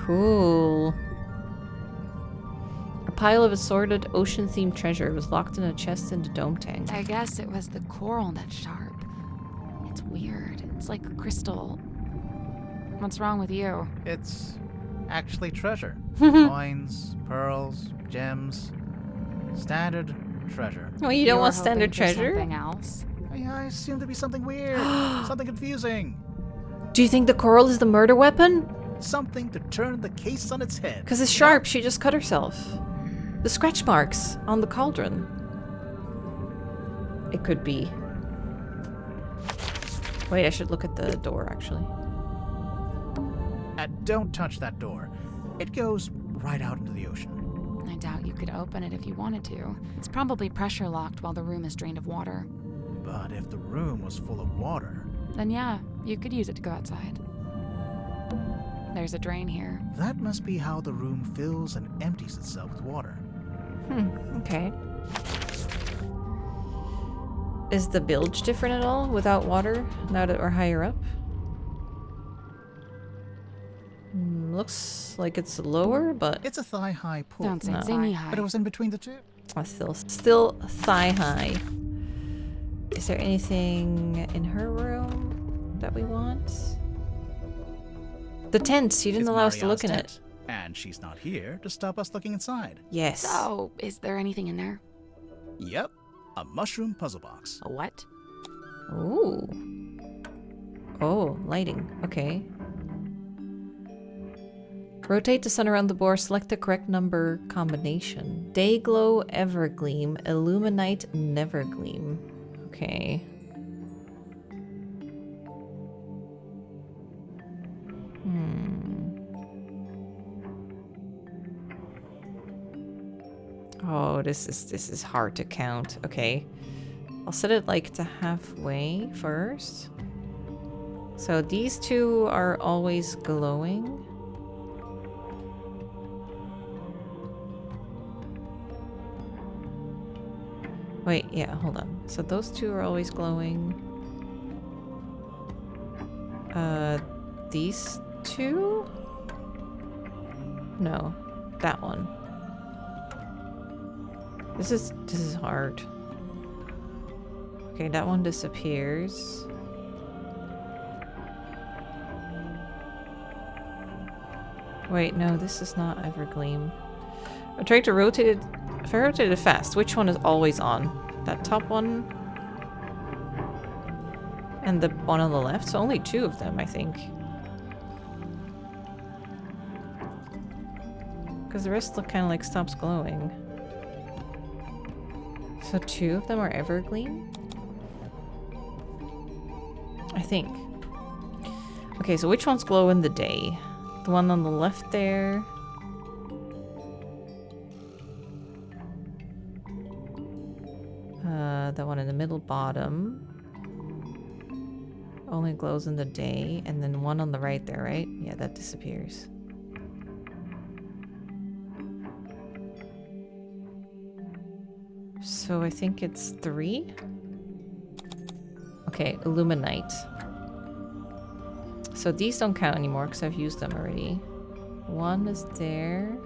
Cool. A pile of assorted ocean-themed treasure was locked in a chest in the dome tank. I guess it was the coral that's sharp. It's weird. It's like a crystal. What's wrong with you? It's actually treasure. Coins, pearls, gems. Standard treasure. Oh, you don't want were standard hoping for treasure? Something else? I assumed to be something weird. Something confusing. Do you think the coral is the murder weapon? Something to turn the case on its head. Because it's sharp, she just cut herself. The scratch marks on the cauldron. It could be. Wait, I should look at the door, actually. Don't touch that door. It goes right out into the ocean. I doubt you could open it if you wanted to. It's probably pressure locked while the room is drained of water. But if the room was full of water... Then yeah, you could use it to go outside. There's a drain here. That must be how the room fills and empties itself with water. Okay. Is the bilge different at all without water now that we're higher up? Looks like it's lower, but... It's a thigh-high pool. Don't say knee-high. But it was in between the two. Still thigh-high. Is there anything in her room that we want? The tent. You didn't allow us to look in it. And she's not here to stop us looking inside. Yes. So, is there anything in there? Yep. A mushroom puzzle box. A what? Ooh. Oh, lighting. Okay. Rotate the sun around the board, select the correct number combination. Dayglow, Evergleam, Illuminite, Nevergleam. Okay. Oh, this is hard to count. Okay. I'll set it like to halfway first. So these two are always glowing. Wait, yeah, hold on. So those two are always glowing. These two? No, that one. This is hard. Okay, that one disappears. Wait, no, this is not Evergleam. I tried to rotate it. If I rotate it fast, which one is always on? That top one? And the one on the left? So only two of them, I think. Because the rest look kind of like stops glowing. So two of them are Evergleam? I think. Okay, so which ones glow in the day? The one on the left there? The one in the middle bottom only glows in the day, and then one on the right there, right? Yeah, that disappears. So I think it's 3. Okay, Illuminite. So these don't count anymore because I've used them already. 1 is there.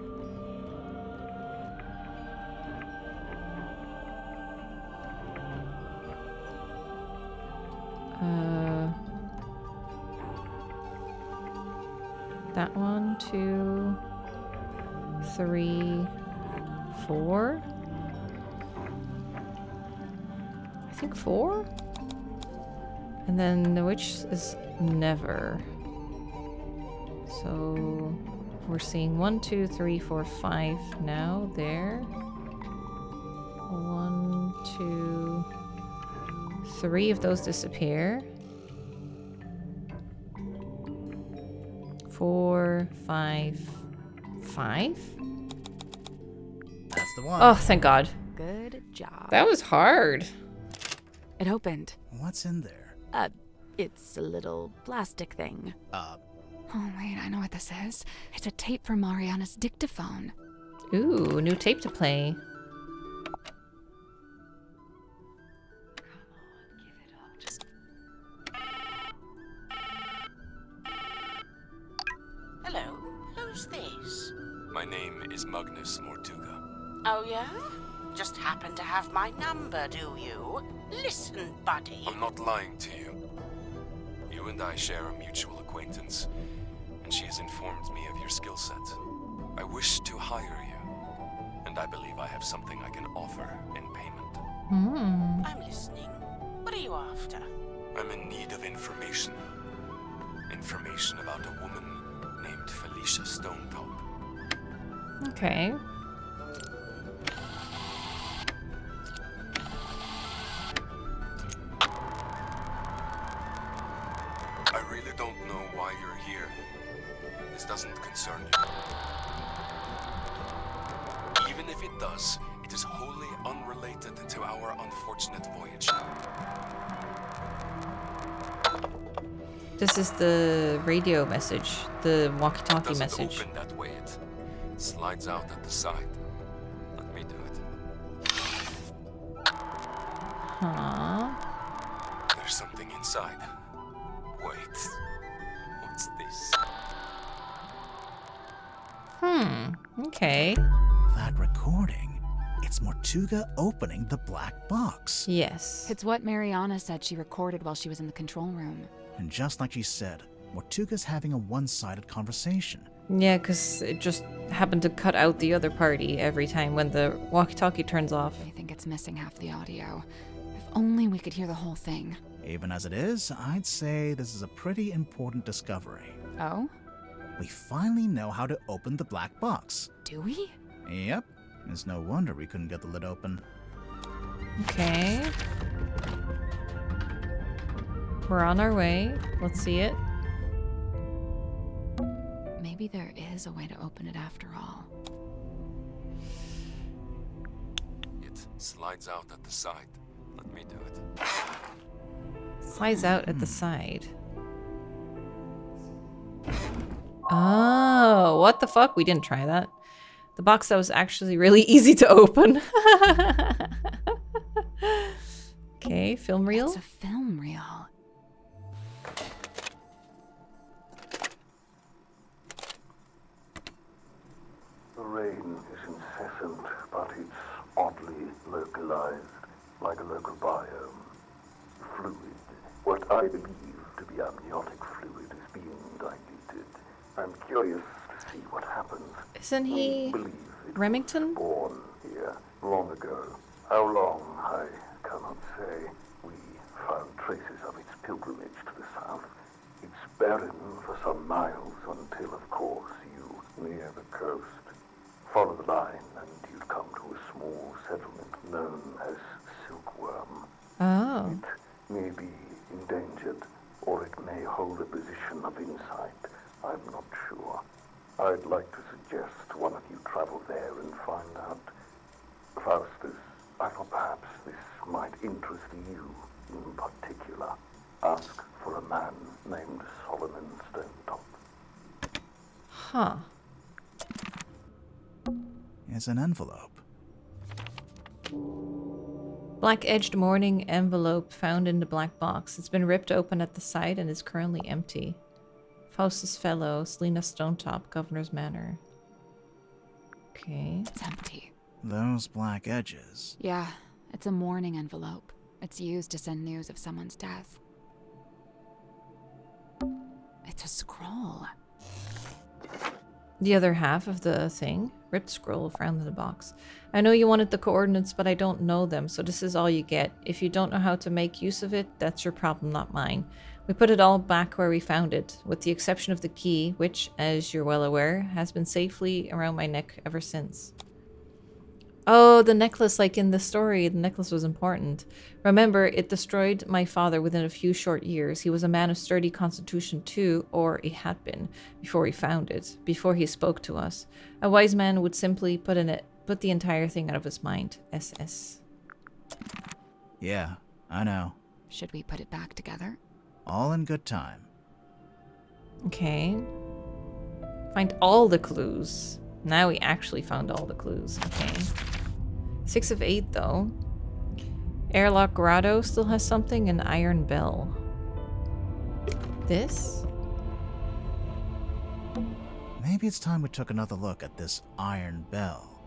That 1, 2, 3, 4. I think 4? And then the witch is never. So we're seeing 1, 2, 3, 4, 5 now. There. 1, 2, 3 of those disappear. 4, 5, 5? That's the one. Oh, thank God. Good job. That was hard. It opened. What's in there? It's a little plastic thing. Oh, wait, I know what this is. It's a tape from Mariana's dictaphone. Ooh, new tape to play. Hello, who's this? My name is Magnus Mortuga. Oh, yeah? Just happen to have my number, do you? Listen, buddy. I'm not lying to you. You and I share a mutual acquaintance, and she has informed me of your skill set. I wish to hire you, and I believe I have something I can offer in payment. I'm listening. What are you after? I'm in need of information. Information about a woman named Felicia Stonetop. Okay. I really don't know why you're here. This doesn't concern you. Even if it does, it is wholly unrelated to our unfortunate voyage. This is the radio message, the walkie-talkie It doesn't message. open that way. It slides out at the side. Let me do it. Huh? There's something inside. Wait. What's this? Okay. That recording. It's Mortuga opening the black box. Yes. It's what Mariana said she recorded while she was in the control room. And just like she said, Mortuga's having a one-sided conversation. Yeah, because it just happened to cut out the other party every time when the walkie-talkie turns off. I think it's missing half the audio. If only we could hear the whole thing. Even as it is, I'd say this is a pretty important discovery. Oh? We finally know how to open the black box. Do we? Yep. It's no wonder we couldn't get the lid open. Okay. We're on our way. Let's see it. Maybe there is a way to open it after all. It slides out at the side. Let me do it. Slides out at the side. Oh, what the fuck? We didn't try that. The box that was actually really easy to open. Okay, film reel. It's a film reel. The rain is incessant, but it's oddly localized, like a local biome. Fluid. What I believe to be amniotic fluid is being diluted. I'm curious to see what happens. Isn't he Remington? Born here long ago. How long, I cannot say. We found traces of its pilgrimage to the south. It's barren for some miles until, of course, you near the coast. Follow the line and you'd come to a small settlement known as Silkworm. Oh. It may be endangered, or it may hold a position of insight. I'm not sure. I'd like to suggest one of you travel there and find out. Faustus, I thought perhaps this might interest you in particular. Ask for a man named Solomon Stonetop. Huh. It's an envelope. Black-edged mourning envelope found in the black box. It's been ripped open at the side and is currently empty. Faustus Fellow, Selena Stonetop, Governor's Manor. Okay. It's empty. Those black edges. Yeah, it's a mourning envelope. It's used to send news of someone's death. It's a scroll. The other half of the thing. Ripped scroll found in the box. I know you wanted the coordinates, but I don't know them, so this is all you get. If you don't know how to make use of it, that's your problem, not mine. We put it all back where we found it, with the exception of the key, which, as you're well aware, has been safely around my neck ever since. Oh, the necklace, like in the story, the necklace was important. Remember, it destroyed my father within a few short years. He was a man of sturdy constitution too, or he had been, before we found it, before he spoke to us. A wise man would simply put the entire thing out of his mind. SS. Yeah, I know. Should we put it back together? All in good time. Okay. Find all the clues. Now we actually found all the clues. Okay. 6 of 8, though. Airlock Grotto still has something, and Iron Bell. This? Maybe it's time we took another look at this Iron Bell.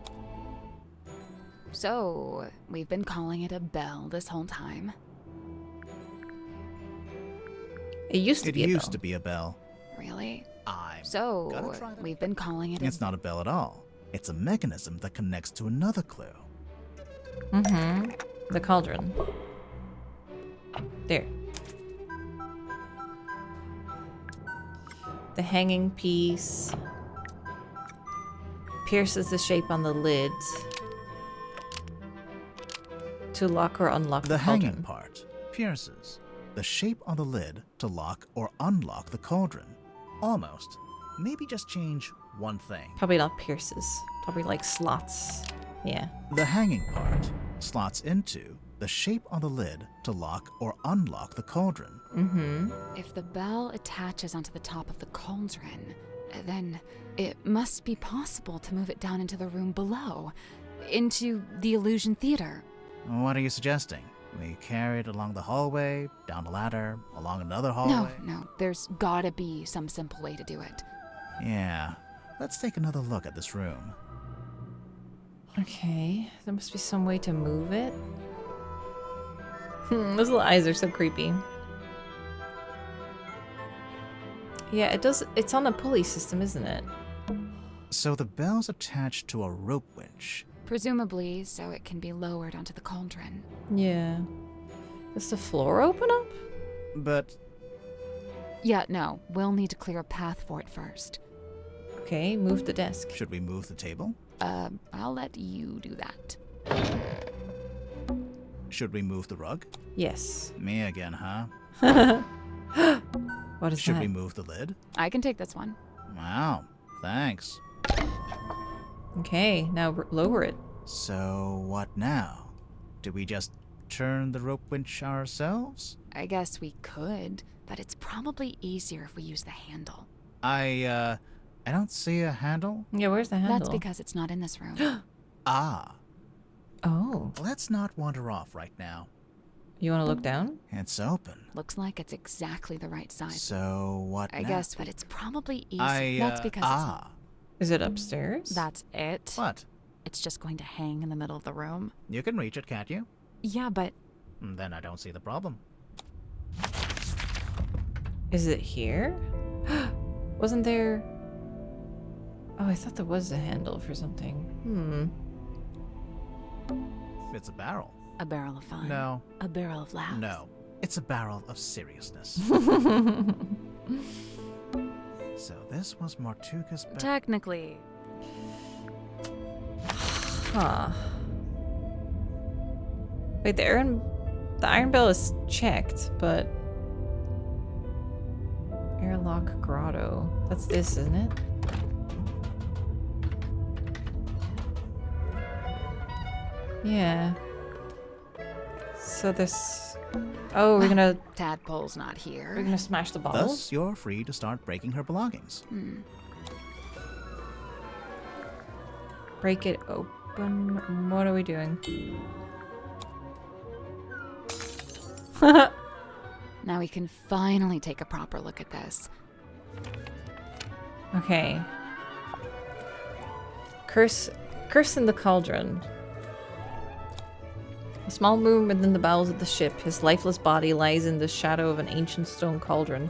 So, we've been calling it a bell this whole time. It used to be a bell. It used to be a bell. Really? I'm So, gonna try that we've been calling it a... It's not a bell at all. It's a mechanism that connects to another clue. Mm-hmm. The cauldron. There. The hanging piece pierces the shape on the lid to lock or unlock the cauldron. hanging part pierces the shape on the lid to lock or unlock the cauldron. Almost. Maybe just change one thing. Probably not pierces. Probably like slots. Yeah. The hanging part slots into the shape on the lid to lock or unlock the cauldron. Mm-hmm. If the bell attaches onto the top of the cauldron, then it must be possible to move it down into the room below, into the illusion theater. What are you suggesting? We carry it along the hallway, down a ladder, along another hallway? No, there's gotta be some simple way to do it. Yeah. Let's take another look at this room. Okay. There must be some way to move it. Those little eyes are so creepy. Yeah, it does. It's on a pulley system, isn't it? So the bell's attached to a rope winch. Presumably, so it can be lowered onto the cauldron. Yeah. Does the floor open up? But... Yeah, no. We'll need to clear a path for it first. Okay, move the desk. Should we move the table? I'll let you do that. Should we move the rug? Yes. Me again, huh? What is Should that? we move the lid? I can take this one. Wow, thanks. Okay, now lower it. So what now? Do we just turn the rope winch ourselves? I guess we could, but it's probably easier if we use the handle. I don't see a handle. Yeah, where's the handle? That's because it's not in this room. Ah. Oh. Let's not wander off right now. You want to look down? It's open. Looks like it's exactly the right size. So what I now? guess, but it's probably easy. That's because Is it upstairs? That's it. What? It's just going to hang in the middle of the room. You can reach it, can't you? Yeah, but... Then I don't see the problem. Is it here? Wasn't there... Oh, I thought there was a handle for something. It's a barrel. A barrel of fun. No. A barrel of laughs. No. It's a barrel of seriousness. So this was Martuka's barrel. Technically. Huh. Wait, the iron bell is checked, but... Airlock Grotto. That's this, isn't it? Yeah. So this... Oh, we're gonna... Tadpole's not here. We're gonna smash the bottle? Thus, you're free to start breaking her belongings. Break it open. What are we doing? Now we can finally take a proper look at this. Okay. Curse in the cauldron. A small room within the bowels of the ship. His lifeless body lies in the shadow of an ancient stone cauldron.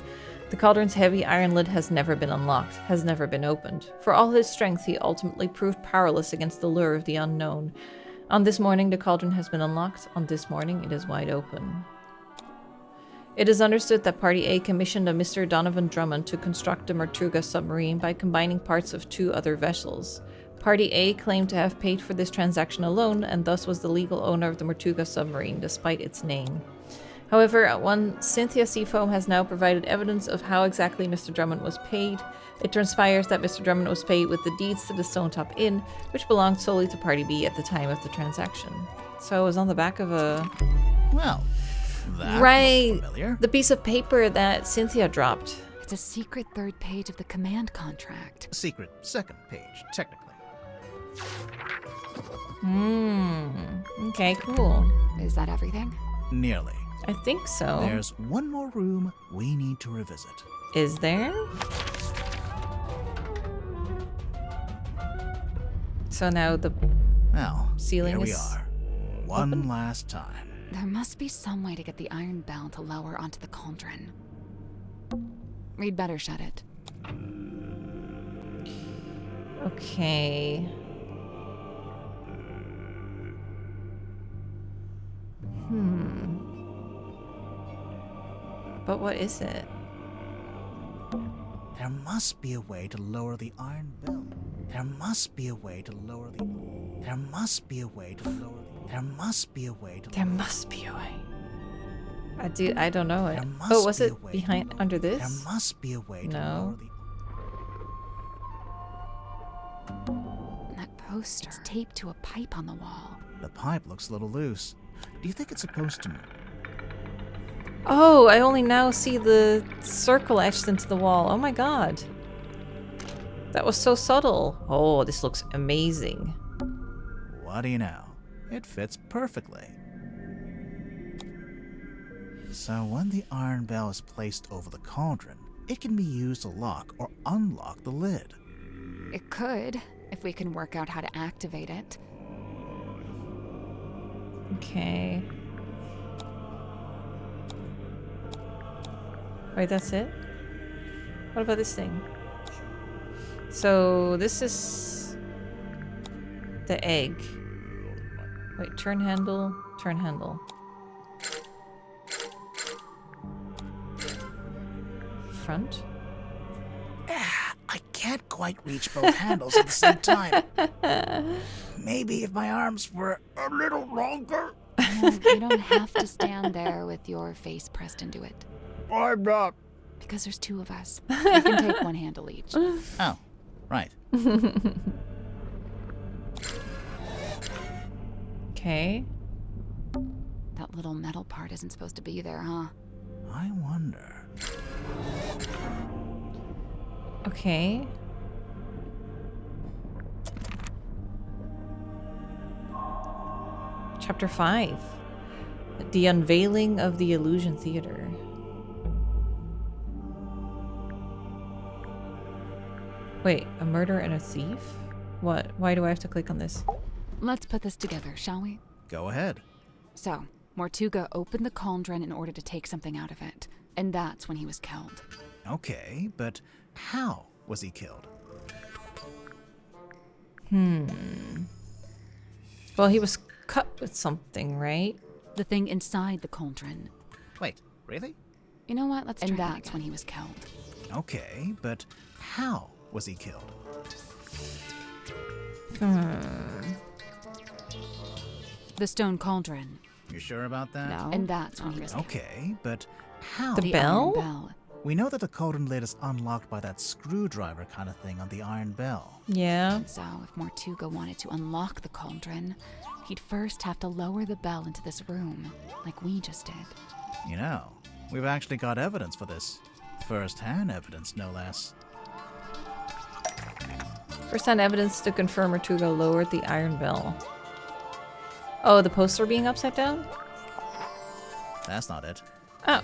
The cauldron's heavy iron lid has never been unlocked, has never been opened. For all his strength, he ultimately proved powerless against the lure of the unknown. On this morning, the cauldron has been unlocked. On this morning, it is wide open. It is understood that Party A commissioned a Mr. Donovan Drummond to construct a Tortuga submarine by combining parts of 2 other vessels. Party A claimed to have paid for this transaction alone, and thus was the legal owner of the Tortuga submarine, despite its name. However, one Cynthia Seafoam has now provided evidence of how exactly Mr. Drummond was paid. It transpires that Mr. Drummond was paid with the deeds to the Stone Top Inn, which belonged solely to Party B at the time of the transaction. So it was on the back of a... Well, that right, looked familiar. the piece of paper that Cynthia dropped. It's a secret 3rd page of the command contract. Secret 2nd page, technically. Okay, cool. Is that everything? Nearly. I think so. There's one more room we need to revisit. Is there? So now the ceiling here we is are. One open? last time. There must be some way to get the iron bell to lower onto the cauldron. We'd better shut it. Okay. But what is it? There must be a way to lower the iron bell. There must be a way to lower the... There must be a way to lower the... There must be a way to... There must be a way. I don't know it. There must Oh, was be it a way behind under this? There must be a way to No. lower the... That poster. It's taped to a pipe on the wall. The pipe looks a little loose. Do you think it's supposed to... Oh, I only now see the circle etched into the wall. Oh my god. That was so subtle. Oh, this looks amazing. What do you know? It fits perfectly. So when the iron bell is placed over the cauldron, it can be used to lock or unlock the lid. It could, if we can work out how to activate it. Okay. Wait, that's it? What about this thing? So this is the egg. Wait, turn handle, turn handle. Front? I can't quite reach both handles at the same time. Maybe if my arms were a little longer. You don't have to stand there with your face pressed into it. I'm not. Because there's 2 of us. We can take one handle each. Oh, right. Okay. That little metal part isn't supposed to be there, huh? I wonder. Okay. Chapter 5. The Unveiling of the Illusion Theater. Wait, a murder and a thief? What? Why do I have to click on this? Let's put this together, shall we? Go ahead. So, Tortuga opened the cauldron in order to take something out of it. And that's when he was killed. Okay, but how was he killed? Well, he was cut with something, right? The thing inside the cauldron. Wait, really? You know what? Let's try that again. When he was killed. Okay, but how was he killed? The stone cauldron. You sure about that? No. And that's when he was killed. Okay, but how? The bell? Iron bell. We know that the cauldron lid is unlocked by that screwdriver kind of thing on the iron bell. Yeah. So if Mortuga wanted to unlock the cauldron, he'd first have to lower the bell into this room, like we just did. You know, we've actually got evidence for this. First-hand evidence, no less. First-hand evidence to confirm Mortuga lowered the iron bell. Oh, the poster being upside down? That's not it. Oh.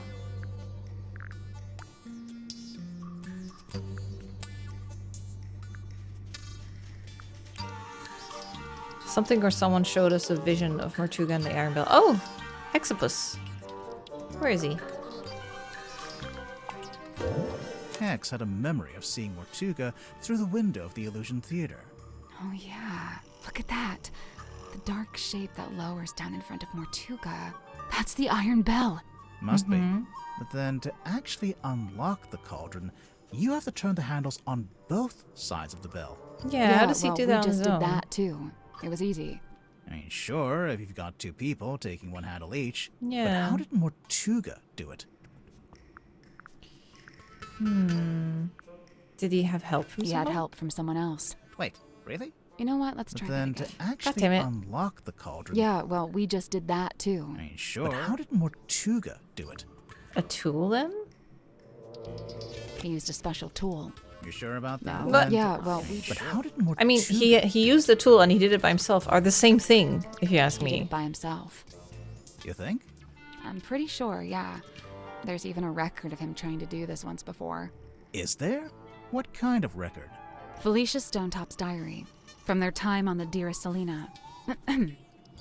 Something or someone showed us a vision of Mortuga and the iron bell. Oh! Hexapus. Where is he? Hex had a memory of seeing Mortuga through the window of the Illusion Theater. Oh yeah, look at that. The dark shape that lowers down in front of Mortuga. That's the iron bell. Must be. But then to actually unlock the cauldron, you have to turn the handles on both sides of the bell. Yeah, how does he do that on we just his own? did that too. It was easy. I mean, sure, if you've got two people taking one handle each. Yeah. But how did Mortuga do it? Did he have help from He someone? had help from someone else. Wait, really? You know what? Let's But try then that to again. actually damn it. unlock the cauldron. Yeah, well, we just did that too. I mean, sure. But how did Mortuga do it? A tool then? He used a special tool. You sure about that? No, But- yeah, well, we But how did Mortuga... I mean, he used the tool and he did it by himself. Are the same thing, if you ask he did me. it by himself. You think? I'm pretty sure, yeah. There's even a record of him trying to do this once before. Is there? What kind of record? Felicia Stonetop's diary, from their time on the Dearest Selena.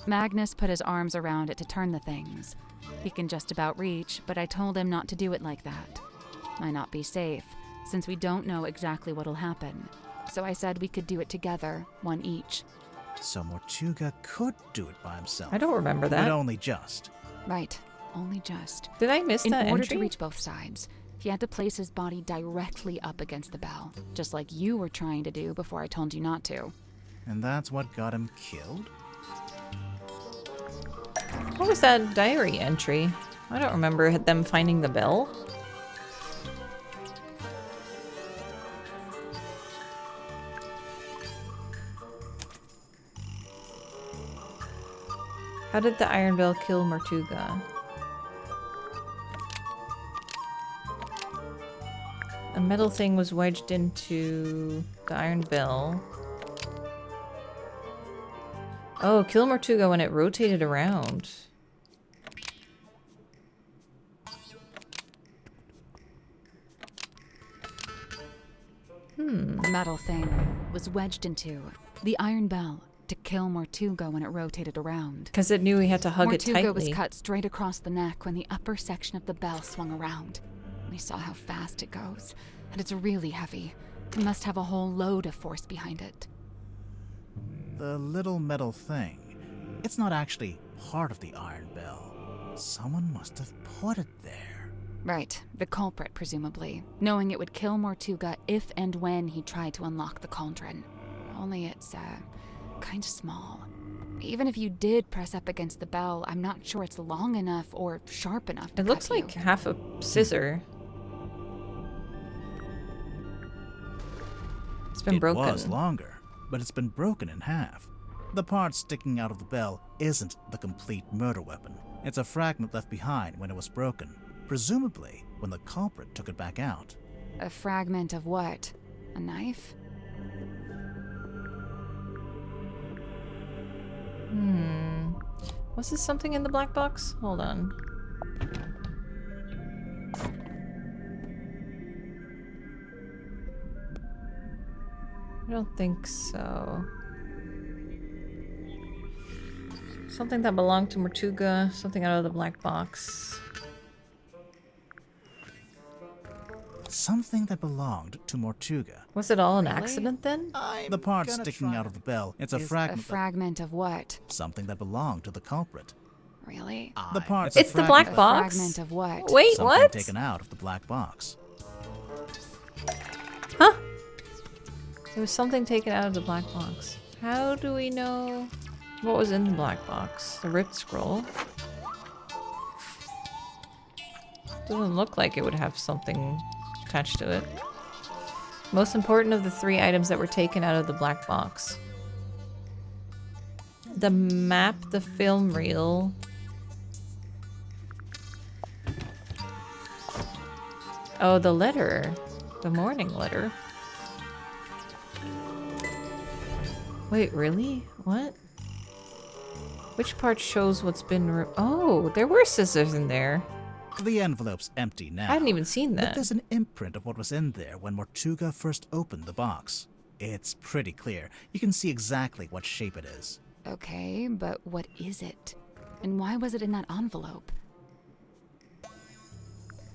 Magnus put his arms around it to turn the things. He can just about reach, but I told him not to do it like that. Might not be safe, since we don't know exactly what'll happen. So I said we could do it together, one each. So Mortuga could do it by himself. I don't remember that. But only just. Right, only just. Did I miss In that order entry? to reach both sides, he had to place his body directly up against the bell, just like you were trying to do before I told you not to. And that's what got him killed? What was that diary entry? I don't remember them finding the bell. How did the iron bell kill Mortuga? A metal thing was wedged into the iron bell. Oh, kill Mortuga when it rotated around. The metal thing was wedged into the iron bell to kill Mortuga when it rotated around. Because it knew he had to hug it tightly. Mortuga was cut straight across the neck when the upper section of the bell swung around. We saw how fast it goes, and it's really heavy. It must have a whole load of force behind it. The little metal thing. It's not actually part of the iron bell. Someone must have put it there. Right, the culprit, presumably, knowing it would kill Mortuga if and when he tried to unlock the cauldron. Only it's, kind of small. Even if you did press up against the bell, I'm not sure it's long enough or sharp enough to It looks cut like you. half a scissor. It's been broken. It was longer, but it's been broken in half. The part sticking out of the bell isn't the complete murder weapon. It's a fragment left behind when it was broken, presumably when the culprit took it back out. A fragment of what? A knife? Was this something in the black box? Hold on. I don't think so. Something that belonged to Mortuga, something out of the black box. Something that belonged to Mortuga. Was it all an accident then? The part sticking out of the bell, it's a A fragment. fragment of what? Something that belonged to the culprit. Really? The part. It's the black box? Fragment of what? Wait, Something what? taken out of the black box. Huh? There was something taken out of the black box. How do we know what was in the black box? The ripped scroll. Doesn't look like it would have something attached to it. Most important of the 3 items that were taken out of the black box. The map, the film reel. Oh, the letter. The morning letter. Wait, really? What? Which part shows what's been oh, there were scissors in there. The envelope's empty now. I hadn't even seen But that. there's an imprint of what was in there when Mortuga first opened the box. It's pretty clear. You can see exactly what shape it is. Okay, but what is it? And why was it in that envelope?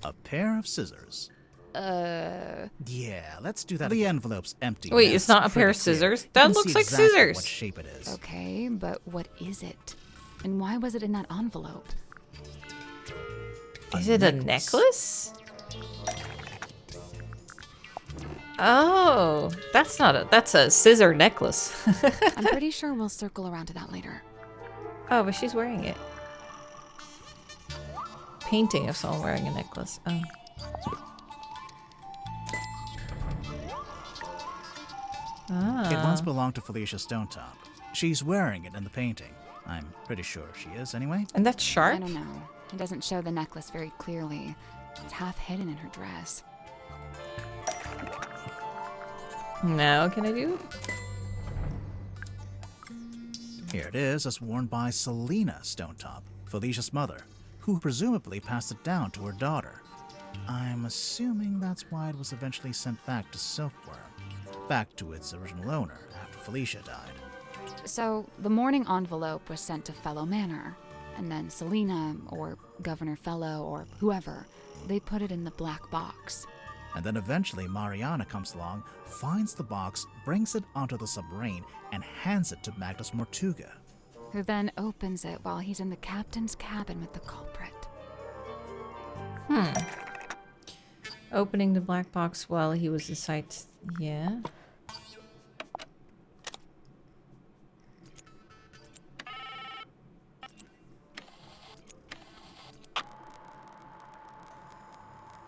A pair of scissors. Yeah, let's do that. The envelope's empty. Wait, now. it's not a pair of Pretty clear. scissors? You That can looks see like exactly scissors. What shape it is. Okay, but what is it? And why was it in that envelope? Is it a necklace? Oh, that's a scissor necklace. I'm pretty sure we'll circle around to that later. Oh, but she's wearing it. Painting of someone wearing a necklace. Oh. It once belonged to Felicia Stonetop. She's wearing it in the painting. I'm pretty sure she is, anyway. And that's sharp? I don't know. It doesn't show the necklace very clearly. It's half hidden in her dress. Now, can I do? Here it is, as worn by Selena Stonetop, Felicia's mother, who presumably passed it down to her daughter. I'm assuming that's why it was eventually sent back to Silkworm, back to its original owner after Felicia died. So, the morning envelope was sent to Fellow Manor, and then Selena, or Governor Fellow, or whoever, they put it in the black box. And then eventually Mariana comes along, finds the box, brings it onto the submarine, and hands it to Magnus Mortuga. Who then opens it while he's in the captain's cabin with the culprit. Opening the black box while he was inside. Yeah.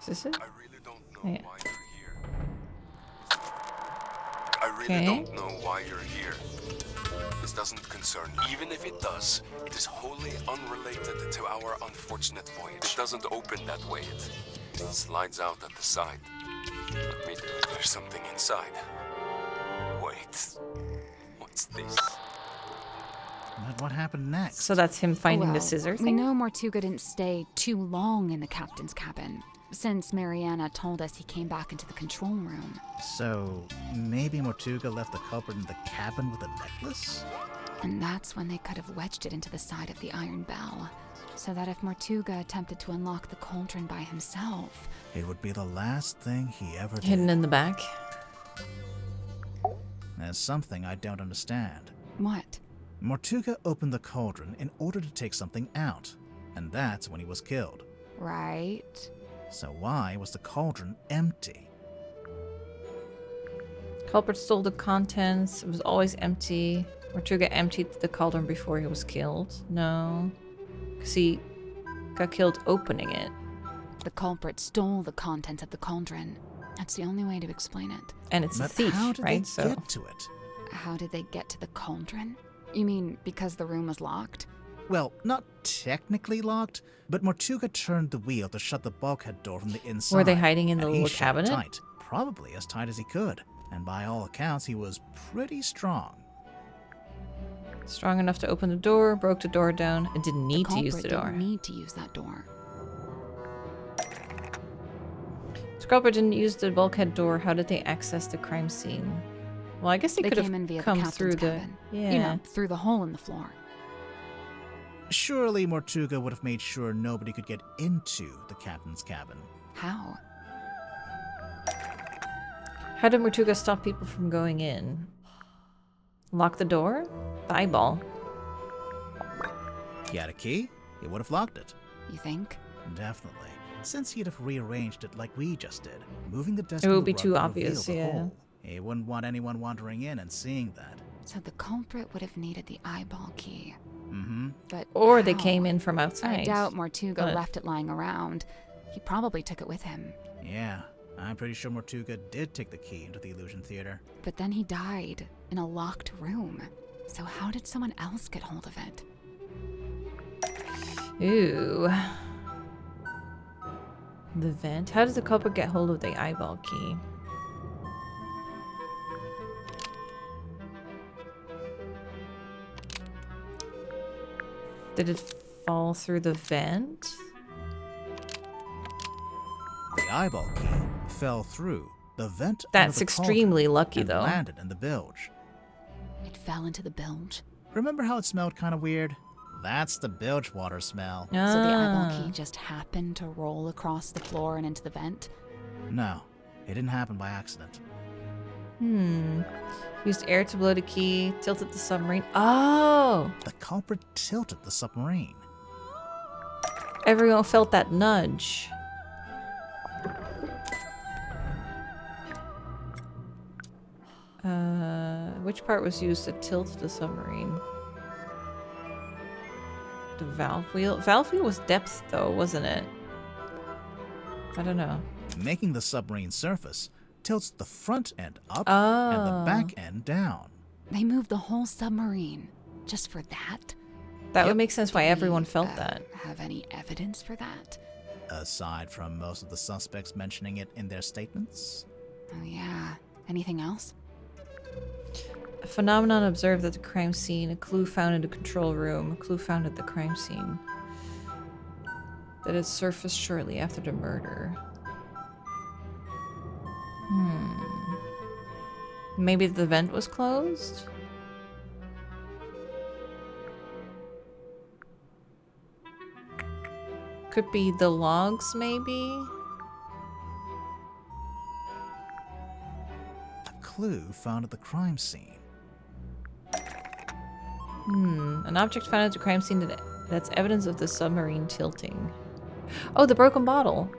Is this it? I really don't know Yeah. why you're here. I really Okay. don't know why you're here. This doesn't concern you. Even if it does, it is wholly unrelated to our unfortunate voyage. It doesn't open that way. It slides out at the side. Let me do it. There's something inside. Wait. What's this? But what happened next? So that's him finding the scissor We thing? know Mortuga didn't stay too long in the captain's cabin, since Mariana told us he came back into the control room. So, maybe Mortuga left the culprit in the cabin with a necklace? And that's when they could have wedged it into the side of the iron bell, so that if Mortuga attempted to unlock the cauldron by himself, It would be the last thing he ever did. Hidden in the back. There's something I don't understand. what? Mortuga opened the cauldron in order to take something out, and that's when he was killed. Right? So why was the cauldron empty? Culprit stole the contents. It was always empty. Mortuga emptied the cauldron before he was killed. No. Because he got killed opening it. The culprit stole the contents of the cauldron. That's the only way to explain it. And it's But a thief, how did right? they get to it? How did they get to the cauldron? You mean because the room was locked? Well, not technically locked, but Mortuga turned the wheel to shut the bulkhead door from the inside. Were they hiding in the and he little shut it cabinet? Tight, probably as tight as he could. And by all accounts, he was pretty strong. Strong enough to open the door, broke the door down, and didn't need to use the culprit door. didn't need to use that door. So culprit didn't use the bulkhead door. How did they access the crime scene? Well, I guess they could came in via have the come captain's through the... cabin. Yeah. You know, through the hole in the floor. Surely Mortuga would have made sure nobody could get into the captain's cabin. How? How did Mortuga stop people from going in? Lock the door? The eyeball. He had a key, he would have locked it. You think? Definitely. Since he'd have rearranged it like we just did, moving the desk It and would the be rug too would obvious, reveal the yeah. hole. He wouldn't want anyone wandering in and seeing that. So the culprit would have needed the eyeball key. Mm-hmm. But Or they how? came in from outside. I doubt Mortuga but- left it lying around. He probably took it with him. Yeah, I'm pretty sure Mortuga did take the key into the illusion theater. But then he died in a locked room. So how did someone else get hold of it? Ooh. The vent. How does the culprit get hold of the eyeball key? Did it fall through the vent? The eyeball key fell through the vent. That's under the extremely cauldron lucky, and though. landed in the bilge. It fell into the bilge. Remember how it smelled kind of weird? That's the bilge water smell. So the eyeball key just happened to roll across the floor and into the vent? No, it didn't happen by accident. Used air to blow the key, tilted the submarine. Oh! The culprit tilted the submarine. Everyone felt that nudge. Which part was used to tilt the submarine? The valve wheel? Valve wheel was depth though, wasn't it? I don't know. Making the submarine surface tilts the front end up and the back end down. They moved the whole submarine just for that? That would make sense why everyone felt that. Have any evidence for that? Aside from most of the suspects mentioning it in their statements. Oh yeah. Anything else? A phenomenon observed at the crime scene, a clue found in the control room, a clue found at the crime scene. That it surfaced shortly after the murder. Maybe the vent was closed? Could be the logs, maybe? A clue found at the crime scene. An object found at the crime scene that's evidence of the submarine tilting. Oh, the broken bottle.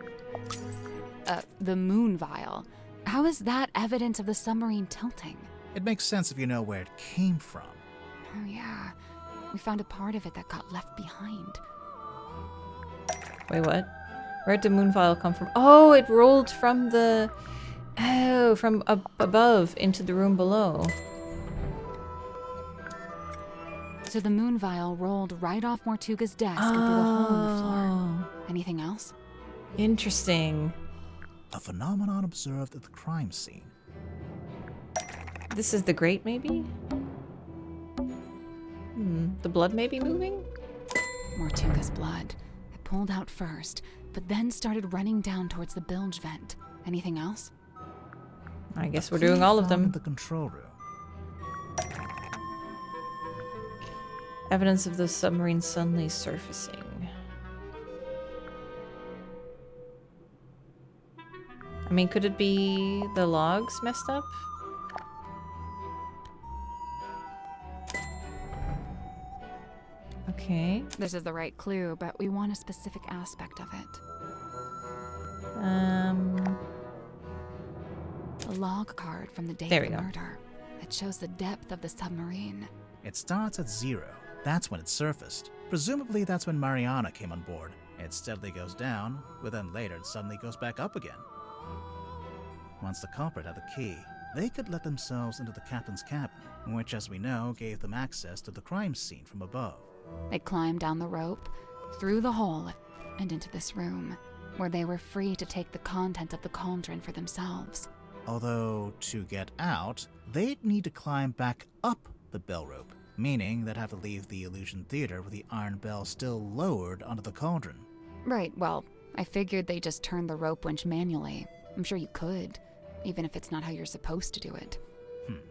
The moon vial. How is that evidence of the submarine tilting? It makes sense if you know where it came from. Oh yeah. We found a part of it that got left behind. Wait, what? Where'd the moon vial come from? Oh, it rolled from the... Oh, from up above into the room below. So the moon vial rolled right off Mortuga's desk and through the hole in the floor. Anything else? Interesting. A phenomenon observed at the crime scene. This is the grate, maybe? The blood may be moving? Mortuga's blood. It pulled out first, but then started running down towards the bilge vent. Anything else? I guess we're doing all of them. In the control room. Evidence of the submarine suddenly surfacing. I mean, could it be the logs messed up? Okay. This is the right clue, but we want a specific aspect of it. The log card from the day of the murder. It shows the depth of the submarine. It starts at 0. That's when it surfaced. Presumably that's when Mariana came on board. It steadily goes down, but then later it suddenly goes back up again. Once the culprit had the key, they could let themselves into the captain's cabin, which, as we know, gave them access to the crime scene from above. They climbed down the rope, through the hole, and into this room, where they were free to take the content of the cauldron for themselves. Although, to get out, they'd need to climb back up the bell rope, meaning they'd have to leave the illusion theater with the iron bell still lowered onto the cauldron. Right, well, I figured they just turned the rope winch manually. I'm sure you could, even if it's not how you're supposed to do it.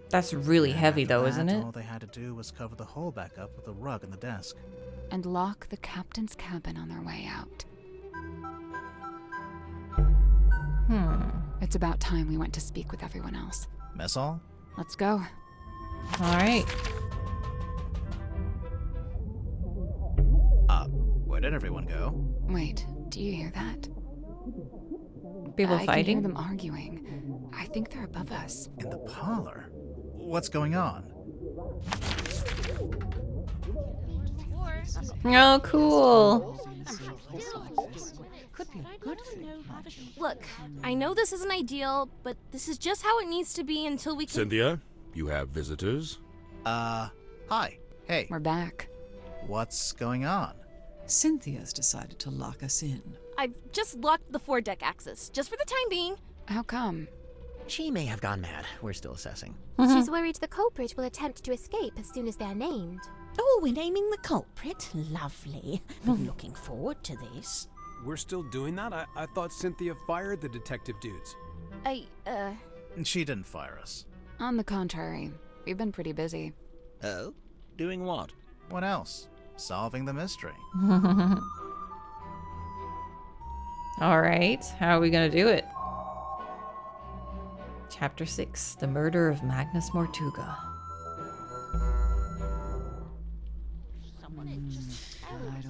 That's really heavy though, isn't it? All they had to do was cover the hole back up with a rug in the desk. And lock the captain's cabin on their way out. It's about time we went to speak with everyone else. Mess hall? Let's go. Alright. Where did everyone go? Wait, do you hear that? People I fighting? can hear them arguing. I think they're above us. In the parlor? What's going on? Oh, cool. Look, I know this isn't ideal, but this is just how it needs to be until we can... Cynthia, you have visitors? Hi. Hey. We're back. What's going on? Cynthia's decided to lock us in. I've just locked the foredeck access, just for the time being. How come? She may have gone mad. We're still assessing. She's worried the culprit will attempt to escape as soon as they're named. Oh, we're naming the culprit? Lovely. Been looking forward to this. We're still doing that? I thought Cynthia fired the detective dudes. She didn't fire us. On the contrary, we've been pretty busy. Oh? Doing what? What else? Solving the mystery. All right, how are we gonna do it? Chapter 6, The Murder of Magnus Mortuga.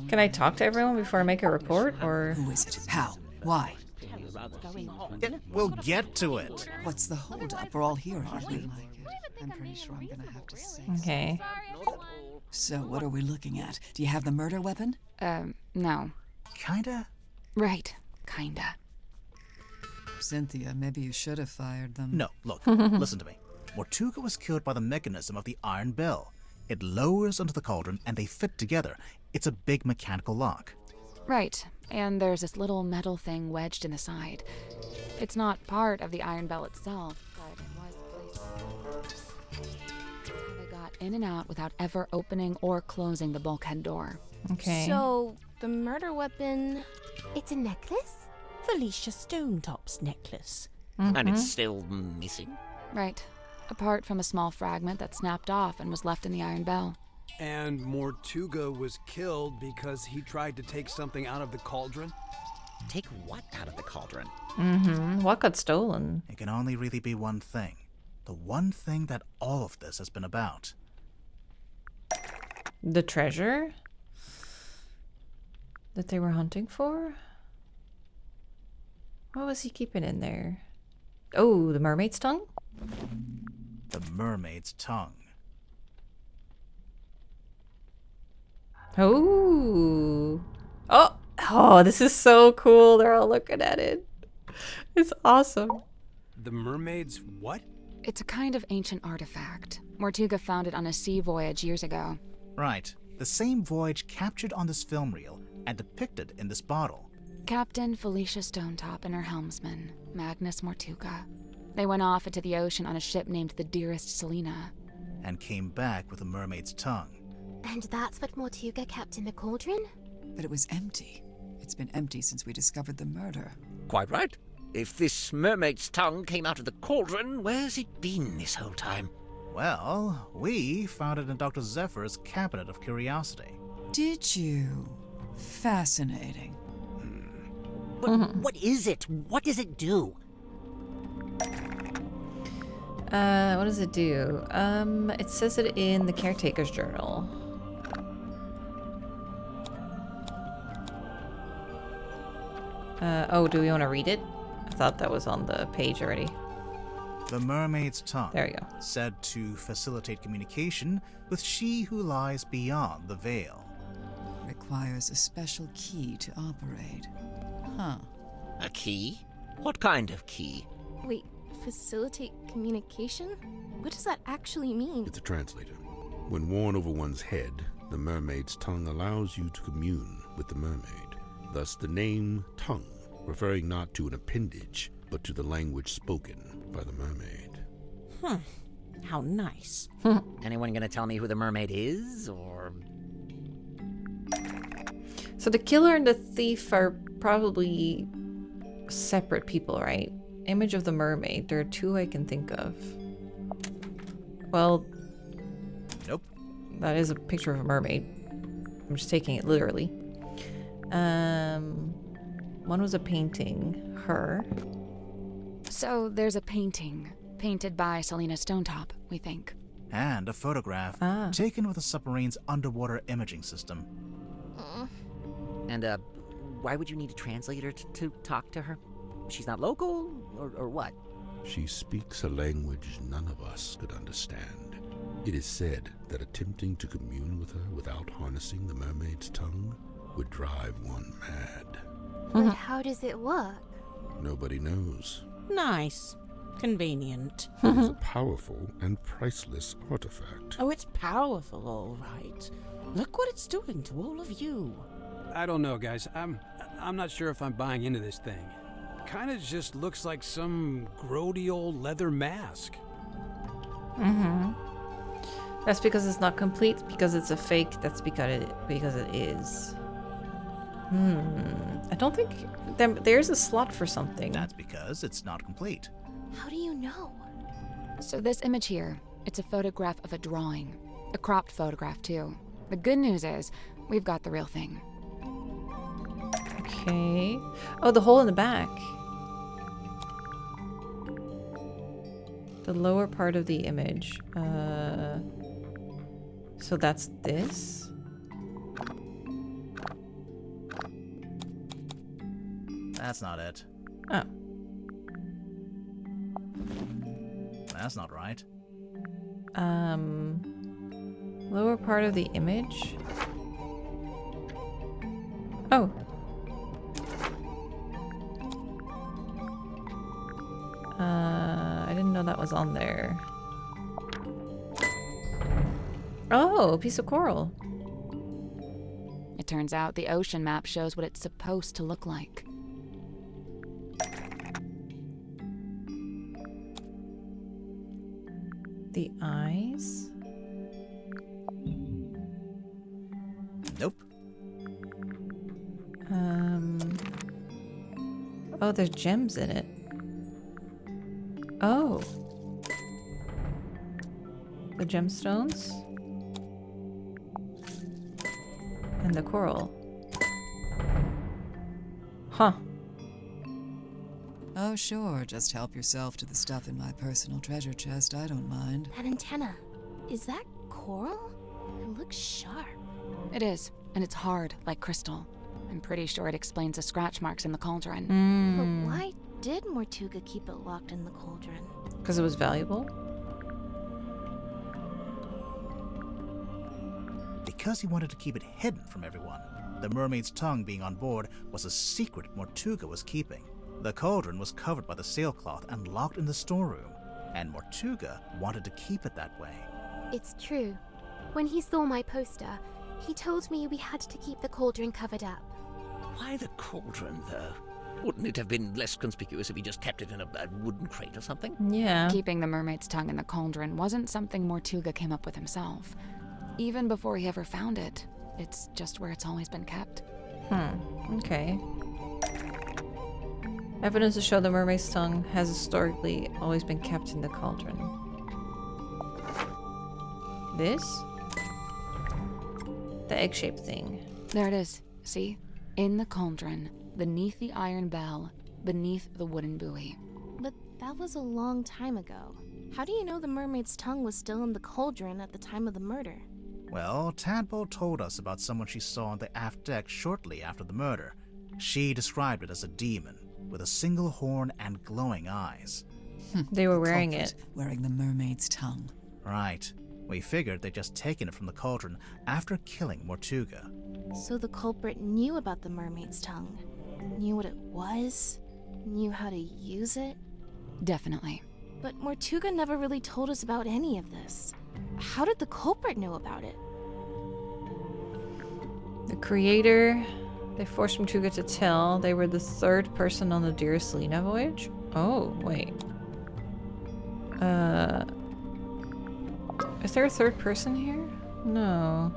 Can I talk to everyone before I make a report, or...? Who is it? How? Why? We'll get to it. What's the holdup? We're all here, aren't we? I'm pretty sure I'm gonna have to say. Okay. So what are we looking at? Do you have the murder weapon? No. Kinda? Right, kinda. Cynthia, maybe you should have fired them. No, look, listen to me. Mortuga was killed by the mechanism of the iron bell. It lowers into the cauldron and they fit together. It's a big mechanical lock. Right, and there's this little metal thing wedged in the side. It's not part of the iron bell itself, but it was placed. They got in and out without ever opening or closing the bulkhead door. Okay. So, the murder weapon... It's a necklace? Felicia Stonetop's necklace. And it's still missing? Right. Apart from a small fragment that snapped off and was left in the iron bell. And Mortuga was killed because he tried to take something out of the cauldron? Take what out of the cauldron? What got stolen? It can only really be one thing. The one thing that all of this has been about. The treasure? That they were hunting for? What was he keeping in there? Oh, the mermaid's tongue? The mermaid's tongue. Oh. Oh, this is so cool. They're all looking at it. It's awesome. The mermaid's what? It's a kind of ancient artifact. Mortuga found it on a sea voyage years ago. Right. The same voyage captured on this film reel and depicted in this bottle. Captain Felicia Stonetop and her helmsman, Magnus Mortuga. They went off into the ocean on a ship named the Dearest Selena. And came back with a mermaid's tongue. And that's what Mortuga kept in the cauldron? But it was empty. It's been empty since we discovered the murder. Quite right. If this mermaid's tongue came out of the cauldron, where's it been this whole time? Well, we found it in Dr. Zephyr's cabinet of curiosity. Did you? Fascinating. But what is it? What does it do? What does it do? It says it in the caretaker's journal. Oh, do we want to read it? I thought that was on the page already. The mermaid's tongue. There you go. Said to facilitate communication with she who lies beyond the veil. Requires a special key to operate. Huh. A key? What kind of key? Wait, facilitate communication? What does that actually mean? It's a translator. When worn over one's head, the mermaid's tongue allows you to commune with the mermaid. Thus the name tongue, referring not to an appendage, but to the language spoken by the mermaid. How nice. Anyone gonna tell me who the mermaid is, or...? So the killer and the thief are probably separate people, right? Image of the mermaid. There are two I can think of. Well... Nope. That is a picture of a mermaid. I'm just taking it literally. One was a painting. Her. So there's a painting. Painted by Selena Stonetop, we think. And a photograph taken with a submarine's underwater imaging system. And, why would you need a translator to talk to her? She's not local, or what? She speaks a language none of us could understand. It is said that attempting to commune with her without harnessing the mermaid's tongue would drive one mad. But how does it work? Nobody knows. Nice. Convenient. It is a powerful and priceless artifact. Oh, it's powerful, all right. Look what it's doing to all of you. I don't know, guys. I'm not sure if I'm buying into this thing. Kinda just looks like some grody old leather mask. That's because it's not complete, because it's a fake, that's because it is. I don't think there's a slot for something. That's because it's not complete. How do you know? So this image here, it's a photograph of a drawing. A cropped photograph, too. The good news is, we've got the real thing. Okay. Oh, the hole in the back. The lower part of the image. So that's this? That's not it. Oh. That's not right. Lower part of the image? Oh. I didn't know that was on there. Oh, a piece of coral. It turns out the ocean map shows what it's supposed to look like. The eyes? Nope. Oh, there's gems in it. Oh. The gemstones? And the coral. Huh. Oh, sure. Just help yourself to the stuff in my personal treasure chest. I don't mind. That antenna. Is that coral? It looks sharp. It is, and it's hard, like crystal. I'm pretty sure it explains the scratch marks in the cauldron. But why did Mortuga keep it locked in the cauldron? Because it was valuable? Because he wanted to keep it hidden from everyone. The mermaid's tongue being on board was a secret Mortuga was keeping. The cauldron was covered by the sailcloth and locked in the storeroom, and Mortuga wanted to keep it that way. It's true. When he saw my poster, he told me we had to keep the cauldron covered up. Why the cauldron, though? Wouldn't it have been less conspicuous if he just kept it in a wooden crate or something? Yeah. Keeping the mermaid's tongue in the cauldron wasn't something Mortuga came up with himself. Even before he ever found it, it's just where it's always been kept. Okay. Evidence to show the mermaid's tongue has historically always been kept in the cauldron. This? The egg-shaped thing. There it is. See? In the cauldron, beneath the iron bell, beneath the wooden buoy. But that was a long time ago. How do you know the mermaid's tongue was still in the cauldron at the time of the murder? Well, Tadpole told us about someone she saw on the aft deck shortly after the murder. She described it as a demon, with a single horn and glowing eyes. They were wearing it. Wearing the mermaid's tongue. Right. We figured they'd just taken it from the cauldron after killing Mortuga. So the culprit knew about the mermaid's tongue, knew what it was, knew how to use it? Definitely. But Mortuga never really told us about any of this. How did the culprit know about it? The creator, they forced Mortuga to tell. They were the third person on the Dear Selena voyage. Oh, wait. Is there a third person here? No.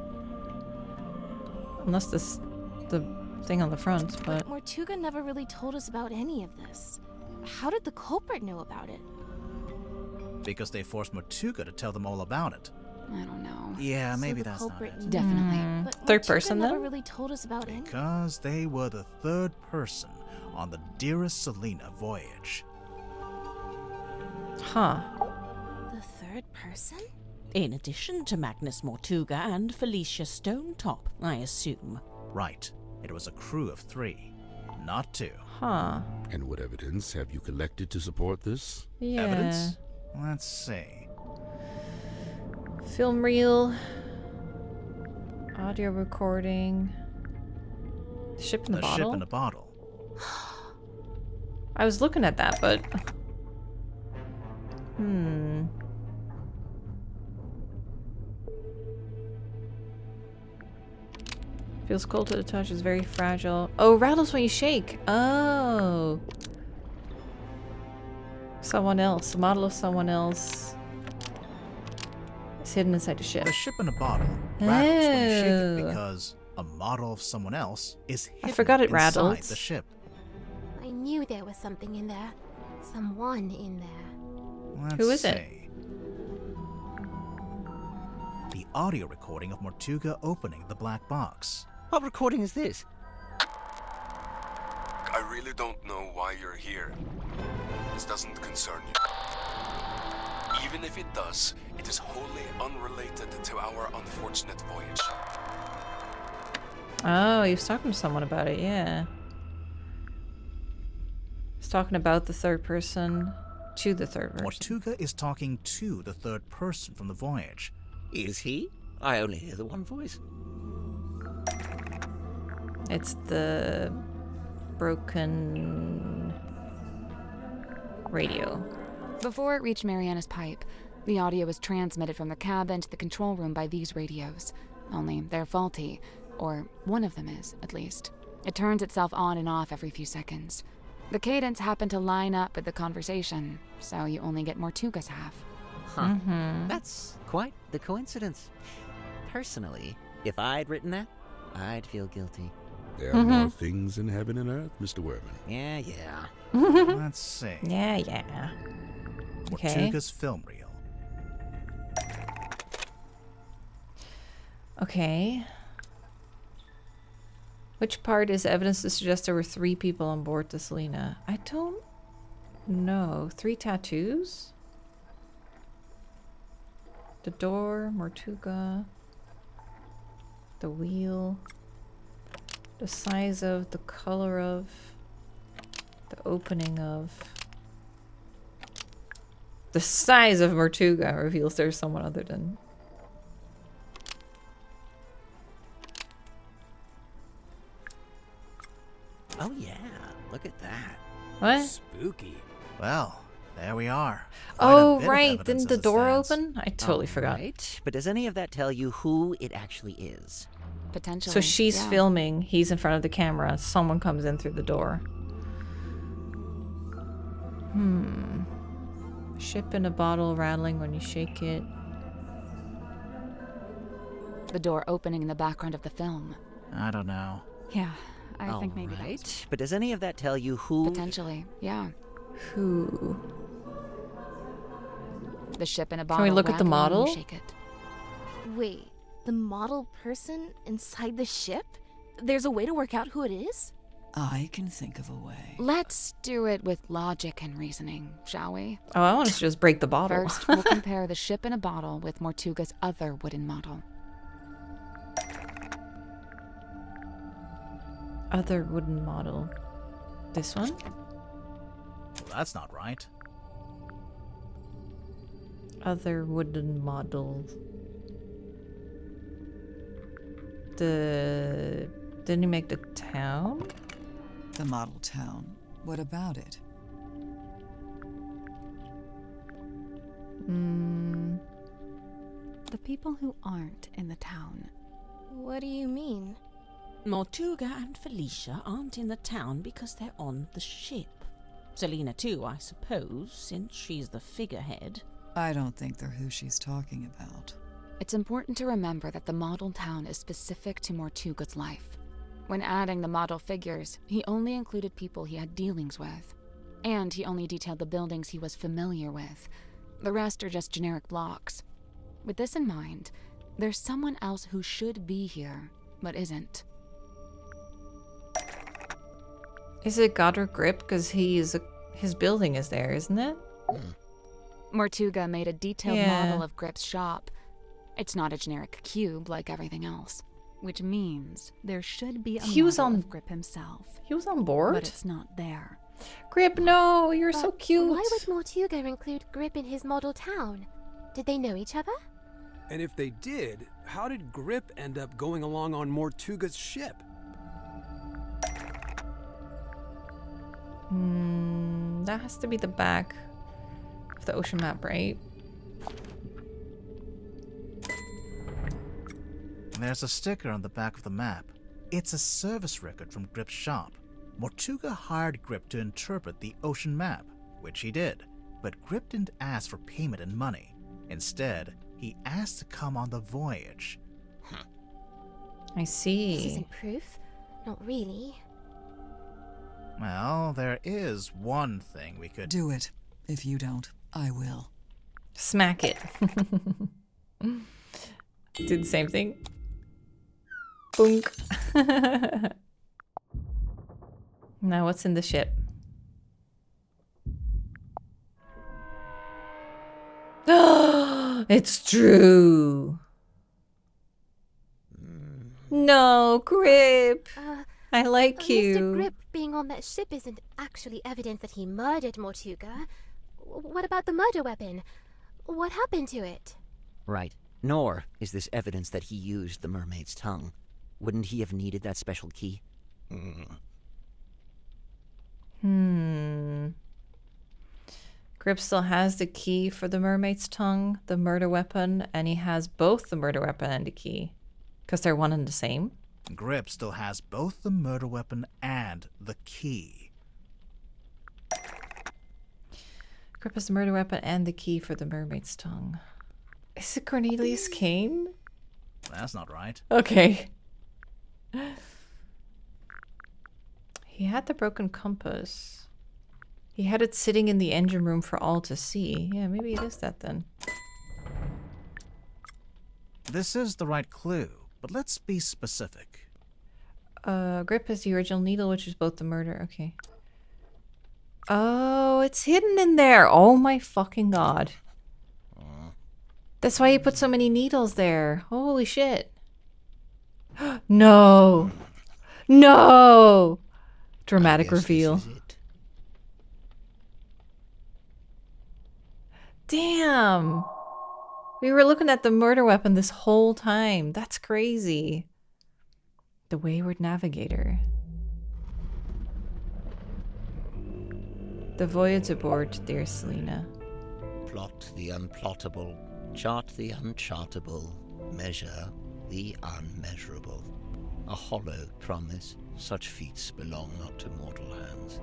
Unless the thing on the front, but... Mortuga never really told us about any of this. How did the culprit know about it? Because they forced Mortuga to tell them all about it. I don't know. Yeah, So maybe the that's not culprit it. knew. Definitely. But Third Mortuga person, never then? really told us about any. Because they were the third person on the Dearest Selena voyage. Huh. The third person? In addition to Magnus Mortuga and Felicia Stonetop, I assume. Right. It was a crew of 3, not 2. Huh. And what evidence have you collected to support this? Yeah. Evidence? Let's see. Film reel. Audio recording. The ship in the bottle? ship in a bottle. I was looking at that, but... Feels cold to the touch, is very fragile. Oh, rattles when you shake. Oh. Someone else. A model of someone else. It's hidden inside the ship. The ship in a bottle rattles when you shake it because a model of someone else is hidden I forgot it inside rattled. the ship. I knew there was something in there. Someone in there. Let's Who is it? see. The audio recording of Mortuga opening the black box. What recording is this? I really don't know why you're here. This doesn't concern you. Even if it does, it is wholly unrelated to our unfortunate voyage. Oh, he was talking to someone about it, yeah. He's talking about the third person to the third person. Mortuga is talking to the third person from the voyage. Is he? I only hear the one voice. It's the broken radio. Before it reached Mariana's pipe, the audio was transmitted from the cabin to the control room by these radios. Only they're faulty, or one of them is, at least. It turns itself on and off every few seconds. The cadence happened to line up with the conversation, so you only get Mortuga's half. Huh. That's quite the coincidence. Personally, if I'd written that, I'd feel guilty. There are more things in heaven and earth, Mr. Werman. Yeah. Let's see. Yeah. Okay. Mortuga's film reel. Okay. Which part is evidence to suggest there were 3 people on board the Selena? I don't know. 3 tattoos? The door, Mortuga, the wheel, the size of, the color of, the opening of. The size of Mortuga reveals there's someone other than. Oh yeah, look at that. What? Spooky. Well, there we are. Quite a Oh, bit of right. evidence Didn't the as it door stands. open? I totally forgot. Right, but does any of that tell you who it actually is? Potentially. So she's yeah. filming, he's in front of the camera, someone comes in through the door. Ship in a bottle rattling when you shake it. The door opening in the background of the film. I don't know. Yeah, I think maybe that was Right, but does any of that tell you who... potentially, yeah. Who? The ship in a bottle. Can we look at the rattling when you model? shake it. Wait, the model person inside the ship? There's a way to work out who it is? I can think of a way. Let's do it with logic and reasoning, shall we? Oh, I want to just break the bottle. First, we'll compare the ship in a bottle with Mortuga's other wooden model. Other wooden model. This one? Well, that's not right. Other wooden model. Didn't he make the town? The model town. What about it? The people who aren't in the town. What do you mean? Mortuga and Felicia aren't in the town because they're on the ship. Selena too, I suppose, since she's the figurehead. I don't think they're who she's talking about. It's important to remember that the model town is specific to Mortuga's life. When adding the model figures, he only included people he had dealings with. And he only detailed the buildings he was familiar with. The rest are just generic blocks. With this in mind, there's someone else who should be here, but isn't. Is it Godric Grip? Because his building is there, isn't it? Mortuga made a detailed Yeah. model of Grip's shop. It's not a generic cube like everything else. Which means there should be a He was model on- of Grip himself. He was on board? But it's not there. Grip, no, you're so But cute. Why would Mortuga include Grip in his model town? Did they know each other? And if they did, how did Grip end up going along on Mortuga's ship? That has to be the back of the ocean map, right? There's a sticker on the back of the map. It's a service record from Grip's shop. Mortuga hired Grip to interpret the ocean map, which he did. But Grip didn't ask for payment in money. Instead, he asked to come on the voyage. I see. This isn't proof. Not really. Well, there is one thing we could... Do it. If you don't, I will. Smack it. Do the same thing. Boonk. Now what's in the ship? It's true. No, Grip. I like you. Mr. Grip being on that ship isn't actually evidence that he murdered Mortuga. What about the murder weapon? What happened to it? Right. Nor is this evidence that he used the mermaid's tongue. Wouldn't he have needed that special key? Grip still has the key for the mermaid's tongue, the murder weapon, and he has both the murder weapon and the key. Because they're one and the same. Grip still has both the murder weapon and the key. Grip has the murder weapon and the key for the mermaid's tongue. Is it Cornelius Kane? That's not right. Okay. He had the broken compass. He had it sitting in the engine room for all to see. Yeah, maybe it is that then. This is the right clue, but let's be specific. Grip has the original needle, which is both the murder. Okay. Oh, it's hidden in there. Oh my fucking god. That's why he put so many needles there. Holy shit. No. No. Dramatic reveal. Damn. We were looking at the murder weapon this whole time. That's crazy. The Wayward Navigator. The voyage aboard, dear Selena. Plot the unplottable, chart the unchartable, measure the unmeasurable. A hollow promise, such feats belong not to mortal hands.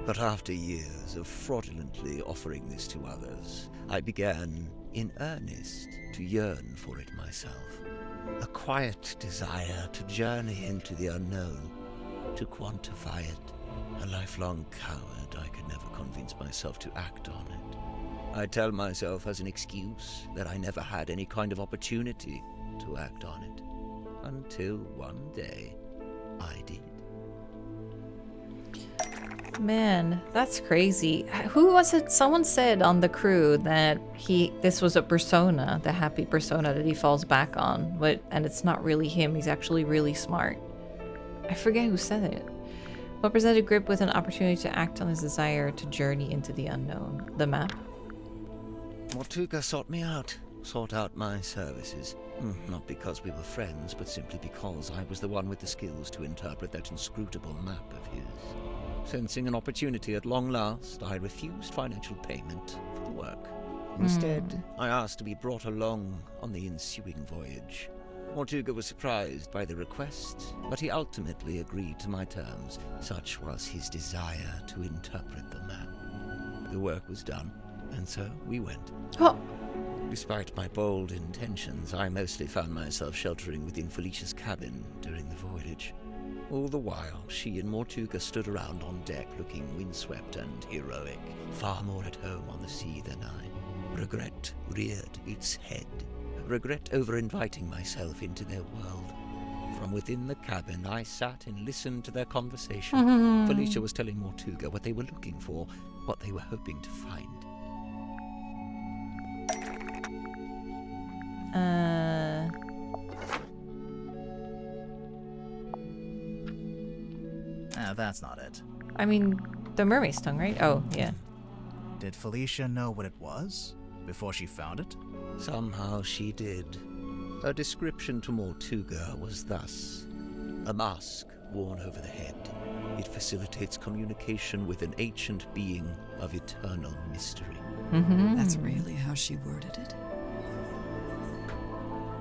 But after years of fraudulently offering this to others, I began, in earnest, to yearn for it myself. A quiet desire to journey into the unknown, to quantify it. A lifelong coward, I could never convince myself to act on it. I tell myself as an excuse that I never had any kind of opportunity to act on it. Until one day, I did. Man, that's crazy. Who was it? Someone said on the crew that this was a persona, the happy persona that he falls back on, and it's not really him. He's actually really smart. I forget who said it. What presented Grip with an opportunity to act on his desire to journey into the unknown? The map? Mortuga sought me out, sought out my services. Not because we were friends, but simply because I was the one with the skills to interpret that inscrutable map of his. Sensing an opportunity at long last, I refused financial payment for the work. Instead, I asked to be brought along on the ensuing voyage. Mortuga was surprised by the request, but he ultimately agreed to my terms. Such was his desire to interpret the map. The work was done, and so we went. Despite my bold intentions, I mostly found myself sheltering within Felicia's cabin during the voyage. All the while, she and Mortuga stood around on deck looking windswept and heroic, far more at home on the sea than I. Regret reared its head. Regret over inviting myself into their world. From within the cabin, I sat and listened to their conversation. Felicia was telling Mortuga what they were looking for, what they were hoping to find. That's not it. I mean, the mermaid's tongue, right? Oh, yeah. Did Felicia know what it was before she found it? Somehow she did. Her description to Mortuga was thus: a mask worn over the head. It facilitates communication with an ancient being of eternal mystery. That's really how she worded it?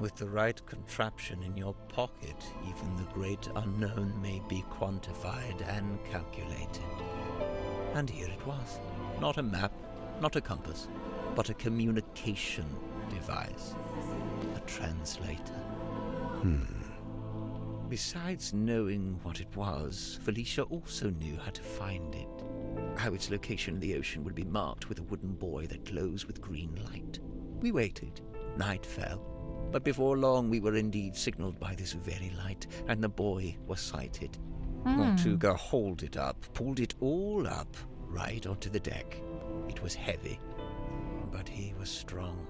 With the right contraption in your pocket, even the great unknown may be quantified and calculated. And here it was. Not a map, not a compass, but a communication device. A translator. Besides knowing what it was, Felicia also knew how to find it. How its location in the ocean would be marked with a wooden buoy that glows with green light. We waited. Night fell. But before long we were indeed signaled by this very light, and the buoy was sighted. Mortuga hauled it up, pulled it all up, right onto the deck. It was heavy, but he was strong.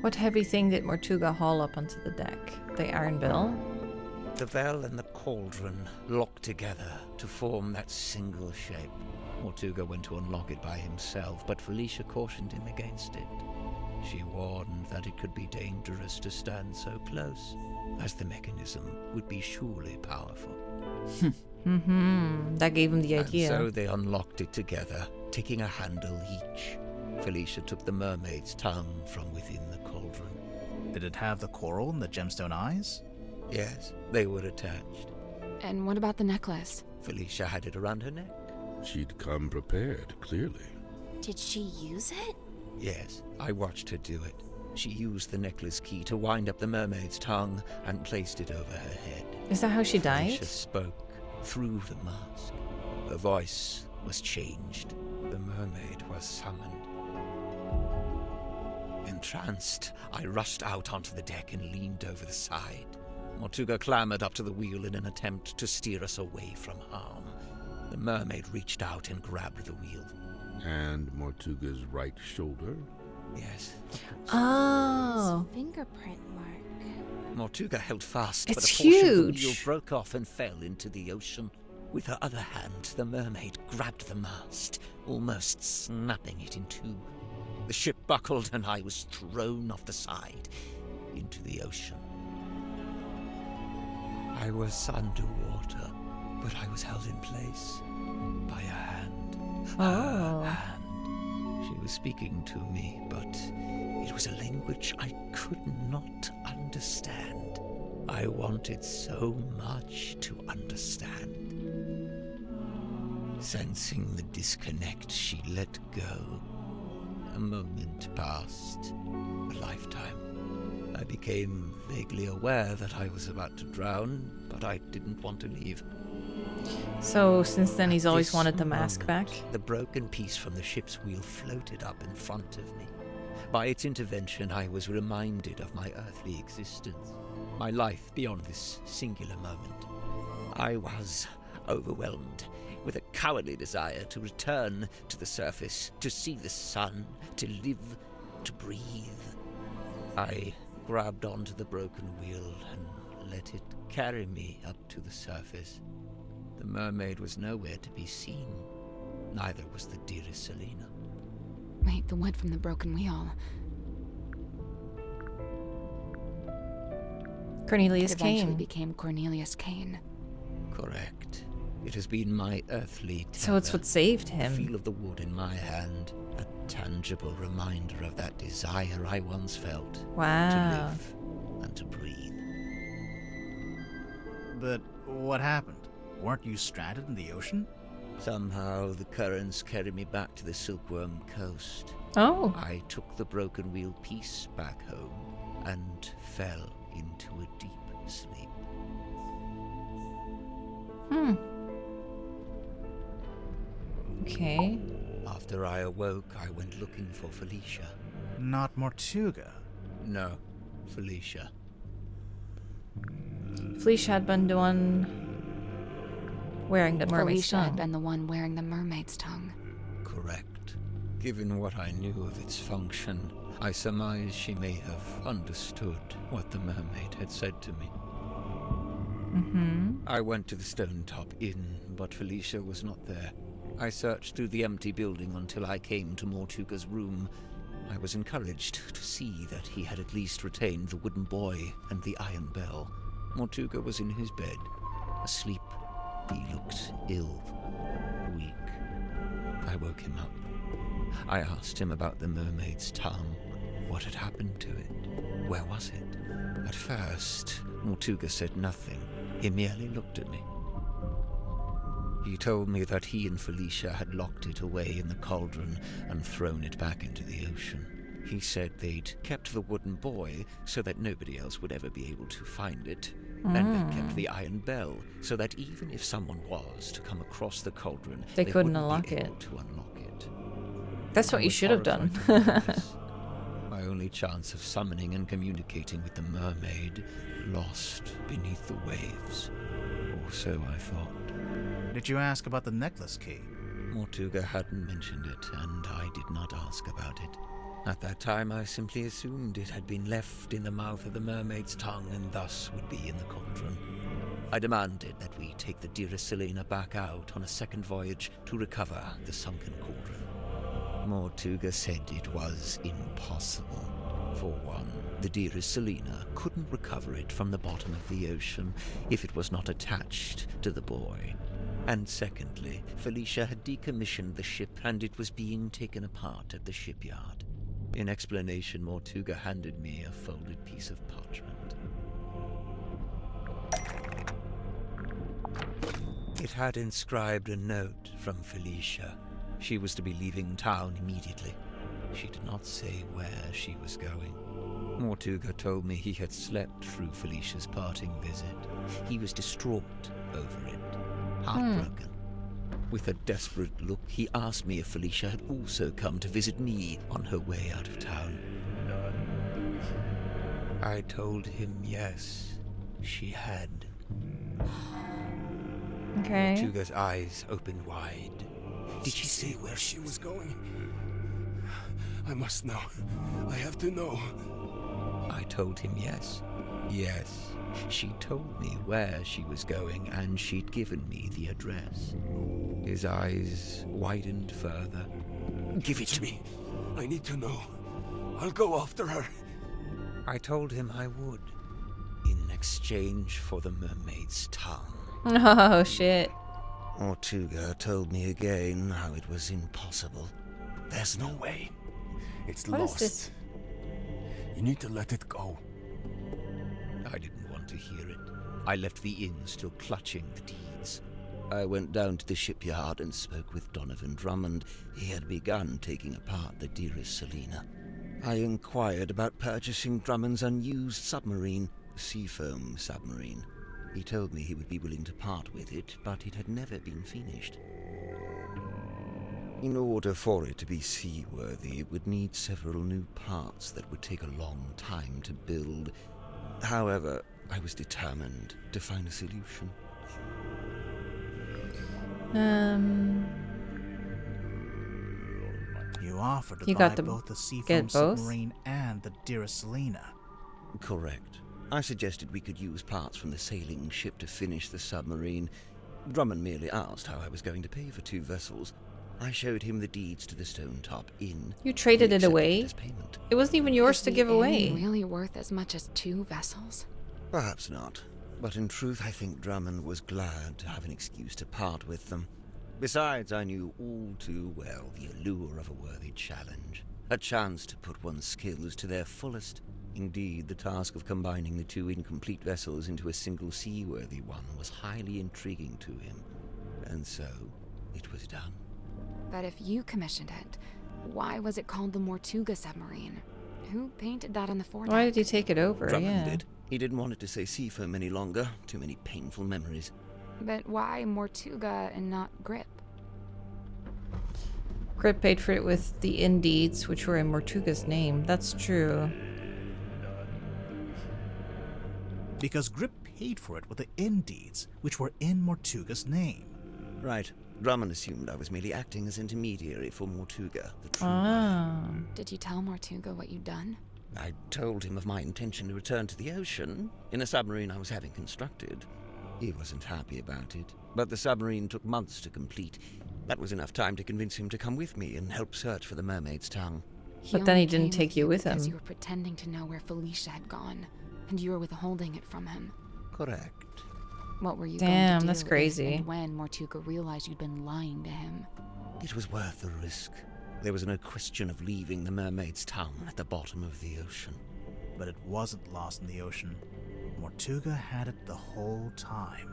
What heavy thing did Mortuga haul up onto the deck? The iron bell? The bell and the cauldron locked together to form that single shape. Mortuga went to unlock it by himself, but Felicia cautioned him against it. She warned that it could be dangerous to stand so close, as the mechanism would be surely powerful. That gave him the idea. And so they unlocked it together, taking a handle each. Felicia took the mermaid's tongue from within the cauldron. Did it have the coral and the gemstone eyes? Yes, they were attached. And what about the necklace? Felicia had it around her neck. She'd come prepared, clearly. Did she use it? Yes, I watched her do it. She used the necklace key to wind up the mermaid's tongue and placed it over her head. Is that how she died? Felicia spoke through the mask. Her voice was changed. The mermaid was summoned. Entranced, I rushed out onto the deck and leaned over the side. Mortuga clambered up to the wheel in an attempt to steer us away from harm. The mermaid reached out and grabbed the wheel. And Mortuga's right shoulder? Yes. Oh. Fingerprint mark. Mortuga held fast, It's but a portion of the huge. wheel broke off and fell into the ocean. With her other hand, the mermaid grabbed the mast, almost snapping it in two. The ship buckled and I was thrown off the side into the ocean. I was underwater, but I was held in place by a hand. Her hand. She was speaking to me, but it was a language I could not understand. I wanted so much to understand. Sensing the disconnect, she let go. A moment passed, a lifetime. I became vaguely aware that I was about to drown, but I didn't want to leave. So since then he's At always this wanted the mask back? moment, The broken piece from the ship's wheel floated up in front of me. By its intervention, I was reminded of my earthly existence, my life beyond this singular moment. I was overwhelmed with a cowardly desire to return to the surface, to see the sun, to live, to breathe. I grabbed onto the broken wheel and let it carry me up to the surface. The mermaid was nowhere to be seen. Neither was the dearest Selena. Wait, the wood from the broken wheel. Cornelius It eventually Kane. became Cornelius Kane. Correct. It has been my earthly tether. So it's what saved him. The feel of the wood in my hand, a tangible reminder of that desire I once felt. Wow. To live and to breathe. But what happened? Weren't you stranded in the ocean? Somehow the currents carried me back to the Silkworm Coast. Oh. I took the broken wheel piece back home and fell into a deep sleep. Okay. After I awoke, I went looking for Felicia. Not Mortuga. No, Felicia. Felicia had been the one wearing the mermaid's Felicia had tongue. been the one wearing the mermaid's tongue. Correct. Given what I knew of its function, I surmise she may have understood what the mermaid had said to me. I went to the Stone Top Inn, but Felicia was not there. I searched through the empty building until I came to Mortuga's room. I was encouraged to see that he had at least retained the wooden boy and the iron bell. Mortuga was in his bed, asleep. He looked ill, weak. I woke him up. I asked him about the mermaid's tongue. What had happened to it? Where was it? At first, Mortuga said nothing. He merely looked at me. He told me that he and Felicia had locked it away in the cauldron and thrown it back into the ocean. He said they'd kept the wooden boy so that nobody else would ever be able to find it, and they kept the iron bell so that even if someone was to come across the cauldron, They couldn't wouldn't unlock be it. able to unlock it. That's what I you was should have done. horrified to witness. My only chance of summoning and communicating with the mermaid lost beneath the waves. Or so I thought. Did you ask about the necklace key? Mortuga hadn't mentioned it, and I did not ask about it. At that time, I simply assumed it had been left in the mouth of the mermaid's tongue and thus would be in the cauldron. I demanded that we take the dearest Selena back out on a second voyage to recover the sunken cauldron. Mortuga said it was impossible. For one, the dearest Selena couldn't recover it from the bottom of the ocean if it was not attached to the boy. And secondly, Felicia had decommissioned the ship and it was being taken apart at the shipyard. In explanation, Mortuga handed me a folded piece of parchment. It had inscribed a note from Felicia. She was to be leaving town immediately. She did not say where she was going. Mortuga told me he had slept through Felicia's parting visit. He was distraught over it, heartbroken. With a desperate look, he asked me if Felicia had also come to visit me on her way out of town. I told him yes, she had. Okay. Mortuga's eyes opened wide. Did she say where she was going? I must know. I have to know. I told him yes. Yes, she told me where she was going and she'd given me the address. His eyes widened further. Give it to me. I need to know. I'll go after her. I told him I would, in exchange for the mermaid's tongue. Oh, shit. Mortuga told me again how it was impossible. There's no way. It's What is lost. this? You need to let it go. I didn't want to hear it. I left the inn still clutching the deeds. I went down to the shipyard and spoke with Donovan Drummond. He had begun taking apart the dearest Selena. I inquired about purchasing Drummond's unused submarine, the Seafoam submarine. He told me he would be willing to part with it, but it had never been finished. In order for it to be seaworthy, it would need several new parts that would take a long time to build. However, I was determined to find a solution. You offered to You buy got to both the Seafoam get both? submarine and the dearest Selena. Correct. I suggested we could use parts from the sailing ship to finish the submarine. Drummond merely asked how I was going to pay for two vessels. I showed him the deeds to the Stone Top Inn. You traded He it accepted away? as payment. It wasn't even yours Is to the give inn away. really worth as much as 2 vessels? Perhaps not, but in truth I think Drummond was glad to have an excuse to part with them. Besides, I knew all too well the allure of a worthy challenge, a chance to put one's skills to their fullest. Indeed, the task of combining the 2 incomplete vessels into a single seaworthy one was highly intriguing to him, and so it was done. But if you commissioned it, why was it called the Mortuga submarine? Who painted that on the foredeck? Why did you take it over? Drummond Yeah. did. He didn't want it to say Seafoam any longer. Too many painful memories. But why Mortuga and not Grip? Grip paid for it with the inn deeds, which were in Mortuga's name. That's true. Because Grip paid for it with the inn deeds, which were in Mortuga's name. Right. Drummond assumed I was merely acting as intermediary for Mortuga, the true Ah. Did you tell Mortuga what you'd done? I told him of my intention to return to the ocean in a submarine I was having constructed. He wasn't happy about it, but the submarine took months to complete. That was enough time to convince him to come with me and help search for the mermaid's tongue. But then he only didn't came take you with because him. you were pretending to know where Felicia had gone, and you were withholding it from him. Correct. What were you Damn, going to do that's crazy. if and when Mortuga realized you'd been lying to him? It was worth the risk. There was no question of leaving the Mermaid's tongue at the bottom of the ocean. But it wasn't lost in the ocean. Mortuga had it the whole time.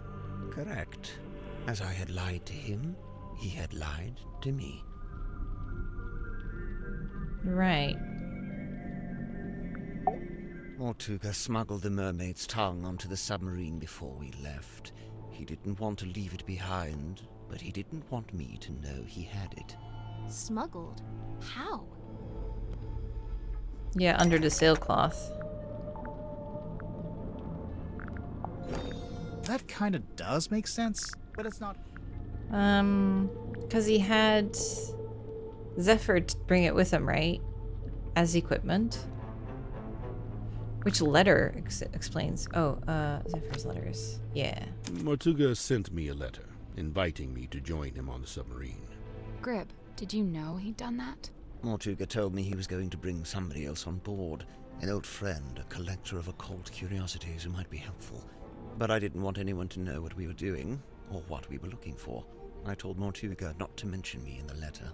Correct. As I had lied to him, he had lied to me. Right. Mortuga smuggled the Mermaid's tongue onto the submarine before we left. He didn't want to leave it behind, but he didn't want me to know he had it. Smuggled? How? Yeah, under the sailcloth. That kind of does make sense, but it's not. Because he had Zephyr bring it with him, right? As equipment. Which letter explains? Oh, Zephyr's letters. Yeah. Mortuga sent me a letter, inviting me to join him on the submarine. Grib, did you know he'd done that? Mortuga told me he was going to bring somebody else on board. An old friend, a collector of occult curiosities who might be helpful. But I didn't want anyone to know what we were doing, or what we were looking for. I told Mortuga not to mention me in the letter.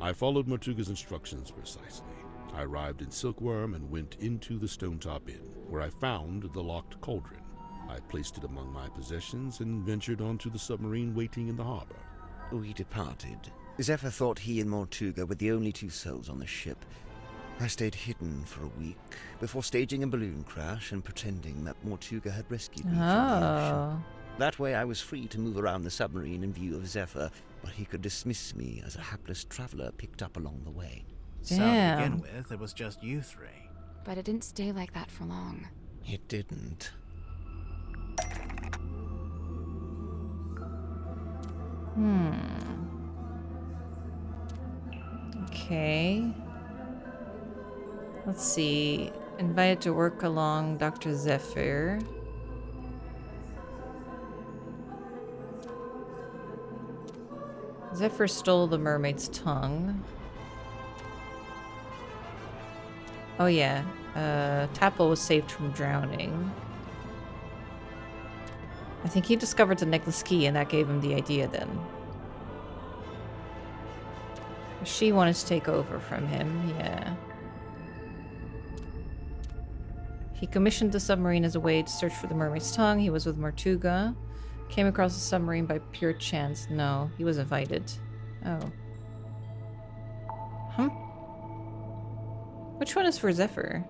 I followed Mortuga's instructions precisely. I arrived in Silkworm and went into the Stonetop Inn, where I found the locked cauldron. I placed it among my possessions and ventured onto the submarine waiting in the harbor. We departed. Zephyr thought he and Mortuga were the only two souls on the ship. I stayed hidden for a week before staging a balloon crash and pretending that Mortuga had rescued me from the ocean. That way I was free to move around the submarine in view of Zephyr, but he could dismiss me as a hapless traveler picked up along the way. So to begin with, it was just you three. But it didn't stay like that for long. It didn't. Okay. Let's see. Invited to work along Dr. Zephyr. Zephyr stole the mermaid's tongue. Oh yeah. Tapple was saved from drowning. I think he discovered the necklace key and that gave him the idea then. She wanted to take over from him, yeah. He commissioned the submarine as a way to search for the mermaid's tongue. He was with Mortuga. Came across the submarine by pure chance. No, he was invited. Oh. Huh? Which one is for Zephyr?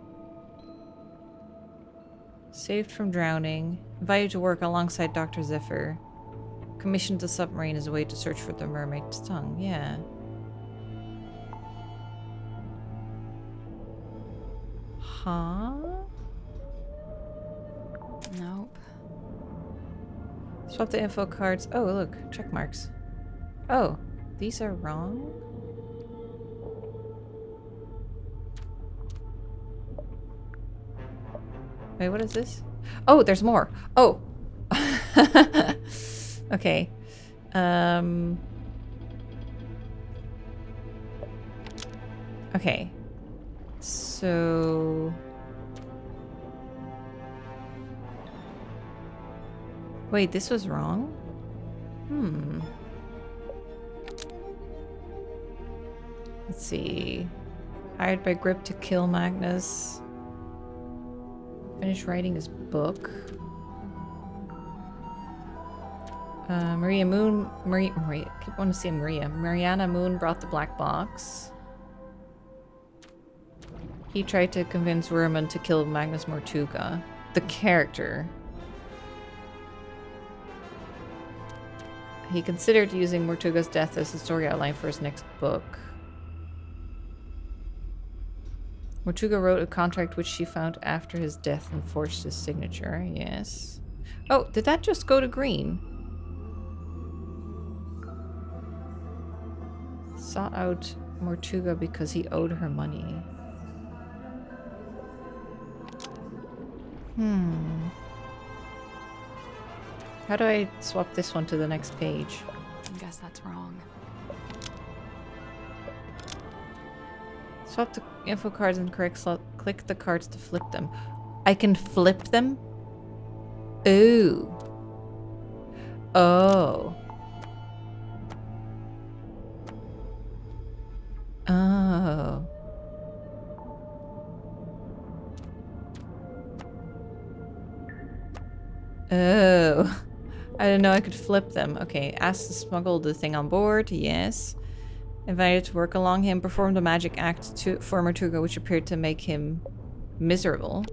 Saved from drowning. Invited to work alongside Dr. Zephyr. Commissioned the submarine as a way to search for the mermaid's tongue. Yeah. Huh? Nope. Swap the info cards. Oh, look. Check marks. Oh, these are wrong? Wait, what is this? Oh, there's more. Oh. Okay. Okay. So... Wait, this was wrong? Let's see. Hired by Grip to kill Magnus. Finish writing his book. Maria Moon... Maria... I keep wanting to say Maria. Mariana Moon brought the black box. He tried to convince Werman to kill Magnus Mortuga. The character. He considered using Mortuga's death as the story outline for his next book. Mortuga wrote a contract which she found after his death and forged his signature. Yes. Oh, did that just go to green? Sought out Mortuga because he owed her money. How do I swap this one to the next page? I guess that's wrong. Swap the info cards in the correct slot. Click the cards to flip them. I can flip them? Ooh. Oh. Oh. Oh. I didn't know I could flip them. Okay, ask to smuggle the thing on board. Yes. Invited to work along him. Performed a magic act for Mortuga, which appeared to make him miserable.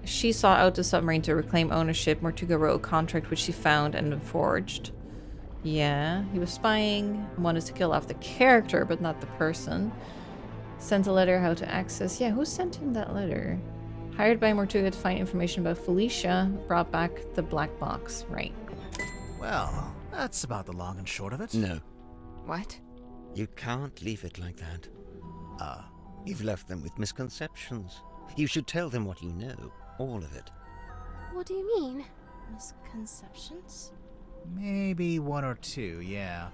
She sought out the submarine to reclaim ownership. Mortuga wrote a contract which she found and forged. Yeah, he was spying and wanted to kill off the character, but not the person. Sent a letter how to access. Yeah, who sent him that letter? Hired by Mortuga to find information about Felicia. Brought back the black box. Right. Well, that's about the long and short of it. No. What? You can't leave it like that. You've left them with misconceptions. You should tell them what you know. All of it. What do you mean? Misconceptions? Maybe one or two, yeah.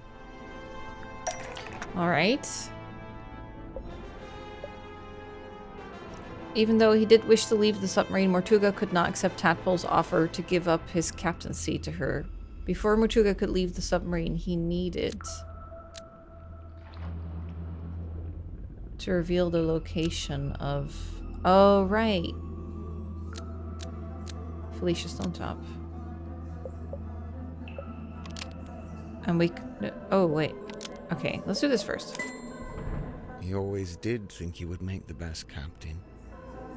Alright. Even though he did wish to leave the submarine, Mortuga could not accept Tadpole's offer to give up his captaincy to her. Before Mortuga could leave the submarine, he needed to reveal the location of... Oh, right. Felicia Stonetop. And we... Oh, wait. Okay, let's do this first. He always did think he would make the best captain.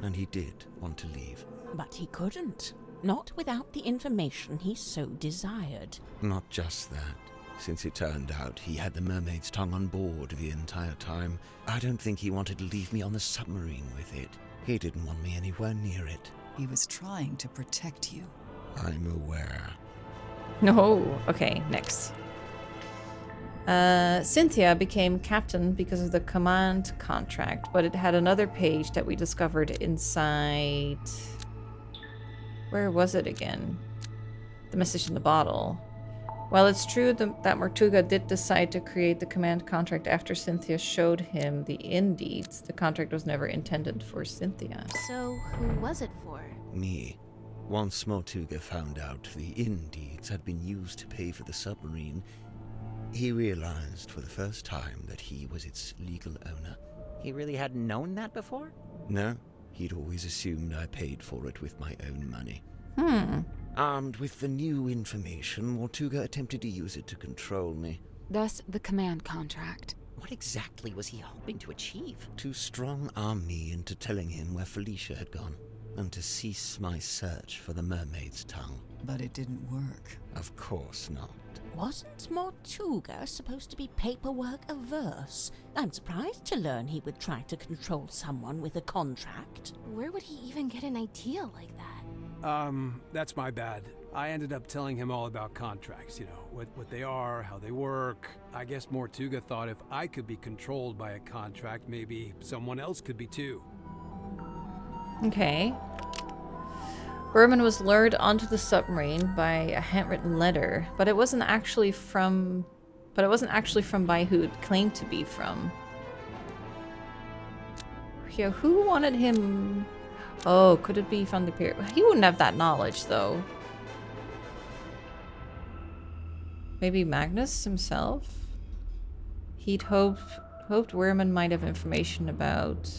And he did want to leave. But he couldn't. Not without the information he so desired. Not just that. Since it turned out he had the Mermaid's tongue on board the entire time, I don't think he wanted to leave me on the submarine with it. He didn't want me anywhere near it. He was trying to protect you. I'm aware. No. Okay, next. Cynthia became captain because of the command contract, but it had another page that we discovered inside... Where was it again? The message in the bottle. While it's true that Mortuga did decide to create the command contract after Cynthia showed him the indeeds, the contract was never intended for Cynthia. So, who was it for? Me. Once Mortuga found out the indeeds had been used to pay for the submarine, he realized for the first time that he was its legal owner. He really hadn't known that before? No, he'd always assumed I paid for it with my own money. Armed with the new information, Mortuga attempted to use it to control me. Thus, the command contract. What exactly was he hoping to achieve? To strong-arm me into telling him where Felicia had gone, and to cease my search for the Mermaid's tongue. But it didn't work. Of course not. Wasn't Mortuga supposed to be paperwork averse? I'm surprised to learn he would try to control someone with a contract. Where would he even get an idea like that? That's my bad. I ended up telling him all about contracts, you know, what they are, how they work. I guess Mortuga thought if I could be controlled by a contract, maybe someone else could be too. Okay. Berman was lured onto the submarine by a handwritten letter, but it wasn't actually from by who it claimed to be from. Yeah, who wanted him? Oh, could it be from the pier? He wouldn't have that knowledge, though. Maybe Magnus himself? He'd hoped Werman might have information about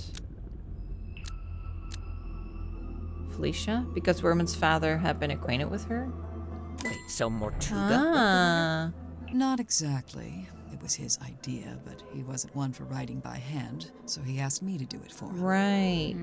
Felicia, because Werman's father had been acquainted with her. Wait, so Mortuga? Ah. Not exactly. It was his idea, but he wasn't one for writing by hand, so he asked me to do it for him. Right.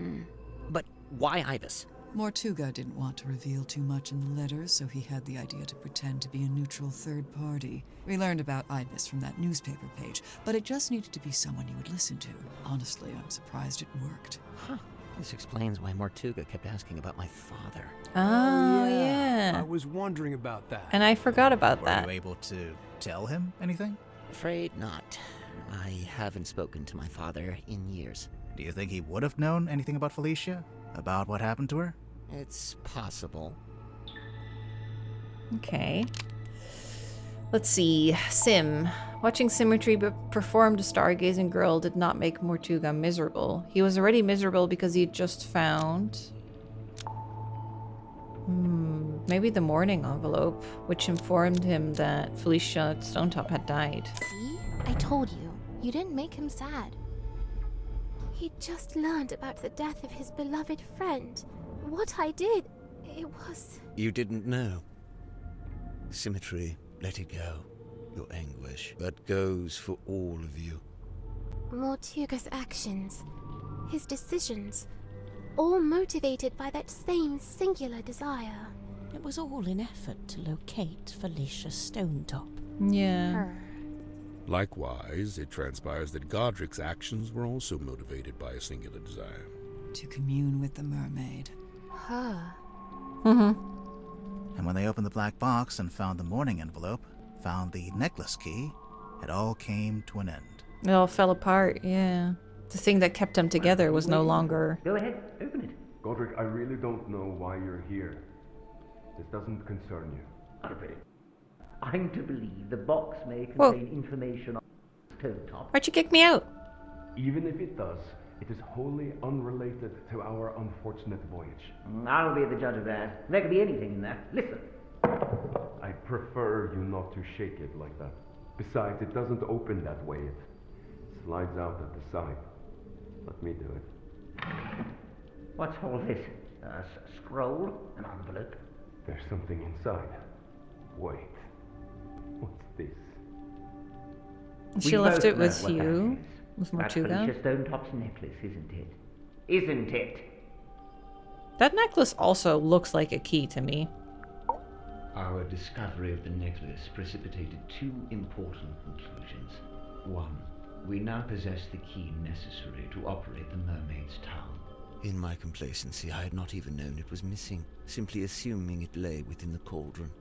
But why Ibis? Mortuga didn't want to reveal too much in the letter, so he had the idea to pretend to be a neutral third party. We learned about Ibis from that newspaper page, but it just needed to be someone you would listen to. Honestly, I'm surprised it worked. Huh. This explains why Mortuga kept asking about my father. Oh, yeah. I was wondering about that. And I forgot about that. Were you able to tell him anything? Afraid not. I haven't spoken to my father in years. Do you think he would have known anything about Felicia? About what happened to her? It's possible. Okay. Let's see. Sim. Watching Symmetry perform the stargazing girl did not make Mortuga miserable. He was already miserable because he had just found... maybe the morning envelope, which informed him that Felicia Stonetop had died. See? I told you. You didn't make him sad. He just learned about the death of his beloved friend. What I did, it was... You didn't know. Symmetry, let it go. Your anguish. That goes for all of you. Mortuga's actions, his decisions, all motivated by that same singular desire. It was all in effort to locate Felicia Stonetop. Yeah. Her. Likewise, it transpires that Godric's actions were also motivated by a singular desire. To commune with the mermaid. Her. And when they opened the black box and found the morning envelope, found the necklace key, it all came to an end. It all fell apart, yeah. The thing that kept them together was no longer... Go ahead, open it. Godric, I really don't know why you're here. This doesn't concern you. Alfred, I'm to believe the box may contain information on Stonetop. Why'd you kick me out? Even if it does, it is wholly unrelated to our unfortunate voyage. I'll be the judge of that. There could be anything in that. Listen. I prefer you not to shake it like that. Besides, it doesn't open that way. It slides out at the side. Let me do it. What's all this? A scroll? An envelope? There's something inside. Wait. What's this? She left it with you, with Mortuga. That's Felicia Stonetop's necklace, isn't it? Isn't it? That necklace also looks like a key to me. Our discovery of the necklace precipitated two important conclusions. One, we now possess the key necessary to operate the Mermaid's Town. In my complacency, I had not even known it was missing, simply assuming it lay within the cauldron.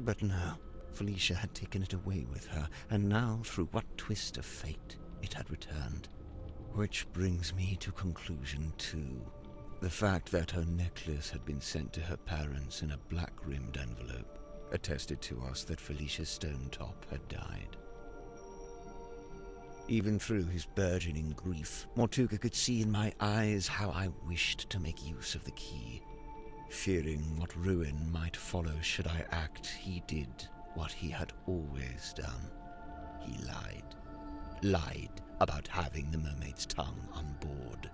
But no, Felicia had taken it away with her, and now, through what twist of fate, it had returned. Which brings me to conclusion two. The fact that her necklace had been sent to her parents in a black-rimmed envelope attested to us that Felicia Stonetop had died. Even through his burgeoning grief, Mortuga could see in my eyes how I wished to make use of the key. Fearing what ruin might follow should I act, he did what he had always done. He lied. Lied about having the Mermaid's tongue on board.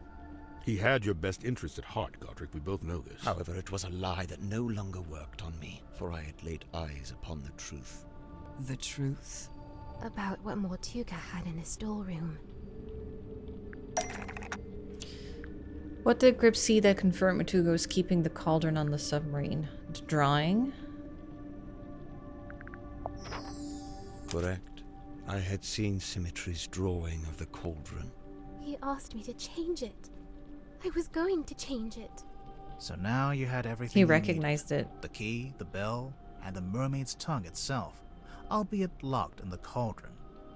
He had your best interest at heart, Godric. We both know this. However, it was a lie that no longer worked on me, for I had laid eyes upon the truth. The truth? About what Mortuga had in his storeroom. What did Grip see that confirmed Mortuga was keeping the cauldron on the submarine? The drawing? Correct. I had seen Symmetry's drawing of the cauldron. He asked me to change it. I was going to change it. So now you had everything He you recognized needed. it. The key, the bell, and the mermaid's tongue itself, albeit locked in the cauldron.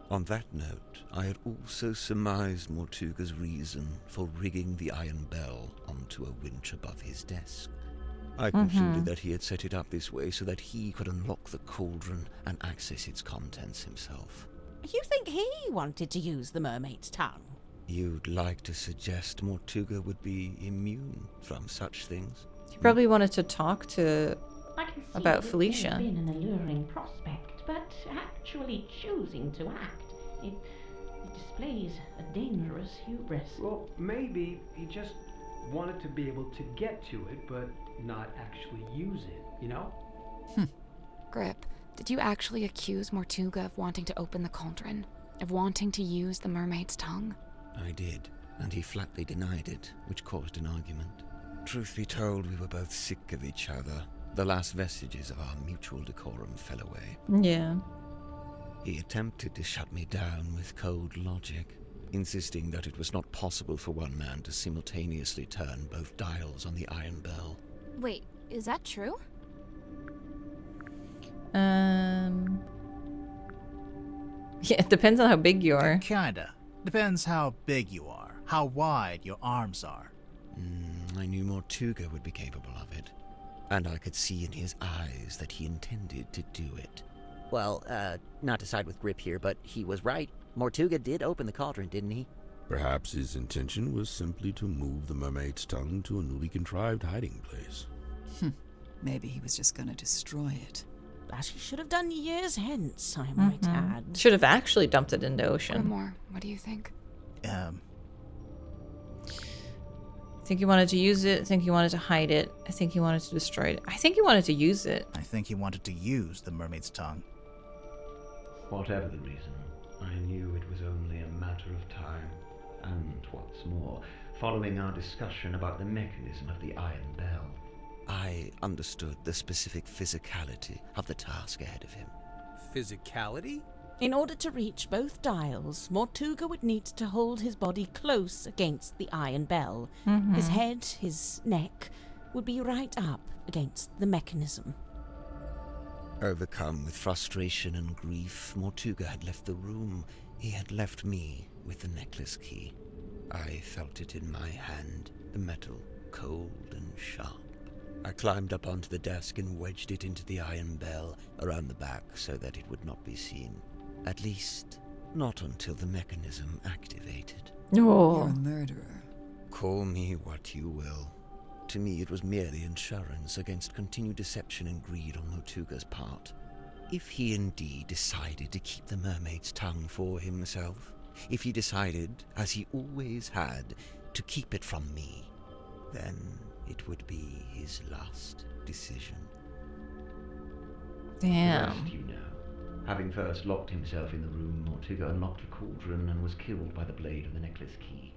On that note, I had also surmised Mortuga's reason for rigging the iron bell onto a winch above his desk. I concluded that he had set it up this way so that he could unlock the cauldron and access its contents himself. You think he wanted to use the mermaid's tongue? You'd like to suggest Mortuga would be immune from such things? He probably wanted to talk to I can see about that Felicia. It's been an alluring prospect, but actually choosing to act, it displays a dangerous hubris. Well, maybe he just wanted to be able to get to it, but not actually use it, you know? Grip, did you actually accuse Mortuga of wanting to open the cauldron? Of wanting to use the mermaid's tongue? I did, and he flatly denied it, which caused an argument. Truth be told, we were both sick of each other. The last vestiges of our mutual decorum fell away. Yeah. He attempted to shut me down with cold logic, insisting that it was not possible for one man to simultaneously turn both dials on the iron bell. Wait, is that true? Yeah, it depends on how big you are. Kinda. Depends how big you are, how wide your arms are. I knew Mortuga would be capable of it, and I could see in his eyes that he intended to do it. Well, not to side with Grip here, but he was right. Mortuga did open the cauldron, didn't he? Perhaps his intention was simply to move the mermaid's tongue to a newly contrived hiding place. Maybe he was just gonna destroy it. As he should have done years hence, I might add. Should have actually dumped it in the ocean. Grimoire, what do you think? I think he wanted to use it. I think he wanted to hide it. I think he wanted to destroy it. I think he wanted to use it. I think he wanted to use the mermaid's tongue. Whatever the reason, I knew it was only a matter of time. And what's more, following our discussion about the mechanism of the Iron Bell, I understood the specific physicality of the task ahead of him. Physicality? In order to reach both dials, Mortuga would need to hold his body close against the iron bell. His head, his neck, would be right up against the mechanism. Overcome with frustration and grief, Mortuga had left the room. He had left me with the necklace key. I felt it in my hand, the metal cold and sharp. I climbed up onto the desk and wedged it into the iron bell around the back so that it would not be seen. At least, not until the mechanism activated. You're a murderer. Call me what you will. To me, it was merely insurance against continued deception and greed on Mortuga's part. If he indeed decided to keep the mermaid's tongue for himself, if he decided, as he always had, to keep it from me, then it would be his last decision. Damn. The rest you know. Having first locked himself in the room, Mortuga unlocked the cauldron and was killed by the blade of the necklace key.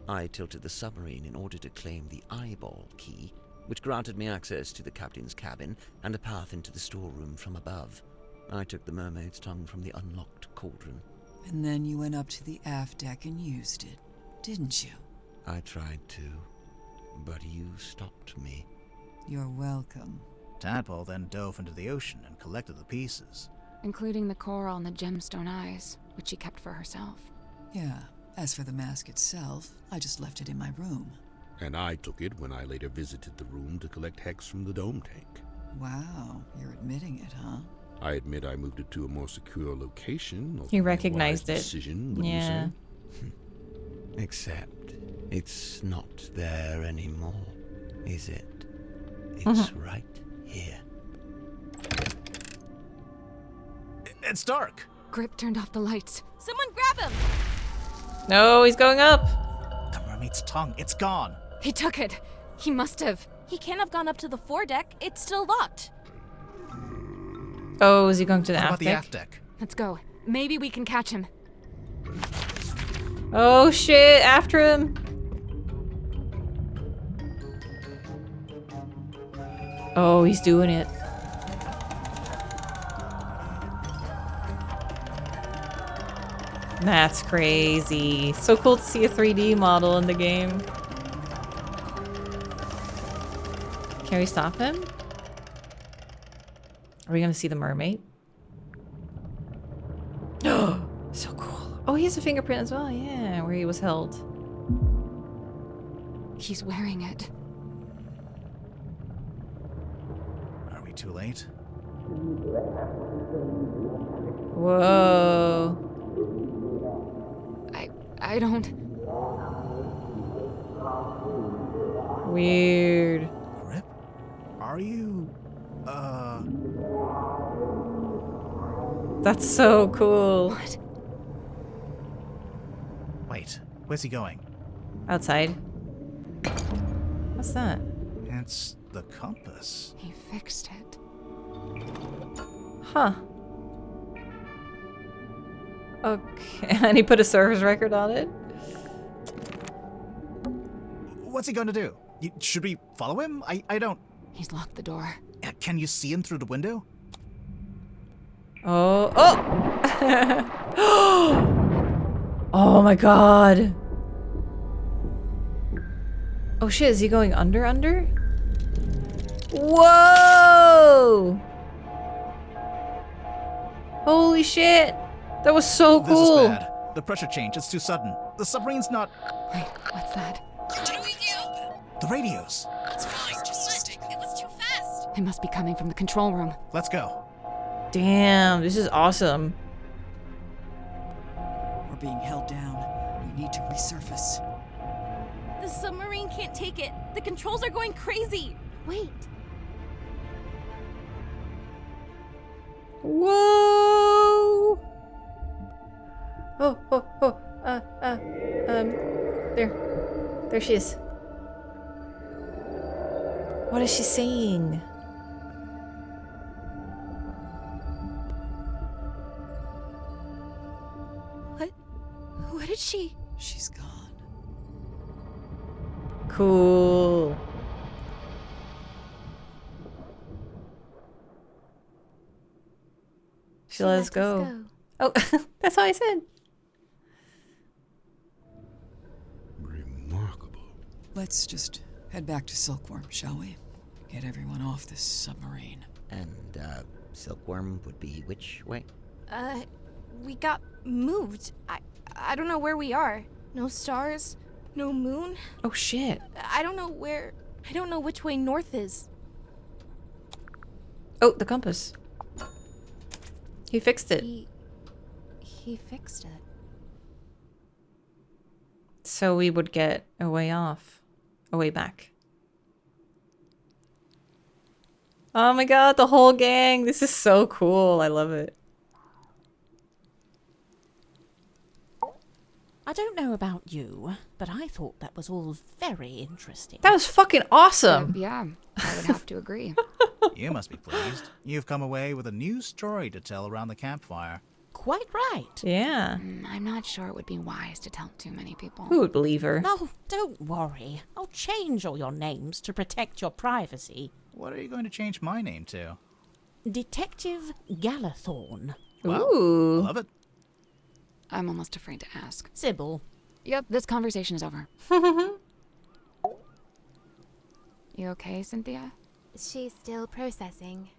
I tilted the submarine in order to claim the eyeball key, which granted me access to the captain's cabin and a path into the storeroom from above. I took the mermaid's tongue from the unlocked cauldron. And then you went up to the aft deck and used it, didn't you? I tried to, but you stopped me. You're welcome. Tadpole then dove into the ocean and collected the pieces. Including the coral and the gemstone eyes, which she kept for herself. Yeah. As for the mask itself, I just left it in my room. And I took it when I later visited the room to collect hex from the dome tank. Wow, you're admitting it, huh? I admit I moved it to a more secure location. He recognized it. Decision, wouldn't yeah. you say? Except it's not there anymore, is it? It's right here. It's dark. Grip turned off the lights. Someone grab him! No, he's going up. The mermaid's tongue, it's gone. He took it. He must have. He can't have gone up to the foredeck. It's still locked. Oh, is he going to the What aft about the deck? aft deck? Let's go. Maybe we can catch him. Oh shit, after him. Oh, he's doing it. That's crazy. So cool to see a 3D model in the game. Can we stop him? Are we gonna see the mermaid? Oh, so cool. Oh, he has a fingerprint as well. Yeah, where he was held. He's wearing it. Are we too late? Whoa. I don't... Weird. Grip? Are you... That's so cool. What? Wait, where's he going? Outside. What's that? It's the compass. He fixed it. Huh. Okay, and he put a service record on it? What's he gonna do? Should we follow him? I don't... He's locked the door. Can you see him through the window? Oh, oh! Oh my god. Oh shit, is he going under? Whoa! Holy shit! That was so cool. This is bad. The pressure change, it's too sudden. The submarine's not... Wait, what's that? The radios. It's fine, just stick. It was too fast. It must be coming from the control room. Let's go. Damn, this is awesome. We're being held down. We need to resurface. The submarine can't take it. The controls are going crazy. Wait. Whoa! There she is. What is she saying? What did she? She's gone. Cool. She let us go. Oh, that's how I said. Remarkable. Let's just head back to Silkworm, shall we? Get everyone off this submarine. And, Silkworm would be which way? We got moved. I don't know where we are. No stars, no moon. Oh shit. I don't know which way north is. Oh, the compass. He fixed it. He fixed it. So we would get a way off. A way back. Oh my god, the whole gang. This is so cool. I love it. I don't know about you, but I thought that was all very interesting. That was fucking awesome. Yeah, I would have to agree. You must be pleased. You've come away with a new story to tell around the campfire. Quite right. Yeah. I'm not sure it would be wise to tell too many people. Who would believe her? No, don't worry. I'll change all your names to protect your privacy. What are you going to change my name to? Detective Galathorn. Well, Ooh. love it. I'm almost afraid to ask. Sybil. Yep, this conversation is over. You okay, Cynthia? She's still processing.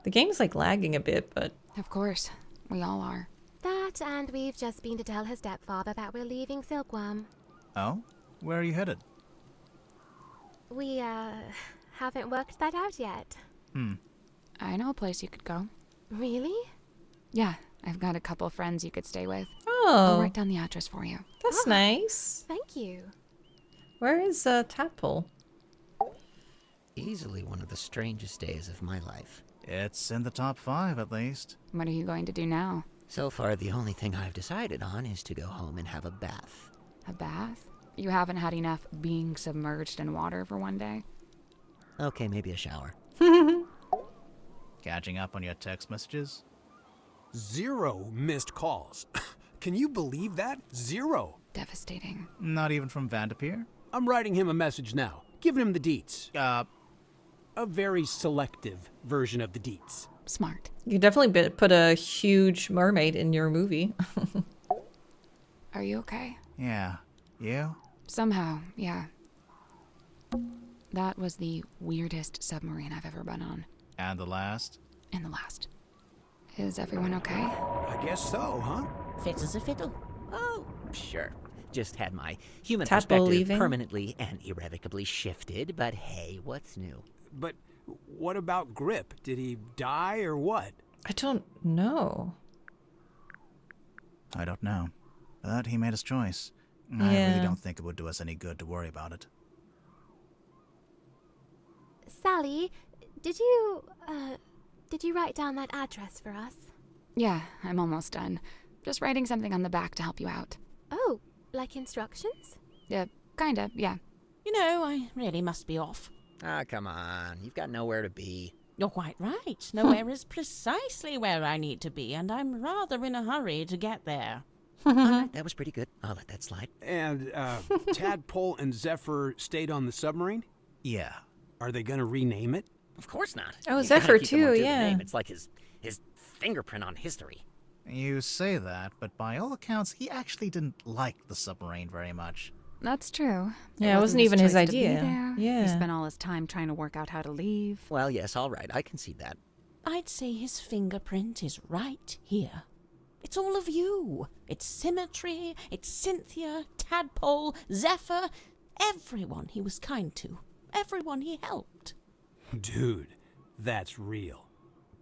The game's like lagging a bit, but... Of course. We all are. That, and we've just been to tell her stepfather that we're leaving Silkworm. Oh? Where are you headed? We, haven't worked that out yet. I know a place you could go. Really? Yeah, I've got a couple friends you could stay with. Oh. I'll write down the address for you. That's nice. Thank you. Where is Tadpole? Easily one of the strangest days of my life. It's in the top 5, at least. What are you going to do now? So far, the only thing I've decided on is to go home and have a bath. A bath? You haven't had enough being submerged in water for one day? Okay, maybe a shower. Catching up on your text messages? 0 missed calls. Can you believe that? 0. Devastating. Not even from Vanderpeer? I'm writing him a message now, giving him the deets. A very selective version of the deets. Smart. You definitely put a huge mermaid in your movie. Are you okay? Yeah. You? Somehow, yeah. That was the weirdest submarine I've ever been on. And the last? And the last. Is everyone okay? I guess so, huh? Fit as a fiddle. Oh, sure. Just had my human Tadpole perspective leaving? permanently and irrevocably shifted, but hey, what's new? But what about Grip? Did he die or what? I don't know. I don't know. But he made his choice. I Yeah. really don't think it would do us any good to worry about it. Sally, did you write down that address for us? Yeah, I'm almost done. Just writing something on the back to help you out. Oh, like instructions? Yeah, kinda, yeah. You know, I really must be off. Ah, come on. You've got nowhere to be. You're quite right. Nowhere is precisely where I need to be, and I'm rather in a hurry to get there. All right, that was pretty good. I'll let that slide. And, Tadpole and Zephyr stayed on the submarine? Yeah. Are they gonna rename it? Of course not. Oh, You Zephyr gotta keep him too, on to the yeah. name. It's like his fingerprint on history. You say that, but by all accounts, he actually didn't like the submarine very much. That's true. Yeah, it wasn't even his choice to be idea. there. Yeah. He spent all his time trying to work out how to leave. Well, yes, all right. I can see that. I'd say his fingerprint is right here. It's all of you. It's Symmetry, it's Cynthia, Tadpole, Zephyr, everyone he was kind to, everyone he helped. Dude, that's real.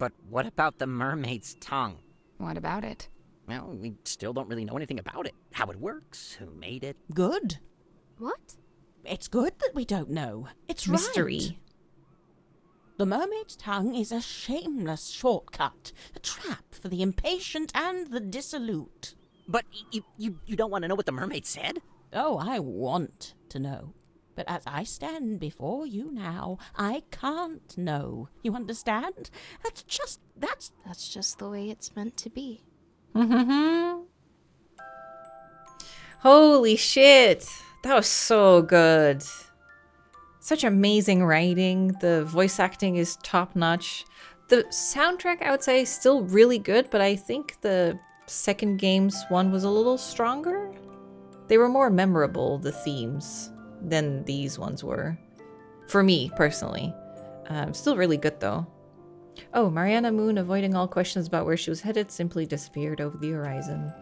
But what about the mermaid's tongue? What about it? Well, we still don't really know anything about it. How it works, who made it. Good. What? It's good that we don't know. It's Mystery. right. The mermaid's tongue is a shameless shortcut, a trap for the impatient and the dissolute. But you don't want to know what the mermaid said? Oh, I want to know. But as I stand before you now, I can't know. You understand? That's just the way it's meant to be. Holy shit. That was so good. Such amazing writing. The voice acting is top notch. The soundtrack, I would say, is still really good, but I think the second game's one was a little stronger. They were more memorable, the themes, than these ones were. For me, personally. Still really good, though. Oh, Mariana Moon, avoiding all questions about where she was headed, simply disappeared over the horizon.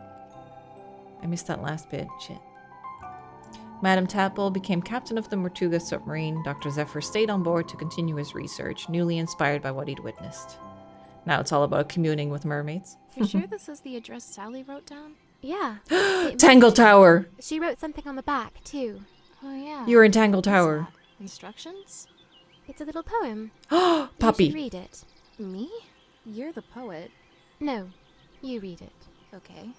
I missed that last bit. Shit. Madam Tadpole became captain of the Tortuga submarine. Dr. Zephyr stayed on board to continue his research, newly inspired by what he'd witnessed. Now it's all about communing with mermaids. You're sure this is the address Sally wrote down? Yeah. Tangle Tower! She wrote something on the back, too. Oh, yeah. You're in Tangle Tower. Instructions? It's a little poem. Poppy. You should read it. Me? You're the poet. No, you read it. Okay.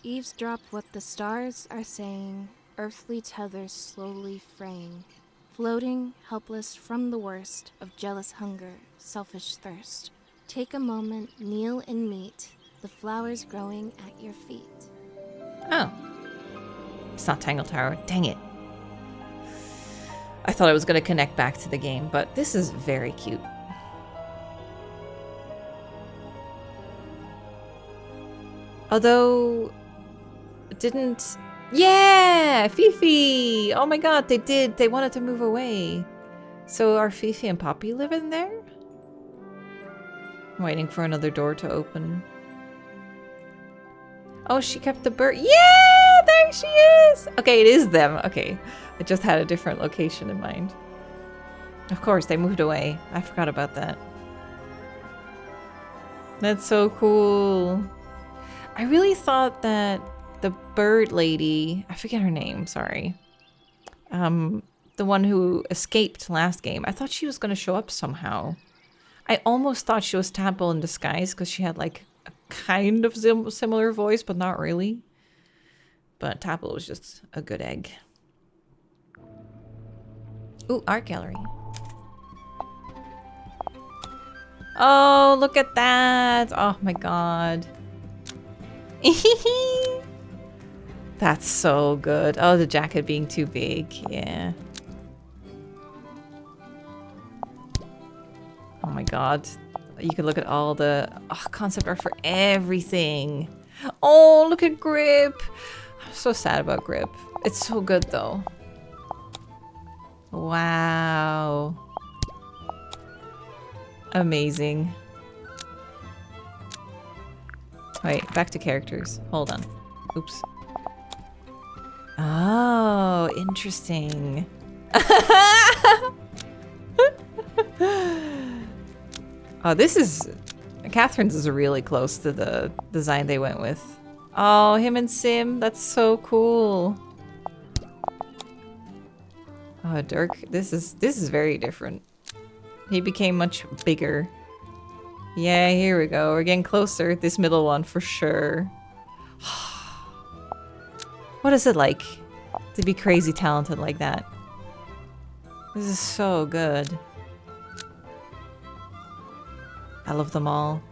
Eavesdrop what the stars are saying, earthly tethers slowly fraying, floating, helpless from the worst of jealous hunger, selfish thirst. Take a moment, kneel and meet the flowers growing at your feet. Oh. It's not Tangle Tower. Dang it. I thought I was going to connect back to the game, but this is very cute. Although, didn't... Yeah! Fifi! Oh my god, they did. They wanted to move away. So are Fifi and Poppy living there? I'm waiting for another door to open. Oh, she kept the bird. Yeah! There she is! Okay, it is them. Okay. I just had a different location in mind. Of course, they moved away. I forgot about that. That's so cool. I really thought that the bird lady, I forget her name, sorry. The one who escaped last game, I thought she was going to show up somehow. I almost thought she was Tadpole in disguise because she had like a kind of similar voice, but not really. But Tadpole was just a good egg. Ooh, art gallery. Oh, look at that. Oh my god. That's so good. Oh, the jacket being too big. Yeah. Oh my god. You can look at all the concept art for everything. Oh, look at Grip. I'm so sad about Grip. It's so good though. Wow. Amazing. Wait, back to characters. Hold on. Oops. Oh, interesting. Oh, this is... Catherine's is really close to the design they went with. Oh, him and Sim. That's so cool. Oh, Dirk. This is very different. He became much bigger. Yeah, here we go. We're getting closer. This middle one for sure. What is it like to be crazy talented like that? This is so good. I love them all.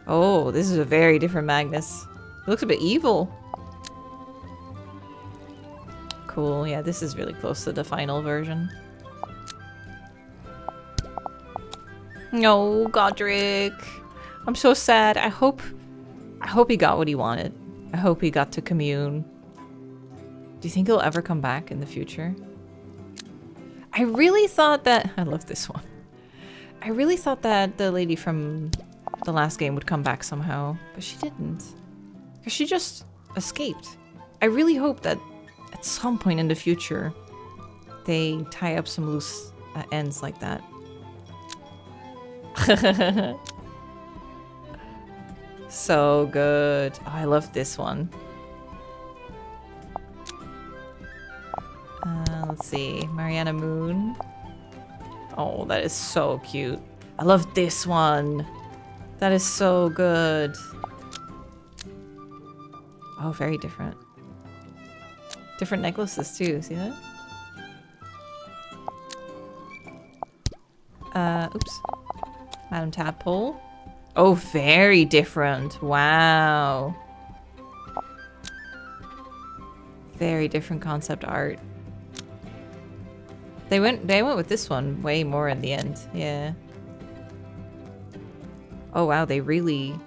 Oh, this is a very different Magnus. It looks a bit evil. Cool, yeah, this is really close to the final version. No, Godric. I'm so sad. I hope he got what he wanted. I hope he got to commune. Do you think he'll ever come back in the future? I really thought that... I love this one. I really thought that the lady from the last game would come back somehow, but she didn't. Because she just escaped. I really hope that at some point in the future, they tie up some loose ends like that. So good. Oh, I love this one. Let's see. Mariana Moon. Oh, that is so cute. I love this one. That is so good. Oh, very different. Different necklaces too, see that? Oops. Madame Tadpole. Oh, very different. Wow. Very different concept art. They went with this one way more in the end. Yeah. Oh wow, they really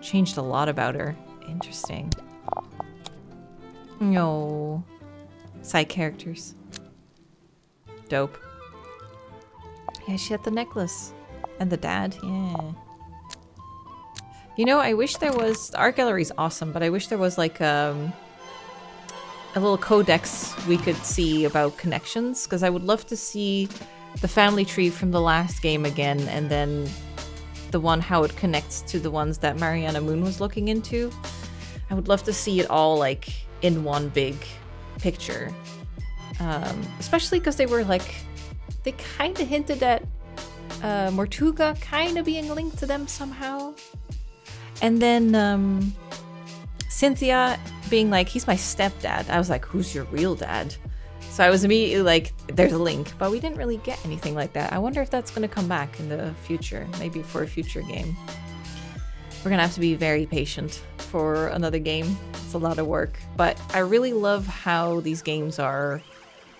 changed a lot about her. Interesting. No. Side characters. Dope. Yeah, she had the necklace. And the dad, yeah. You know, I wish there was... The art gallery is awesome, but I wish there was like a little codex we could see about connections, because I would love to see the family tree from the last game again, and then the one how it connects to the ones that Mariana Moon was looking into. I would love to see it all like in one big picture. Especially because they were like... They kind of hinted at Mortuga kind of being linked to them somehow. And then Cynthia being like, he's my stepdad. I was like, who's your real dad? So I was immediately like, there's a link. But we didn't really get anything like that. I wonder if that's going to come back in the future. Maybe for a future game. We're going to have to be very patient for another game. It's a lot of work. But I really love how these games are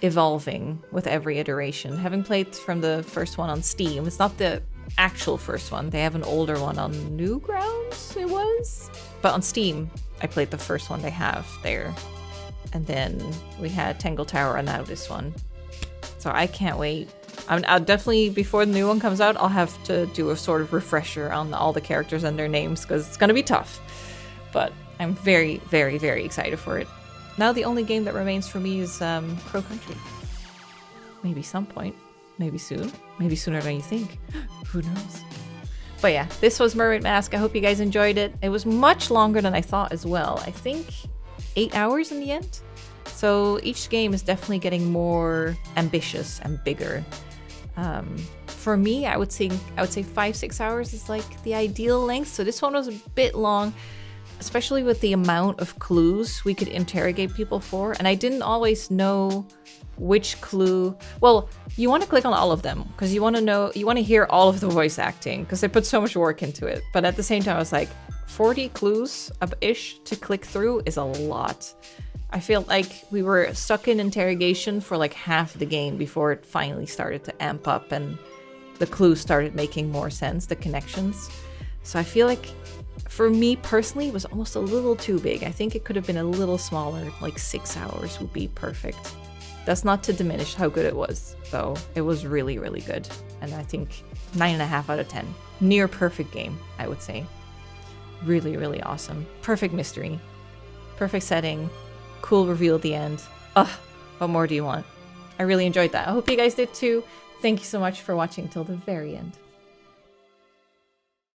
evolving with every iteration. Having played from the first one on Steam, it's not the actual first one. They have an older one on Newgrounds, it was. But on Steam, I played the first one they have there. And then we had Tangle Tower and now this one. So I can't wait. I'll definitely, before the new one comes out, I'll have to do a sort of refresher on all the characters and their names, because it's going to be tough. But I'm very, very, very excited for it. Now the only game that remains for me is Crow Country. Maybe some point. Maybe soon. Maybe sooner than you think. Who knows? But yeah, this was Mermaid Mask. I hope you guys enjoyed it. It was much longer than I thought as well. I think 8 hours in the end. So each game is definitely getting more ambitious and bigger. For me, I would say 5-6 hours is like the ideal length. So this one was a bit long, especially with the amount of clues we could interrogate people for. And I didn't always know which clue. Well, you want to click on all of them because you want to hear all of the voice acting because they put so much work into it. But at the same time, I was like, 40 clues ish to click through is a lot. I feel like we were stuck in interrogation for like half the game before it finally started to amp up and the clues started making more sense, the connections. So I feel like for me personally, it was almost a little too big. I think it could have been a little smaller, like 6 hours would be perfect. That's not to diminish how good it was, though. It was really, really good. And I think 9.5 out of 10. Near perfect game, I would say. Really, really awesome. Perfect mystery. Perfect setting. Cool reveal at the end. Ugh, what more do you want? I really enjoyed that. I hope you guys did too. Thank you so much for watching till the very end.